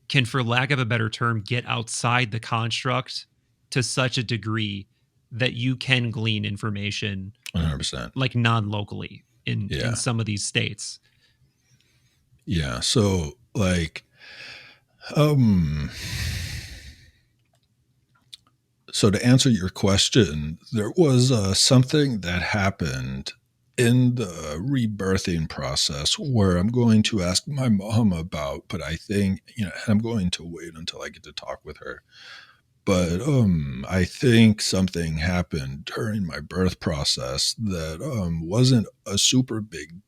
can, for lack of a better term, get outside the construct to such a degree that you can glean information 100%. like non-locally in some of these states. Yeah. So like, so to answer your question, there was something that happened in the rebirthing process where I'm going to ask my mom about, but I think, and I'm going to wait until I get to talk with her. But I think something happened during my birth process that wasn't a super big,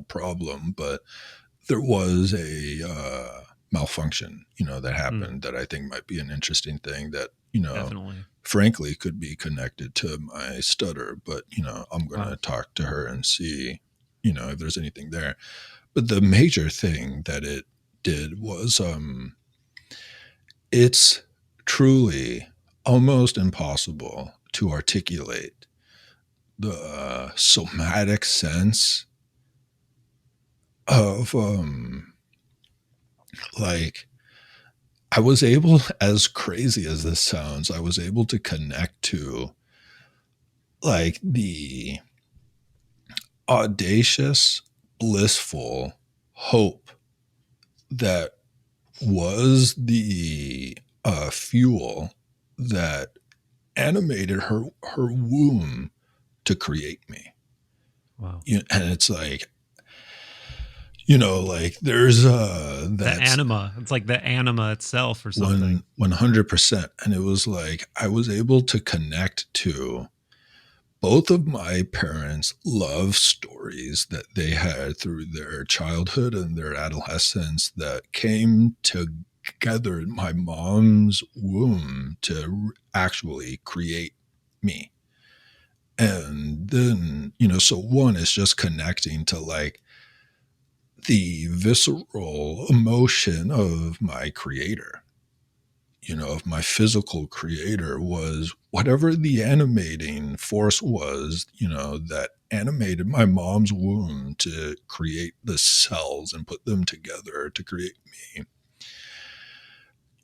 problem, but there was a malfunction, that happened that I think might be an interesting thing that, Definitely. frankly could be connected to my stutter. But, I'm going to talk to her and see, if there's anything there. But the major thing that it did was it's truly almost impossible to articulate the somatic sense of like I was able, as crazy as this sounds, I was able to connect to like the audacious, blissful hope that was the fuel that animated her womb to create me. Wow. And it's like, like there's the anima. It's like the anima itself or something. 100%. And it was like I was able to connect to both of my parents' love stories that they had through their childhood and their adolescence that came together in my mom's womb to actually create me. And then, so one is just connecting to like the visceral emotion of my creator, of my physical creator, was whatever the animating force was, that animated my mom's womb to create the cells and put them together to create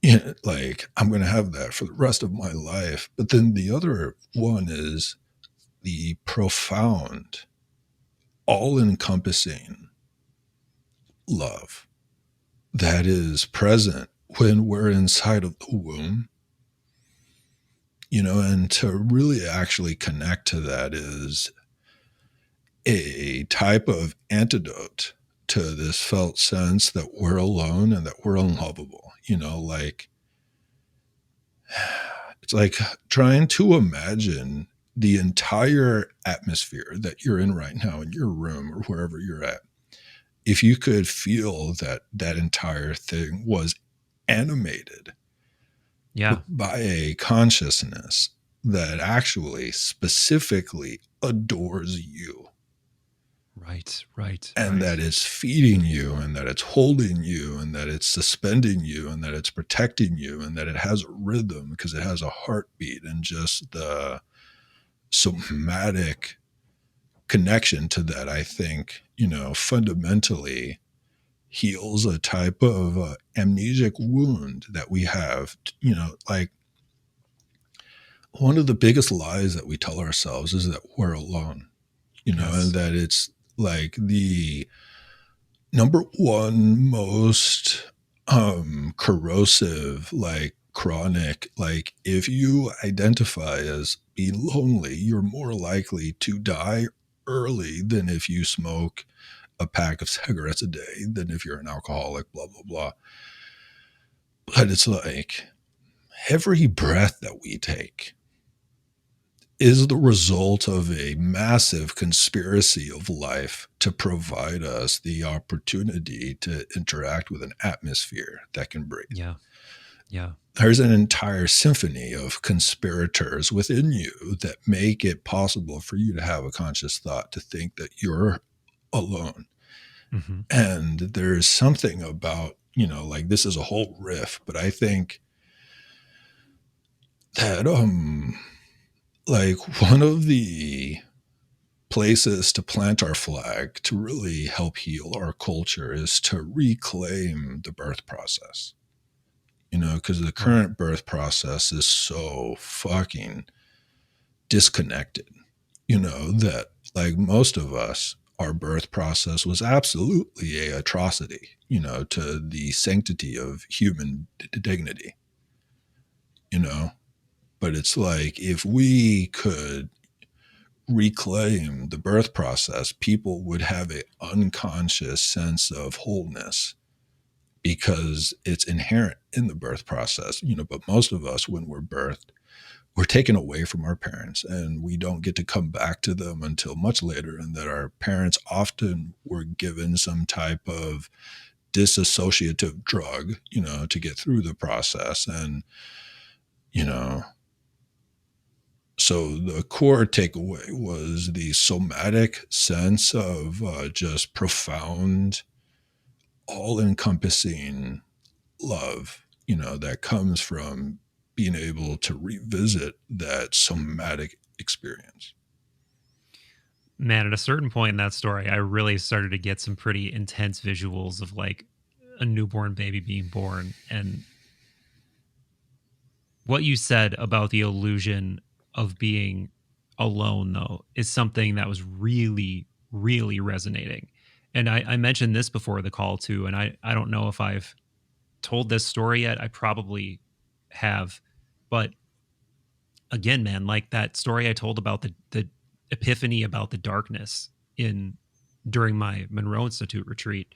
me. Like I'm going to have that for the rest of my life. But then the other one is the profound, all-encompassing love that is present when we're inside of the womb, and to really actually connect to that is a type of antidote to this felt sense that we're alone and that we're unlovable. Like it's like trying to imagine the entire atmosphere that you're in right now in your room or wherever you're at. If you could feel that entire thing was animated by a consciousness that actually specifically adores you. Right. And that it's feeding you and that it's holding you and that it's suspending you and that it's protecting you and that it has a rhythm because it has a heartbeat, and just the somatic connection to that, I think, fundamentally heals a type of amnesic wound that we have. Like one of the biggest lies that we tell ourselves is that we're alone, and that it's like the number one most corrosive, like chronic, like if you identify as being lonely, you're more likely to die early than if you smoke a pack of cigarettes a day, than if you're an alcoholic, blah, blah, blah. But it's like every breath that we take is the result of a massive conspiracy of life to provide us the opportunity to interact with an atmosphere that can breathe. Yeah. There's an entire symphony of conspirators within you that make it possible for you to have a conscious thought, to think that you're alone. Mm-hmm. And there's something about, like this is a whole riff, but I think that like one of the places to plant our flag to really help heal our culture is to reclaim the birth process. Because the current birth process is so fucking disconnected, that like most of us, our birth process was absolutely a atrocity, to the sanctity of human dignity, but it's like if we could reclaim the birth process, people would have an unconscious sense of wholeness because it's inherent in the birth process, but most of us, when we're birthed, we're taken away from our parents and we don't get to come back to them until much later. And that our parents often were given some type of disassociative drug, to get through the process. And, so the core takeaway was the somatic sense of just profound, all-encompassing love, that comes from being able to revisit that somatic experience. Man, at a certain point in that story, I really started to get some pretty intense visuals of like a newborn baby being born. And what you said about the illusion of being alone, though, is something that was really, really resonating. And I mentioned this before the call too, and I don't know if I've told this story yet. I probably have. But again, man, like that story I told about the epiphany about the darkness during my Monroe Institute retreat.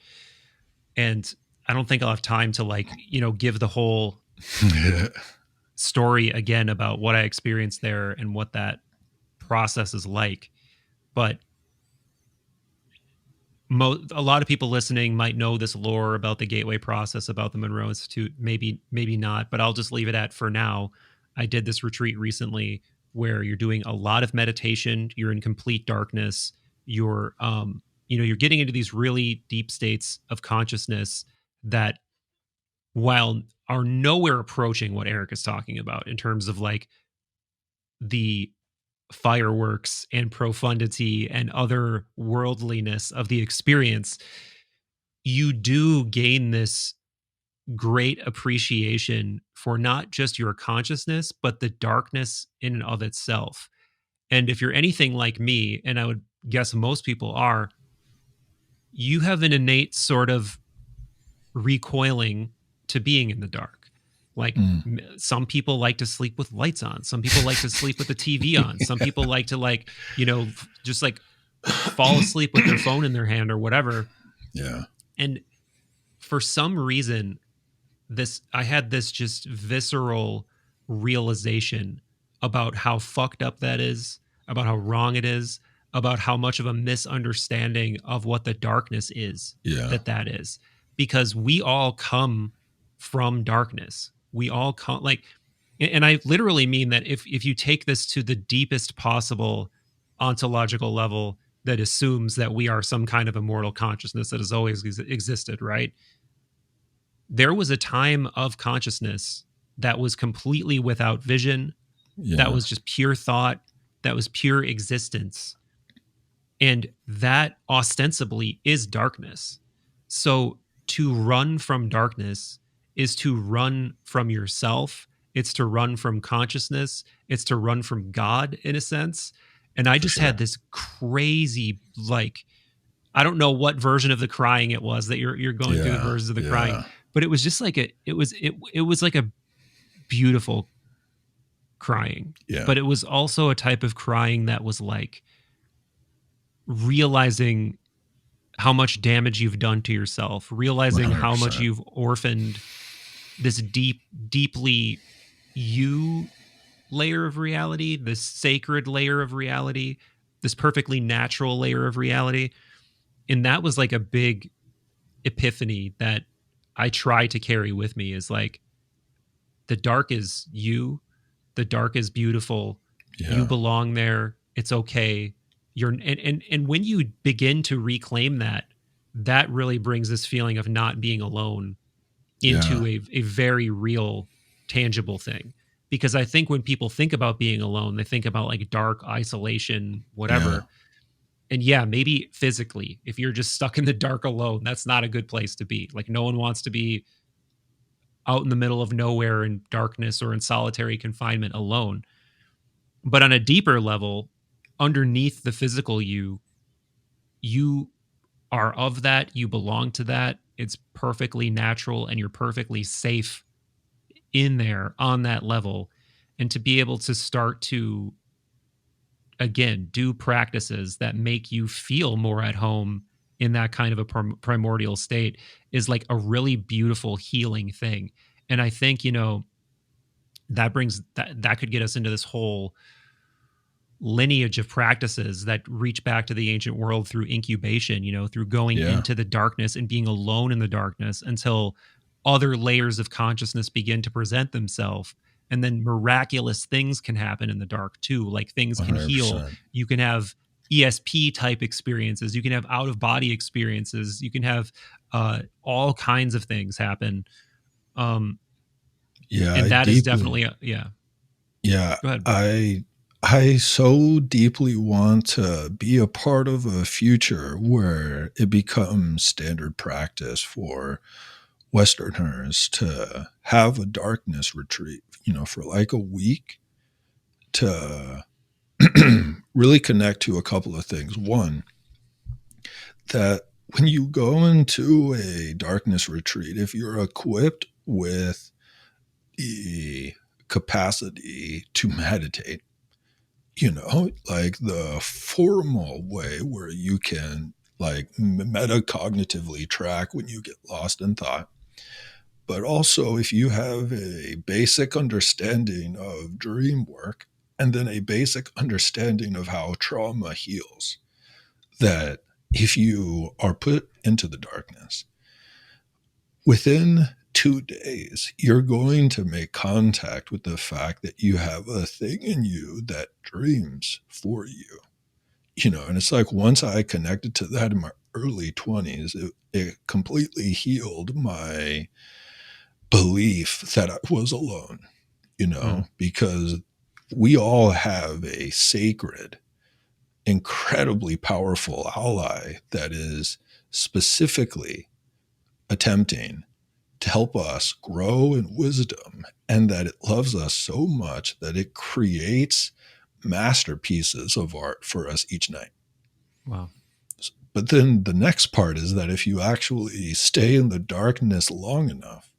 And I don't think I'll have time to like, give the whole story again about what I experienced there and what that process is like. But a lot of people listening might know this lore about the gateway process, about the Monroe Institute. Maybe not, but I'll just leave it at for now. I did this retreat recently where you're doing a lot of meditation. You're in complete darkness. You're getting into these really deep states of consciousness that, while are nowhere approaching what Erick is talking about in terms of like the fireworks and profundity and other worldliness of the experience, you do gain this great appreciation for not just your consciousness, but the darkness in and of itself. And if you're anything like me, and I would guess most people are, you have an innate sort of recoiling to being in the dark. Like some people like to sleep with lights on. Some people like to sleep with the TV on. Some people like to just like fall asleep with their phone in their hand or whatever. Yeah. And for some reason, I had this just visceral realization about how fucked up that is, about how wrong it is, about how much of a misunderstanding of what the darkness is that is. Because we all come from darkness. We all come and I literally mean that if you take this to the deepest possible ontological level that assumes that we are some kind of immortal consciousness that has always existed, right? There was a time of consciousness that was completely without vision, that was just pure thought, that was pure existence. And that ostensibly is darkness. So to run from darkness is to run from yourself. It's to run from consciousness. It's to run from God, in a sense. And I just had this crazy, I don't know what version of the crying it was that you're going through the versions of the crying, but it was just like it was like a beautiful crying. Yeah. But it was also a type of crying that was like realizing how much damage you've done to yourself, realizing 100%. How much you've orphaned this deeply you layer of reality, this sacred layer of reality, this perfectly natural layer of reality. And that was like a big epiphany that I try to carry with me, is like, the dark is you, the dark is beautiful. Yeah. You belong there. It's okay. And when you begin to reclaim that really brings this feeling of not being alone into a very real, tangible thing. Because I think when people think about being alone, they think about like dark isolation, whatever. Yeah. And maybe physically, if you're just stuck in the dark alone, that's not a good place to be. Like, no one wants to be out in the middle of nowhere in darkness or in solitary confinement alone. But on a deeper level, underneath the physical you are of that, you belong to that. It's perfectly natural and you're perfectly safe in there on that level. And to be able to start to, again, do practices that make you feel more at home in that kind of a primordial state is like a really beautiful healing thing. And I think, that brings that could get us into this whole lineage of practices that reach back to the ancient world through incubation, through going into the darkness and being alone in the darkness until other layers of consciousness begin to present themselves. And then miraculous things can happen in the dark too. Like things can 100%. heal. You can have ESP type experiences. You can have out of body experiences. You can have all kinds of things happen. And that is definitely, Yeah. Go ahead. I so deeply want to be a part of a future where it becomes standard practice for Westerners to have a darkness retreat, for like a week to really connect to a couple of things. One, that when you go into a darkness retreat, if you're equipped with the capacity to meditate, like the formal way where you can like metacognitively track when you get lost in thought. But also if you have a basic understanding of dream work and then a basic understanding of how trauma heals, that if you are put into the darkness, within 2 days, you're going to make contact with the fact that you have a thing in you that dreams for you. And it's like once I connected to that in my early 20s, it completely healed my belief that I was alone, because we all have a sacred, incredibly powerful ally that is specifically attempting to help us grow in wisdom, and that it loves us so much that it creates masterpieces of art for us each night. Wow. But then the next part is that if you actually stay in the darkness long enough,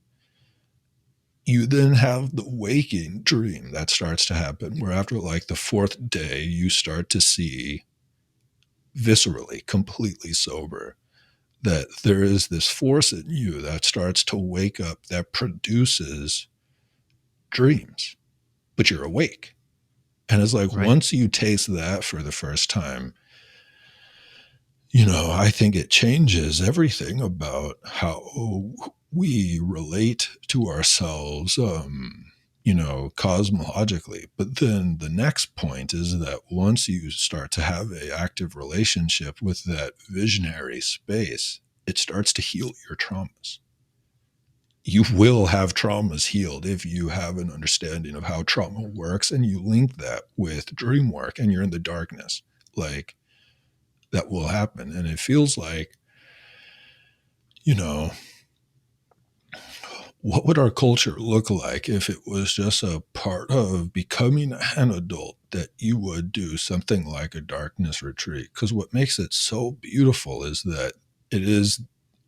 you then have the waking dream that starts to happen, where after like the 4th day, you start to see viscerally, completely sober, that there is this force in you that starts to wake up that produces dreams, but you're awake. And it's like, once you taste that for the first time, I think it changes everything about how we relate to ourselves, cosmologically. But then the next point is that once you start to have an active relationship with that visionary space, it starts to heal your traumas. You will have traumas healed if you have an understanding of how trauma works and you link that with dream work and you're in the darkness. Like, that will happen. And it feels like, what would our culture look like if it was just a part of becoming an adult that you would do something like a darkness retreat? Because what makes it so beautiful is that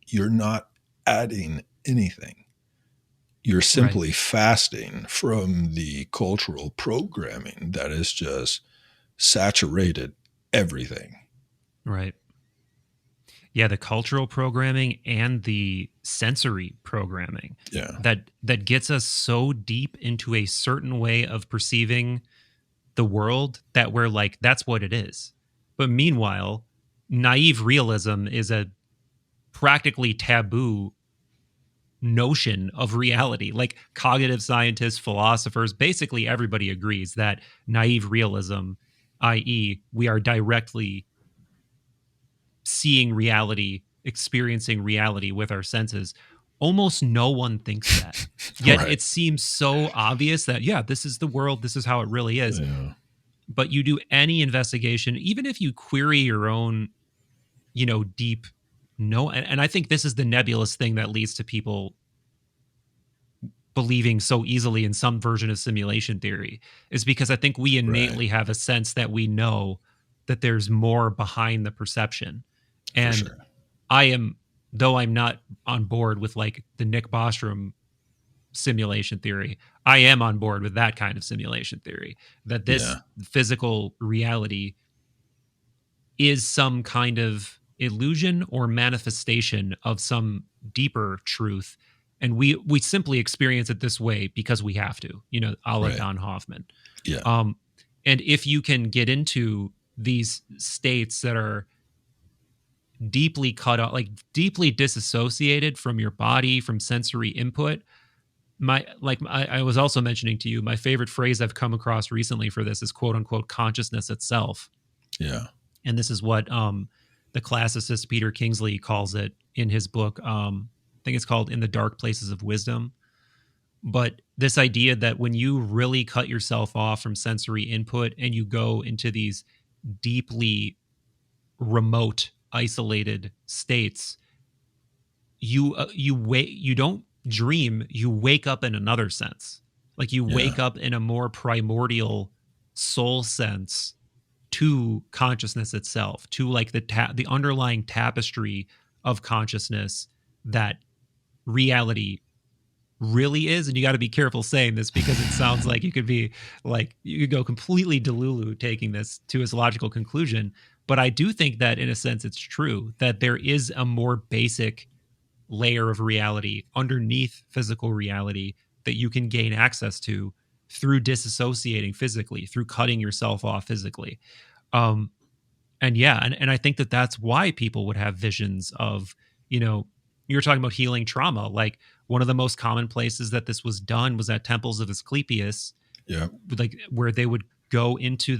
you're not adding anything. You're simply fasting from the cultural programming that has just saturated everything. Right. Yeah, the cultural programming and the sensory programming. Yeah. That gets us so deep into a certain way of perceiving the world that we're like, that's what it is. But meanwhile, naive realism is a practically taboo notion of reality. Like cognitive scientists, philosophers, basically everybody agrees that naive realism, i.e., we are directly seeing reality, experiencing reality with our senses. Almost no one thinks that. Yet it seems so obvious that, this is the world, this is how it really is. Yeah. But you do any investigation, even if you query your own, deep and I think this is the nebulous thing that leads to people believing so easily in some version of simulation theory, is because I think we innately have a sense that we know that there's more behind the perception. And For sure. I am, though I'm not on board with like the Nick Bostrom simulation theory, I am on board with that kind of simulation theory, that this physical reality is some kind of illusion or manifestation of some deeper truth, and we simply experience it this way because we have to, you know, a la Don Hoffman. And if you can get into these states that are deeply cut off, like deeply disassociated from your body, from sensory input, I was also mentioning to you, my favorite phrase I've come across recently for this is quote unquote consciousness itself. Yeah. And this is what the classicist Peter Kingsley calls it in his book. I think it's called In the Dark Places of Wisdom. But this idea that when you really cut yourself off from sensory input and you go into these deeply remote, isolated states, you don't dream, you wake up in another sense. Like you wake up in a more primordial soul sense to consciousness itself, to like the underlying tapestry of consciousness that reality really is. And you got to be careful saying this because it sounds like you could go completely delulu taking this to its logical conclusion. But I do think that in a sense it's true that there is a more basic layer of reality underneath physical reality that you can gain access to through disassociating physically, through cutting yourself off physically. And I think that that's why people would have visions of, you know, you're talking about healing trauma. Like one of the most common places that this was done was at temples of Asclepius, like where they would go into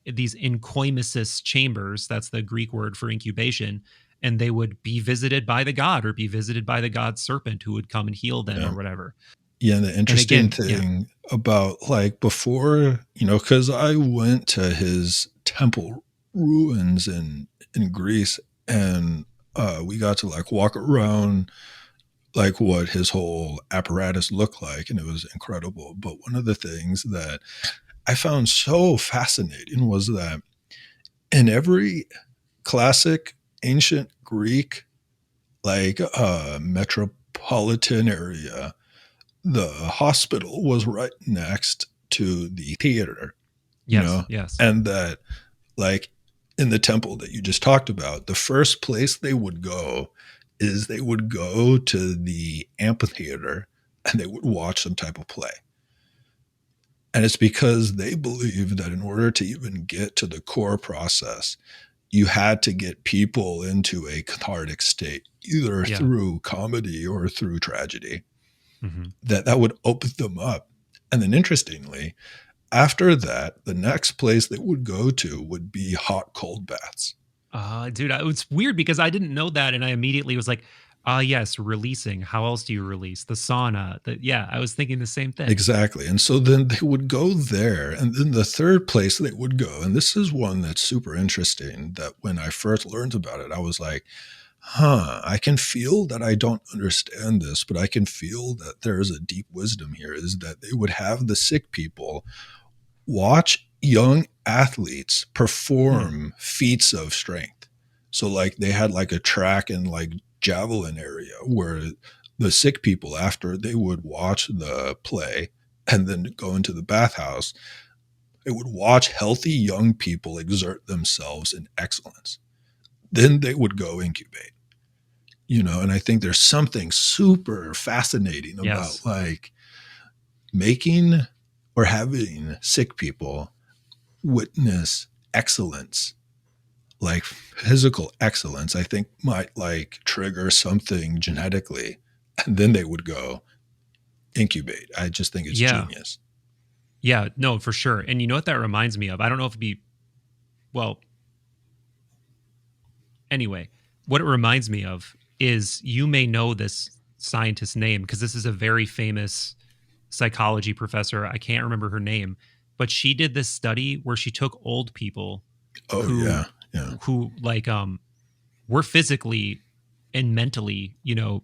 these enkoimesis chambers. That's the Greek word for incubation. And they would be visited by the god or be visited by the god's serpent who would come and heal them or whatever. Yeah, and the interesting thing about like before, you know, because I went to his temple ruins in Greece, and we got to like walk around like what his whole apparatus looked like, and it was incredible. But one of the things that I found so fascinating was that in every classic ancient Greek like metropolitan area, the hospital was right next to the theater, you know? And that like in the temple that you just talked about, the first place they would go is they would go to the amphitheater and they would watch some type of play. And it's because they believed that in order to even get to the core process, you had to get people into a cathartic state, either through comedy or through tragedy. That would open them up. And then interestingly, after that, the next place they would go to would be hot, cold baths. Dude, it's weird because I didn't know that. And I immediately was like, yes, releasing. How else do you release? The sauna. I was thinking the same thing. Exactly. And so then they would go there. And then the third place they would go, and this is one that's super interesting, that when I first learned about it, I was like, I can feel that I don't understand this, but I can feel that there is a deep wisdom here, is that they would have the sick people watch young athletes perform feats of strength. So like they had like a track and like javelin area where the sick people, after they would watch the play and then go into the bathhouse, they would watch healthy young people exert themselves in excellence. Then they would go incubate, you know. And I think there's something super fascinating about like making or having sick people witness excellence, like physical excellence. I think might like trigger something genetically, and then they would go incubate. I just think it's genius. Yeah, no, for sure. And you know what that reminds me of? I don't know if it'd be, well, anyway, what it reminds me of is, you may know this scientist's name because this is a very famous psychology professor. I can't remember her name, but she did this study where she took old people who like were physically and mentally, you know,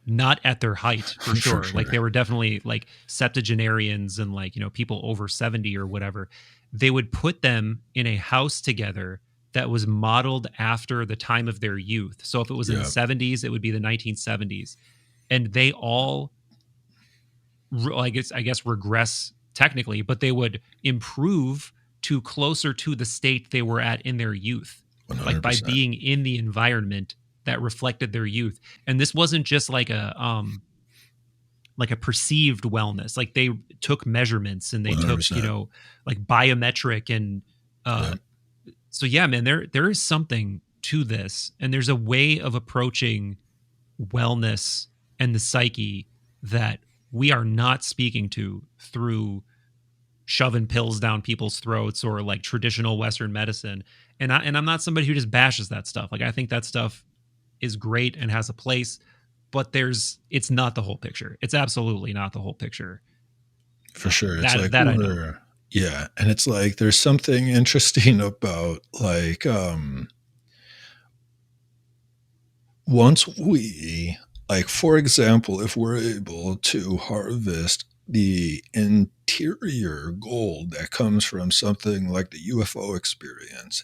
not at their height for sure. sure. Like they were definitely like septuagenarians and like, you know, people over 70 or whatever. They would put them in a house together that was modeled after the time of their youth. So if it was in the 70s, it would be the 1970s. And they all, I guess regress technically, but they would improve to closer to the state they were at in their youth. 100%. Like by being in the environment that reflected their youth. And this wasn't just like a perceived wellness. Like they took measurements and they 100%. took, you know, like biometric and so yeah, man, there is something to this. And there's a way of approaching wellness and the psyche that we are not speaking to through shoving pills down people's throats or like traditional Western medicine. And I'm not somebody who just bashes that stuff. Like I think that stuff is great and has a place, but it's not the whole picture. It's absolutely not the whole picture. For sure. It's like that I know. Yeah. And it's like, there's something interesting about like, once we, like, for example, if we're able to harvest the interior gold that comes from something like the UFO experience,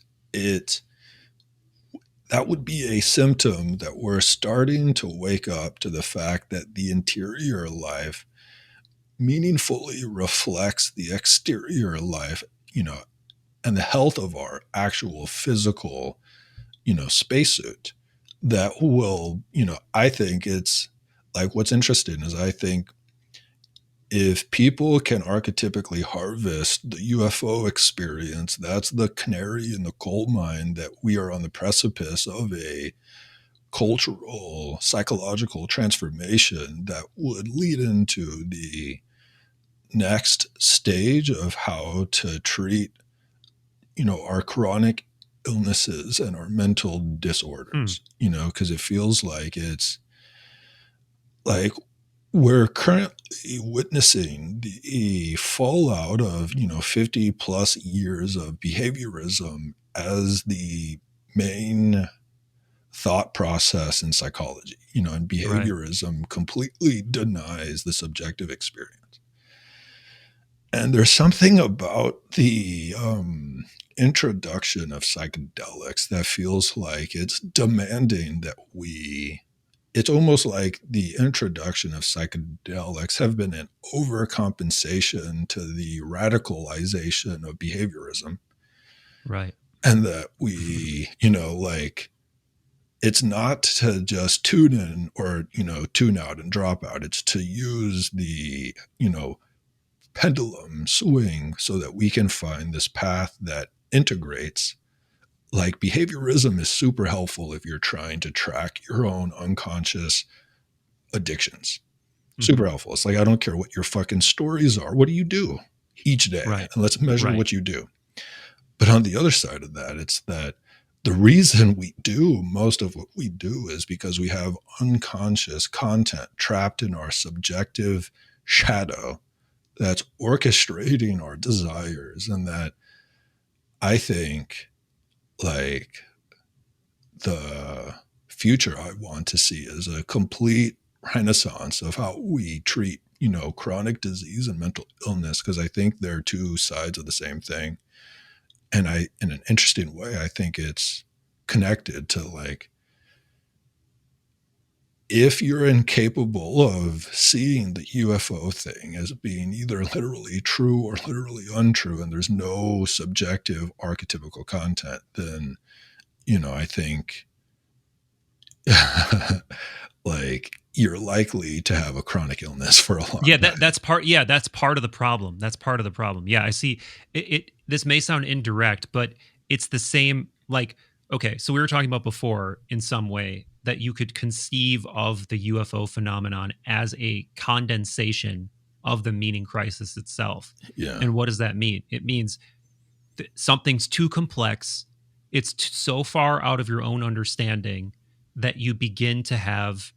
that would be a symptom that we're starting to wake up to the fact that the interior life meaningfully reflects the exterior life, you know, and the health of our actual physical, you know, spacesuit. That will, you know, I think it's like, what's interesting is I think if people can archetypically harvest the UFO experience, that's the canary in the coal mine that we are on the precipice of a cultural, psychological transformation that would lead into the next stage of how to treat, you know, our chronic illnesses and our mental disorders, you know, because it feels like it's like we're currently witnessing the fallout of, you know, 50 plus years of behaviorism as the main thought process in psychology, you know, and behaviorism completely denies the subjective experience. And there's something about the introduction of psychedelics that feels like it's demanding that it's almost like the introduction of psychedelics have been an overcompensation to the radicalization of behaviorism. Right. And that we, you know, like, it's not to just tune in or, you know, tune out and drop out. It's to use the, you know, pendulum swing so that we can find this path that integrates. Like, behaviorism is super helpful if you're trying to track your own unconscious addictions. Super helpful. It's like, I don't care what your fucking stories are. What do you do each day? Right. And let's measure what you do. But on the other side of that, it's that the reason we do most of what we do is because we have unconscious content trapped in our subjective shadow that's orchestrating our desires. And that, I think, like, the future I want to see is a complete renaissance of how we treat, you know, chronic disease and mental illness, because I think they're two sides of the same thing. And in an interesting way, I think it's connected to, like, if you're incapable of seeing the UFO thing as being either literally true or literally untrue, and there's no subjective archetypical content, then, you know, I think like, you're likely to have a chronic illness for a long time. That's part of the problem. That's part of the problem. Yeah, I see it. This may sound indirect, but it's the same. Like, okay, so we were talking about before in some way that you could conceive of the UFO phenomenon as a condensation of the meaning crisis itself. Yeah. And what does that mean? It means that something's too complex. It's so far out of your own understanding that you begin to have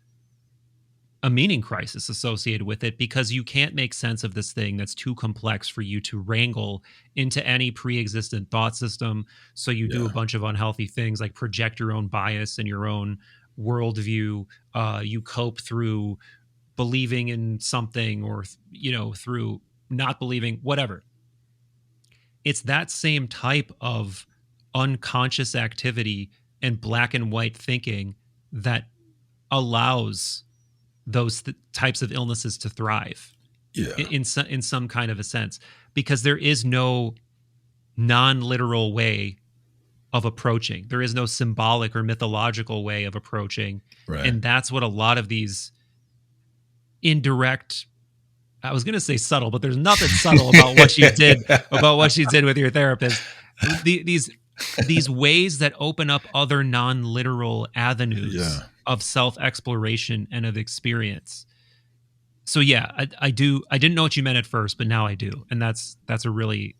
a meaning crisis associated with it, because you can't make sense of this thing that's too complex for you to wrangle into any pre-existent thought system. So you do a bunch of unhealthy things like project your own bias and your own worldview. You cope through believing in something, or through not believing, whatever. It's that same type of unconscious activity and black and white thinking that allows those types of illnesses to thrive in some kind of a sense, because there is no non-literal way of approaching. There is no symbolic or mythological way of approaching. Right. And that's what a lot of these indirect, I was going to say subtle, but there's nothing subtle about what you did, with your therapist. These ways that open up other non-literal avenues of self-exploration and of experience. So yeah, I didn't know what you meant at first, but now I do. And that's a really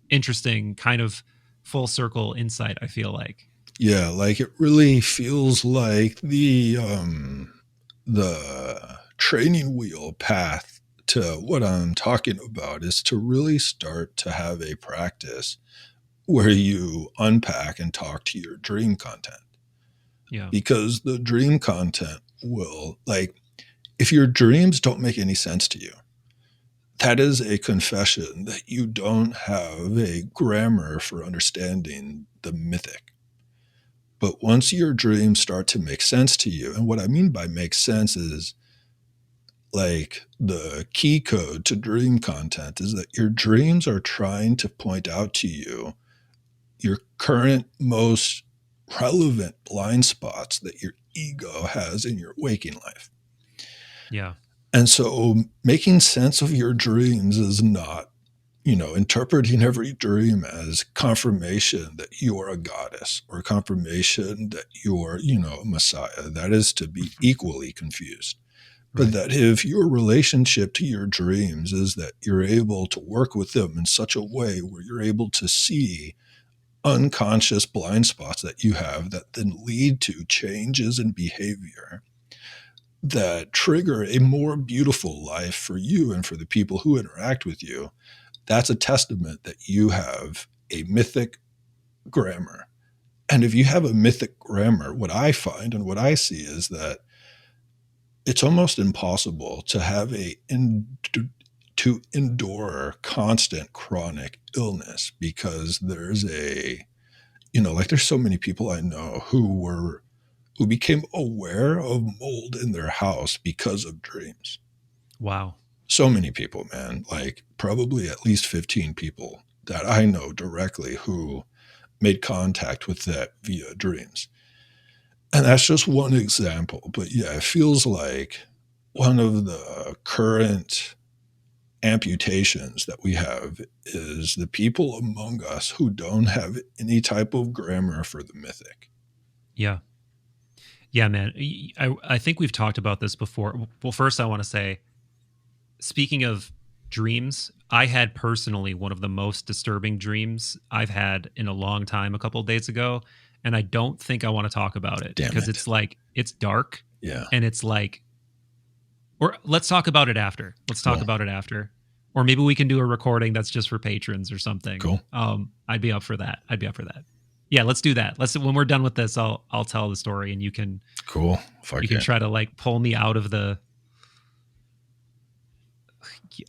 interesting kind of full circle insight, I feel like. Yeah, like it really feels like the training wheel path to what I'm talking about is to really start to have a practice where you unpack and talk to your dream content. Yeah. Because the dream content will, like, if your dreams don't make any sense to you, that is a confession that you don't have a grammar for understanding the mythic. But once your dreams start to make sense to you, and what I mean by make sense is, like, the key code to dream content is that your dreams are trying to point out to you your current most relevant blind spots that your ego has in your waking life. Yeah. And so making sense of your dreams is not, interpreting every dream as confirmation that you're a goddess or confirmation that you're, a messiah. That is to be equally confused. But that if your relationship to your dreams is that you're able to work with them in such a way where you're able to see unconscious blind spots that you have that then lead to changes in behavior that trigger a more beautiful life for you and for the people who interact with you, that's a testament that you have a mythic grammar. And if you have a mythic grammar, what I find and what I see is that it's almost impossible to have to endure constant chronic illness, because there's there's so many people I know who became aware of mold in their house because of dreams. Wow. So many people, man, like probably at least 15 people that I know directly who made contact with that via dreams. And that's just one example. But yeah, it feels like one of the current amputations that we have is the people among us who don't have any type of grammar for the mythic. Yeah. Yeah, man. I think we've talked about this before. Well, first I want to say, speaking of dreams, I had personally one of the most disturbing dreams I've had in a long time a couple of days ago. And I don't think I want to talk about it because it's like, it's dark. Yeah. And it's like, or let's talk about it after. Let's talk about it after. Or maybe we can do a recording that's just for patrons or something. Cool. I'd be up for that. Yeah, let's do that. When we're done with this, I'll tell the story and you can Cool. You can try to like pull me out of the,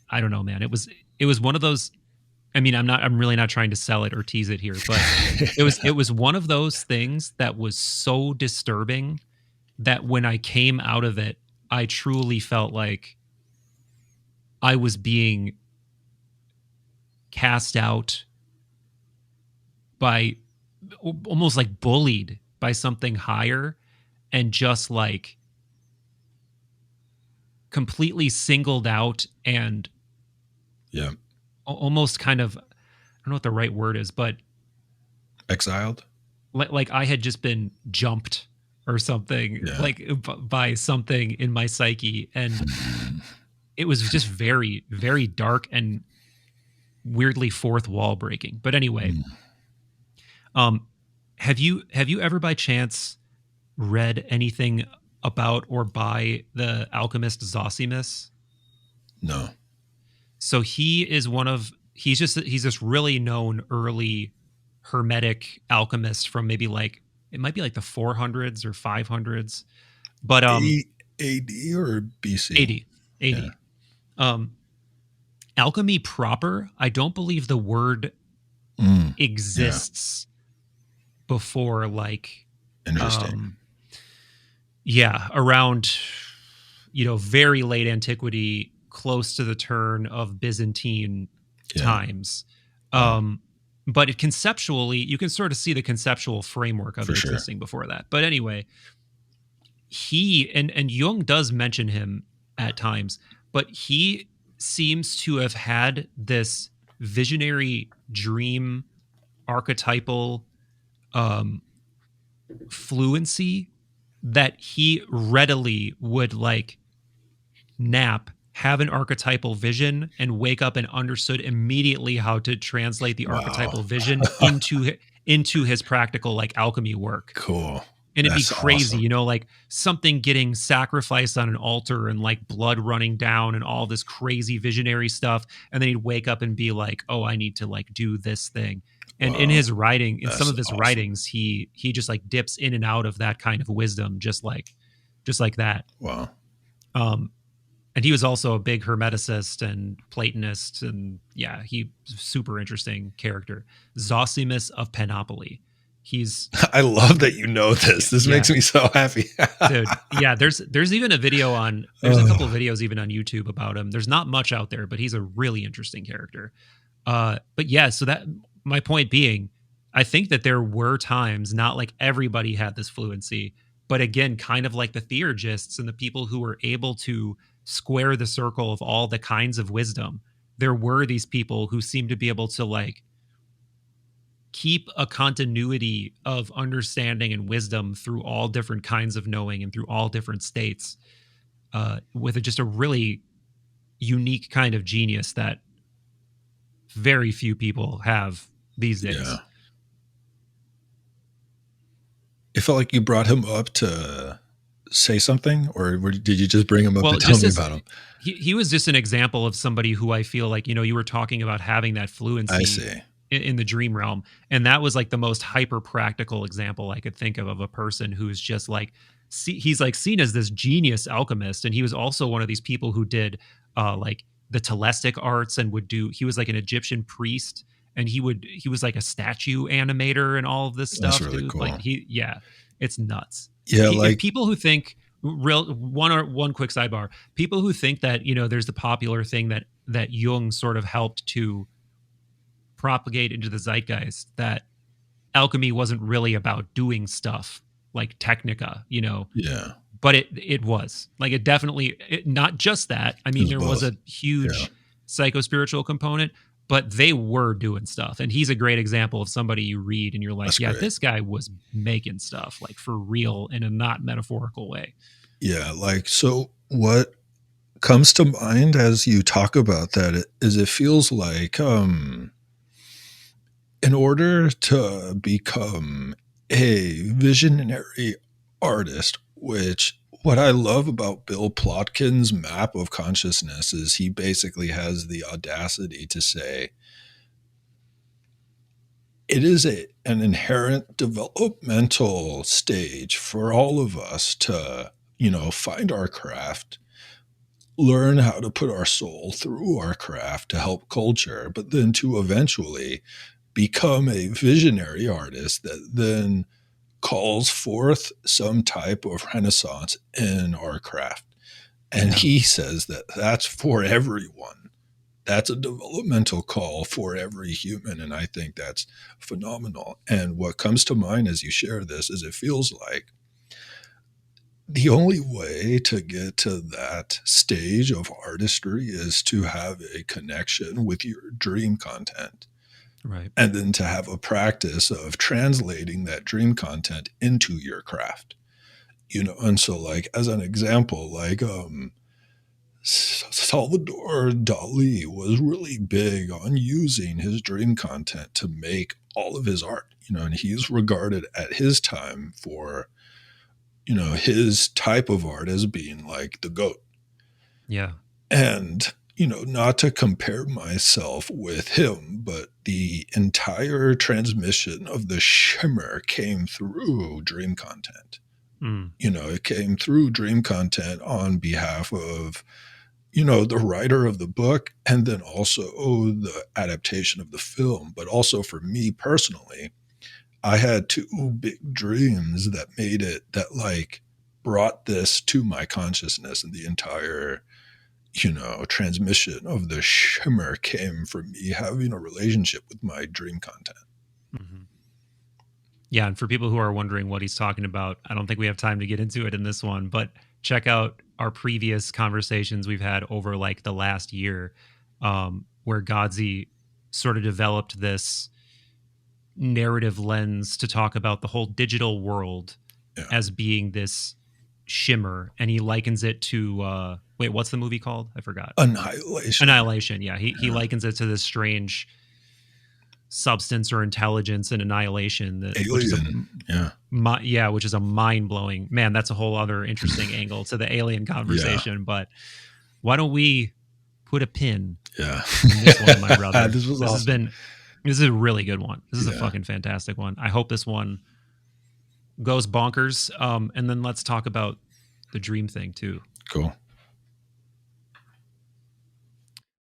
I don't know, man. It was one of those, I mean, I'm really not trying to sell it or tease it here, but it was one of those things that was so disturbing that when I came out of it, I truly felt like I was being cast out by, almost like bullied by something higher, and just like completely singled out and almost kind of, I don't know what the right word is, but exiled. Like I had just been jumped or something, like by something in my psyche. And it was just very, very dark and weirdly fourth wall breaking. But anyway, have you ever by chance read anything about or by the alchemist Zosimus? No. So he is he's this really known early Hermetic alchemist from maybe like it might be like the 400s or 500s, but AD or BC? AD. Yeah. Alchemy proper, I don't believe the word exists before like interesting. Around very late antiquity, close to the turn of Byzantine times. But it conceptually, you can sort of see the conceptual framework of it existing before that. But anyway, he and Jung does mention him at times, but he seems to have had this visionary dream archetypal fluency that he readily would like nap, have an archetypal vision, and wake up and understood immediately how to translate the archetypal vision into his practical like alchemy work. Cool. And it'd be crazy, awesome. Like something getting sacrificed on an altar and like blood running down and all this crazy visionary stuff. And then he'd wake up and be like, oh, I need to like do this thing. And in his writing, in some of his writings, he just like dips in and out of that kind of wisdom, just like that. Wow. And he was also a big Hermeticist and Platonist, and he's a super interesting character. Zosimus of Panoply. I love that you know this. This makes me so happy. Dude, there's even a video there's a couple of videos even on YouTube about him. There's not much out there, but he's a really interesting character. So that my point being, I think that there were times, not like everybody had this fluency, but again, kind of like the theurgists and the people who were able to square the circle of all the kinds of wisdom. There were these people who seemed to be able to like keep a continuity of understanding and wisdom through all different kinds of knowing and through all different states, with just a really unique kind of genius that very few people have these days. Yeah. It felt like you brought him up to say something, or did you just bring him up to tell me about him? He was just an example of somebody who I feel like, you were talking about having that fluency. I see. In the dream realm. And that was like the most hyper practical example I could think of a person who's just like, he's like seen as this genius alchemist. And he was also one of these people who did like the telestic arts and he was like an Egyptian priest, and he was like a statue animator and all of this stuff. That's really dude. cool. Like it's nuts. Yeah. Like people who think one quick sidebar, people who think that, there's the popular thing that Jung sort of helped to propagate into the zeitgeist, that alchemy wasn't really about doing stuff like technica, but it was like, it definitely, not just that. I mean, there was a huge psycho-spiritual component, but they were doing stuff. And he's a great example of somebody you read and you're like, that's great. This guy was making stuff like for real in a not metaphorical way. Yeah. Like, so what comes to mind as you talk about that is it feels like, in order to become a visionary artist, which what I love about Bill Plotkin's map of consciousness is he basically has the audacity to say it is an inherent developmental stage for all of us to, find our craft, learn how to put our soul through our craft to help culture, but then to eventually become a visionary artist that then calls forth some type of renaissance in our craft. And he says that that's for everyone. That's a developmental call for every human. And I think that's phenomenal. And what comes to mind as you share this is it feels like the only way to get to that stage of artistry is to have a connection with your dream content. Right. And then to have a practice of translating that dream content into your craft, and so like, as an example, like, Salvador Dali was really big on using his dream content to make all of his art, and he's regarded at his time for, his type of art as being like the GOAT. Yeah. And not to compare myself with him, but the entire transmission of the shimmer came through dream content. It came through dream content on behalf of, the writer of the book, and then also the adaptation of the film. But also for me personally, I had two big dreams that made it, that like brought this to my consciousness, and the entire transmission of the shimmer came from me having a relationship with my dream content. Mm-hmm. Yeah, and for people who are wondering what he's talking about, I don't think we have time to get into it in this one, but check out our previous conversations we've had over like the last year, where Godsey sort of developed this narrative lens to talk about the whole digital world as being this shimmer, and he likens it to wait, what's the movie called? I forgot. Annihilation. Yeah, he likens it to this strange substance or intelligence and annihilation that alien. Which is a mind-blowing, man, that's a whole other interesting angle to the alien conversation. But why don't we put a pin in this one, my brother? This awesome. This is a really good one. This is a fucking fantastic one. I hope this one goes bonkers. And then let's talk about the dream thing too. Cool.